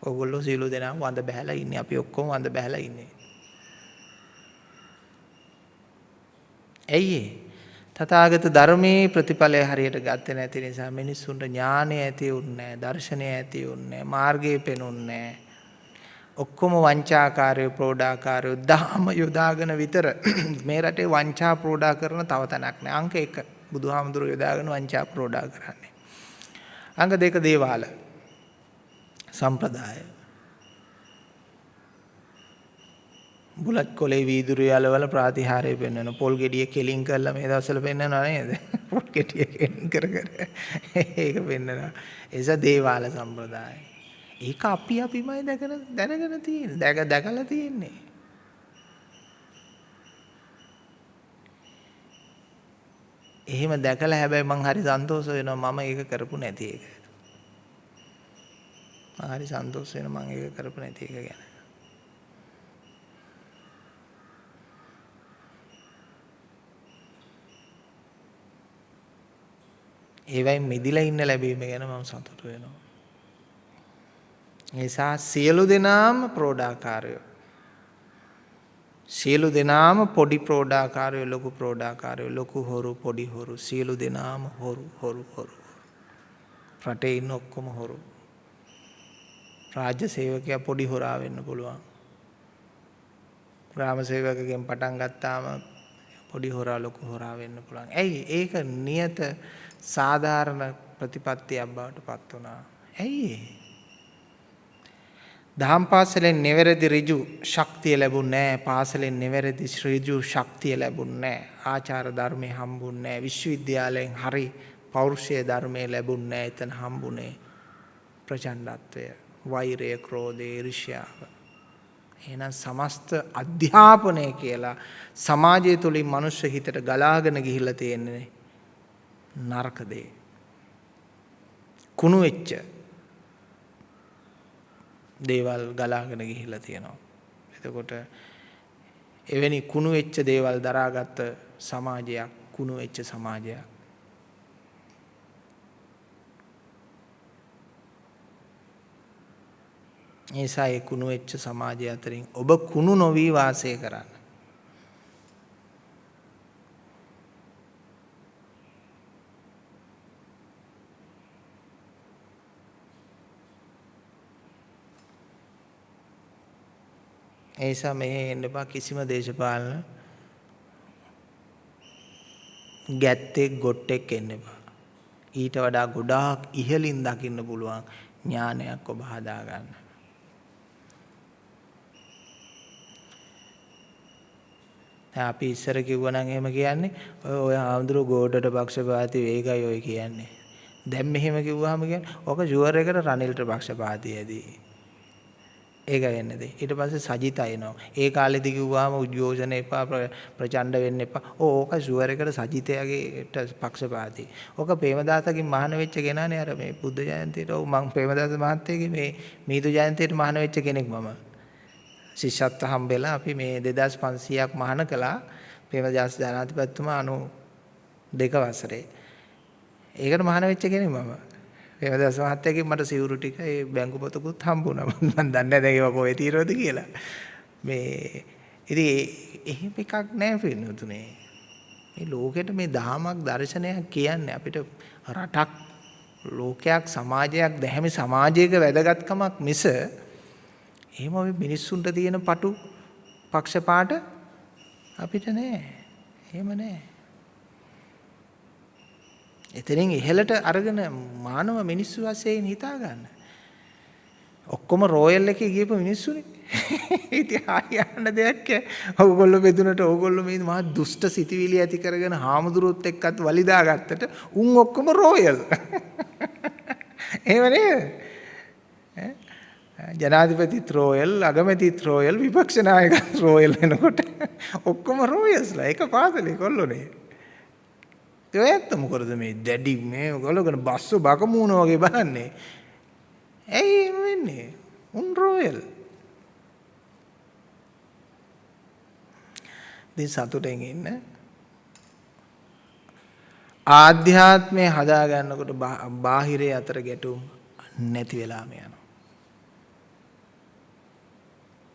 ඔයගොල්ලෝ සියලු දෙනා වඳ බහැලා ඉන්නේ. අපි ඔක්කොම වඳ බහැලා ඉන්නේ. ඇයි තථාගත ධර්මයේ ප්‍රතිඵලය හරියට ගත්තේ නැති නිසා මිනිස්සුන්ට ඥානය ඇති වුන්නේ නැහැ, දර්ශනය ඇති වුන්නේ නැහැ, මාර්ගය පෙනුන්නේ නැහැ. ඔක්කොම වංචාකාරයෝ ප්‍රෝඩාකාරයෝ දහම යොදාගෙන විතර මේ රටේ වංචා ප්‍රෝඩා කරන තව තැනක් නැහැ. අංක 1 බුදුහාමුදුරුවෝ යොදාගෙන වංචා ප්‍රෝඩා කරන්නේ. අංක 2 දේවාල සම්ප්‍රදාය. බුලත් කොලේ වීදුරු යලවල ප්‍රාතිහාර්ය පෙන්වන පොල් ගෙඩිය කෙලින් කරලා මේ දවස්වල පෙන්වනවා නේද? පොල් ගෙඩිය කෙලින් කර ඒක පෙන්වනවා. ඒස දේවාල සම්ප්‍රදාය. ඒක අපිමයි දැනගෙන තියෙන්නේ. දැකලා තියෙන්නේ. එහෙම දැකලා හැබැයි මං හරි සන්තෝෂ වෙනවා මම ඒක කරපු නැති එක. මං හරි සන්තෝෂ වෙනවා මං ඒක කරපු නැති එක ගැන. ඒවයින් මිදිලා ඉන්න ලැබීම ගැන මම සතුටු වෙනවා. නිසා සියලු දෙනාම ප්‍රෝඩාකාරයෝ. සියලු දෙනාම පොඩි ප්‍රෝඩාකාරයෝ, ලොකු ප්‍රෝඩාකාරයෝ, ලොකු හොරු, පොඩි හොරු, සියලු දෙනාම හොරු. රටේ ඉන්න ඔක්කොම හොරු. රාජ්‍ය සේවකයා පොඩි හොරා වෙන්න පුළුවන්. ග්‍රාම සේවකගෙන් පටන් ගත්තාම පොඩි හොරා ලොකු හොරා වෙන්න පුළුවන්. ඇයි ඒක නියත සාධාරණ ප්‍රතිපත්තියක් බවට පත් වුණා. ඇයි දහම් පාසලෙන් නිවැරදි ඍජු ශක්තිය ලැබුණේ නැහැ. පාසලෙන් නිවැරදි ඍජු ශක්තිය ලැබුණේ නැහැ. ආචාර ධර්මයේ හම්බුන්නේ නැහැ. විශ්වවිද්‍යාලයෙන් හරි පෞරුෂය ධර්මයේ ලැබුණේ නැහැ. එතන හම්බුනේ ප්‍රචණ්ඩත්වය, වෛරය, ක්‍රෝධය, ඊර්ෂ්‍යාව. එහෙනම් සමස්ත අධ්‍යාපනය කියලා සමාජය තුළින් මනුෂ්‍ය හිතට ගලාගෙන ගිහිල්ලා තියෙන්නේ නරක දේ. කුණු වෙච්ච දේවල් ගලාගෙන ගිහිල්ලා තියෙනවා. එතකොට එවැනි කුණු වෙච්ච දේවල් දරාගත්ත සමාජයක් කුණු වෙච්ච සමාජයක්. ඒ නිසා ඒ කුණු වෙච්ච සමාජය අතරින් ඔබ කුණු නොවි වාසය කරන්න. ඒ නිසා මෙහෙ එන්න එපා කිසිම දේශපාලන ගැත්තෙක් ගොට්ටෙක් එන්න එපා. ඊට වඩා ගොඩාක් ඉහළින් දකින්න පුළුවන් ඥානයක් ඔබ හදා ගන්න. දැන් අපි ඉස්සර කිව්වනම් එහෙම කියන්නේ ඔය ආන්දරෝ ගෝඩට පක්ෂපාතී ඒකයි ඔය කියන්නේ. දැන් මෙහෙම කිව්වහම කියන්නේ ඔක ෂුවර් එකට රනිල්ට පක්ෂපාතී ඇදී. ඒක වෙන්නේ දේ. ඊට පස්සේ සජිත එනවා. ඒ කාලෙදි කිව්වාම උද්ඝෝෂණ එපා ප්‍රචණ්ඩ වෙන්න එපා. ඕක ෂුවර් එකට සජිතයාගේට පක්ෂපාතී. ඕක ප්‍රේමදාසගෙන් මහාන වෙච්ච කෙනානේ අර මේ බුද්ධ ජයන්තියට. ඔව් මං ප්‍රේමදාස මහත්තයගේ මේ මීදු ජයන්තියට මහාන වෙච්ච කෙනෙක් මම. ශිෂ්‍යත්ව හම්බෙලා අපි මේ 2500ක් මහාන කළා. ප්‍රේමදාස ජනාධිපතිතුමා 92 වසරේ. ඒකට මහාන වෙච්ච කෙනෙක් මම. ප්‍රේමදාස මහත්තයාගෙන් මට සිවුරු ටික ඒ බැංකු පොතකුත් හම්බුණා. මම දන්නේ නැහැ දැන් ඒවා කොහෙ తీරවද කියලා. මේ ඉතින් එහෙම එකක් නැහැ පින්නතුනේ. මේ ලෝකෙට මේ දහමක් දර්ශනයක් කියන්නේ අපිට රටක් ලෝකයක් සමාජයක් දැහැමි සමාජයක වැදගත්කමක් මිස එහෙම ඔය මිනිස්සුන්ට තියෙන පටු පක්ෂපාත අපිට නෑ. එහෙම නෑ. එතනින් ඉහළට අරගෙන මානව මිනිස්සු වශයෙන් හිතා ගන්න. ඔක්කොම රෝයල් එකේ ගියපු මිනිස්සුනේ. ඉතින් ආයන්න දෙයක් ඕගොල්ලෝ බෙදුනට ඕගොල්ලෝ මේ මහා දුෂ්ට සිතිවිලි ඇති කරගෙන හාමුදුරුවොත් එක්කත් වලිදා ගත්තට උන් ඔක්කොම රෝයල්. එහෙම නේද? ජනාධිපතිත් රෝයල්, අගමැතිත් රෝයල්, විපක්ෂ නායකත් රෝයල් වෙනකොට ඔක්කොම රෝයල්ස්ලා එක පාසලේ කොල්ලෝනේ. ඒ ඇත්ත මොකද මේ දැඩි මේ ඔයගොල්ලෝ බස්සෝ බකමූණ වගේ බලන්නේ. ඇයි එහෙම වෙන්නේ? උන් රෝයල්. ඉතින් සතුටෙන් ඉන්න. ආධ්‍යාත්මය හදා ගන්නකොට බාහිරේ අතර ගැටුම් නැති වෙලාම යනවා.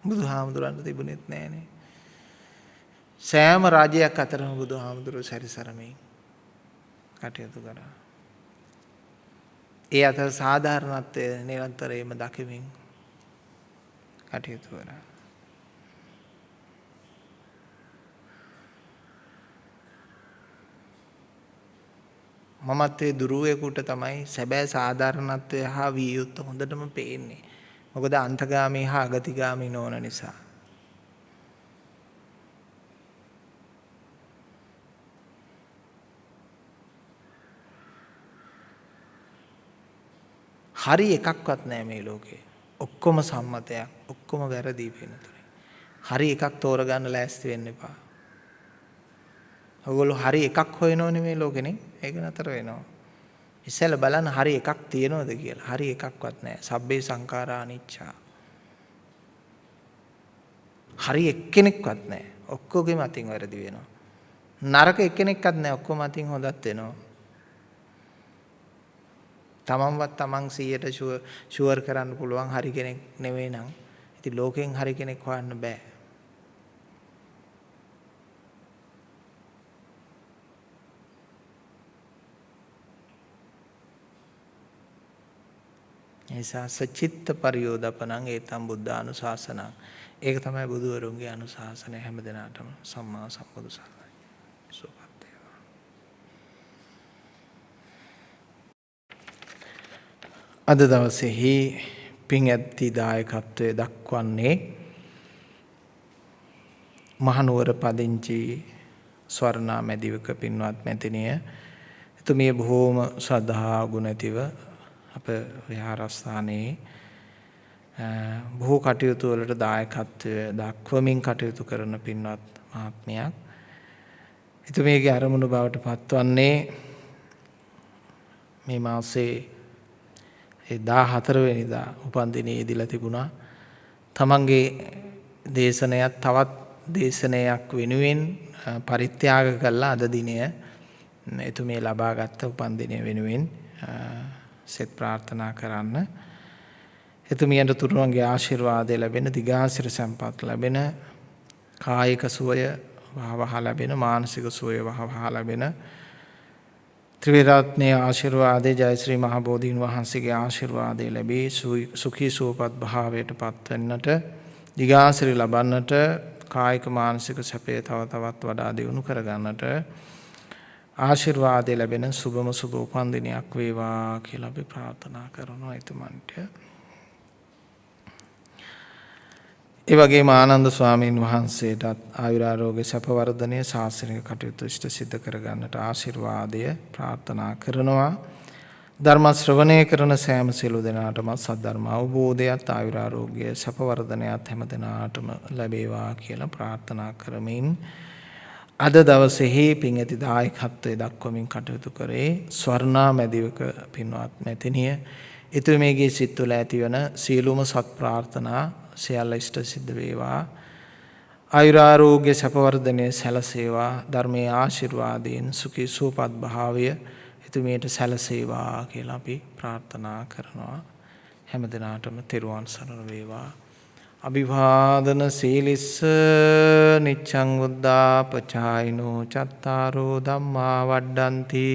බුදුහාමුදුරන්ට තිබුණෙත් නෑනේ. සෑම රාජ්‍යයක් අතරම බුදුහාමුදුරුවෝ සැරිසරමින් කටයුතු කරා. ඒ අතර සාධාරණත්වය නිරන්තරයෙන්ම දකිමින් කටයුතු කරා. මමත්වයේ දුරුවෙකුට තමයි සැබෑ සාධාරණත්වය හා විය යුත්තේ හොඳටම පේන්නේ. මොකද අන්තගාමී හා අගතිගාමී නොවන නිසා. හරි එකක්වත් නැහැ මේ ලෝකේ. ඔක්කොම සම්මතයක්, ඔක්කොම වැරදි වෙනතුනේ. හරි එකක් තෝරගන්න ලෑස්ති වෙන්න එපා. ඔයගොල්ලෝ හරි එකක් හොයනෝනේ මේ ලෝකෙනේ. ඒක නතර වෙනවා. ඉස්සෙල්ල බලන්න හරි එකක් තියනවද කියලා. හරි එකක්වත් නැහැ. සබ්බේ සංඛාරා අනිච්චා. හරි එක්කෙනෙක්වත් නැහැ. ඔක්කොගෙම අතින් වැරදි වෙනවා. නරක එක්කෙනෙක්වත් නැහැ. ඔක්කොම අතින් හොඳත් වෙනවා. තමන්වත් තමන් 100ට ෂුවර් කරන්න පුළුවන් හරි කෙනෙක් නෙවෙයි නම් ඉතින් ලෝකෙන් හරි කෙනෙක් හොයන්න බෑ. එසා සචිත්ත පරියෝදපණං ඒතම් බුද්ධානුශාසනං. ඒක තමයි බුදුවරුන්ගේ අනුශාසනය හැම දිනාටම සම්මා සම්බුදු සරණයි. සුවපත් වේවා. අද දවසේහි පින් ඇත්ති දායකත්වයේ දක්වන්නේ මහනුවර පදිංචි ස්වර්ණා මැදිවක පින්වත් මැතිණිය. එතුමිය බොහෝම ශ්‍රද්ධා ගුණතිව අප විහාරස්ථානයේ බොහෝ කටයුතු වලට දායකත්වය දක්වමින් කටයුතු කරන පින්වත් මහත්මියක්. එතුමියගේ අරමුණු බවට පත්වන්නේ මේ මාසේ 14 වෙනිදා උපන්දිනයේ ඉදලා තිබුණා. තමන්ගේ දේශනයක් තවත් දේශනයක් වෙනුවෙන් පරිත්‍යාග කළා අද දිනය එතුමිය ලබාගත් උපන්දිනය වෙනුවෙන් සෙත් ප්‍රාර්ථනා කරන්න. එතුමියන්ට තුරුවන්ගේ ආශිර්වාදය ලැබෙන, දිගාසිර සම්පත් ලැබෙන, කායික සුවය වහවහ ලැබෙන, මානසික සුවය වහවහ ලැබෙන ත්‍රිවිධරත්නයේ ආශිර්වාදයේ ජයශ්‍රී මහ බෝධීන් වහන්සේගේ ආශිර්වාදය ලැබී සුඛී සුවපත් භාවයට පත්වෙන්නට, දිගාසිරි ලබන්නට, කායික මානසික සැපේ තව තවත් වඩා දියුණු කරගන්නට ආශිර්වාදය ලැබෙන සුබම සුබ උපන්දිනයක් වේවා කියලා අපි ප්‍රාර්ථනා කරනවා එතුමන්ට. ඒ වගේම ආනන්ද ස්වාමීන් වහන්සේටත් ආයුරාරෝග්‍ය සැප වර්ධනයේ ශාසනික කටයුතු ඉෂ්ට සිද්ධ කරගන්නට ආශිර්වාදය ප්‍රාර්ථනා කරනවා. ධර්ම ශ්‍රවණය කරන සෑම සියලු දෙනාටම සද්ධර්ම අවබෝධයත් ආයුරාරෝග්‍ය සැප වර්ධනයත් හැම දෙනාටම ලැබේවා කියලා ප්‍රාර්ථනා කරමින් අද දවසේහි පින් ඇති දායකත්වයේ දක්වමින් කටයුතු කරේ ස්වර්ණා මැදිවක පින්වත් මැතිණිය. එතුමියගේ සිත් තුළ ඇතිවන සියලුම සත් ප්‍රාර්ථනා සියල්ල ඉෂ්ට සිද්ධ වේවා. ආයුරාරෝග්‍ය සැප වර්ධනයේ සැලසේවා. ධර්මයේ ආශිර්වාදයෙන් සුඛී සුවපත් භාවය එතුමියට සැලසේවා කියලා අපි ප්‍රාර්ථනා කරනවා. හැම දිනාටම තෙරුවන් සරණ වේවා. අභිවාදන සීලිස්ස නිච්ඡං උද්දාපචායිනෝ චත්තාරෝ ධම්මා වඩ්ඩಂತಿ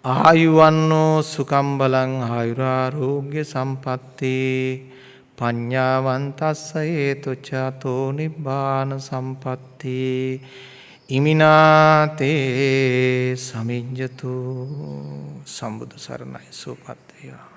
ආයුවන්නෝ සුඛං බලං ආයුරාරෝග්‍ය සම්පatti පඤ්ඤාවන්තස්ස හේතුචතෝ නිබ්බාන සම්පatti ඉමිනාතේ සමිඤ්ඤතු. සම්බුදු සරණයි. සුවපත් වේවා.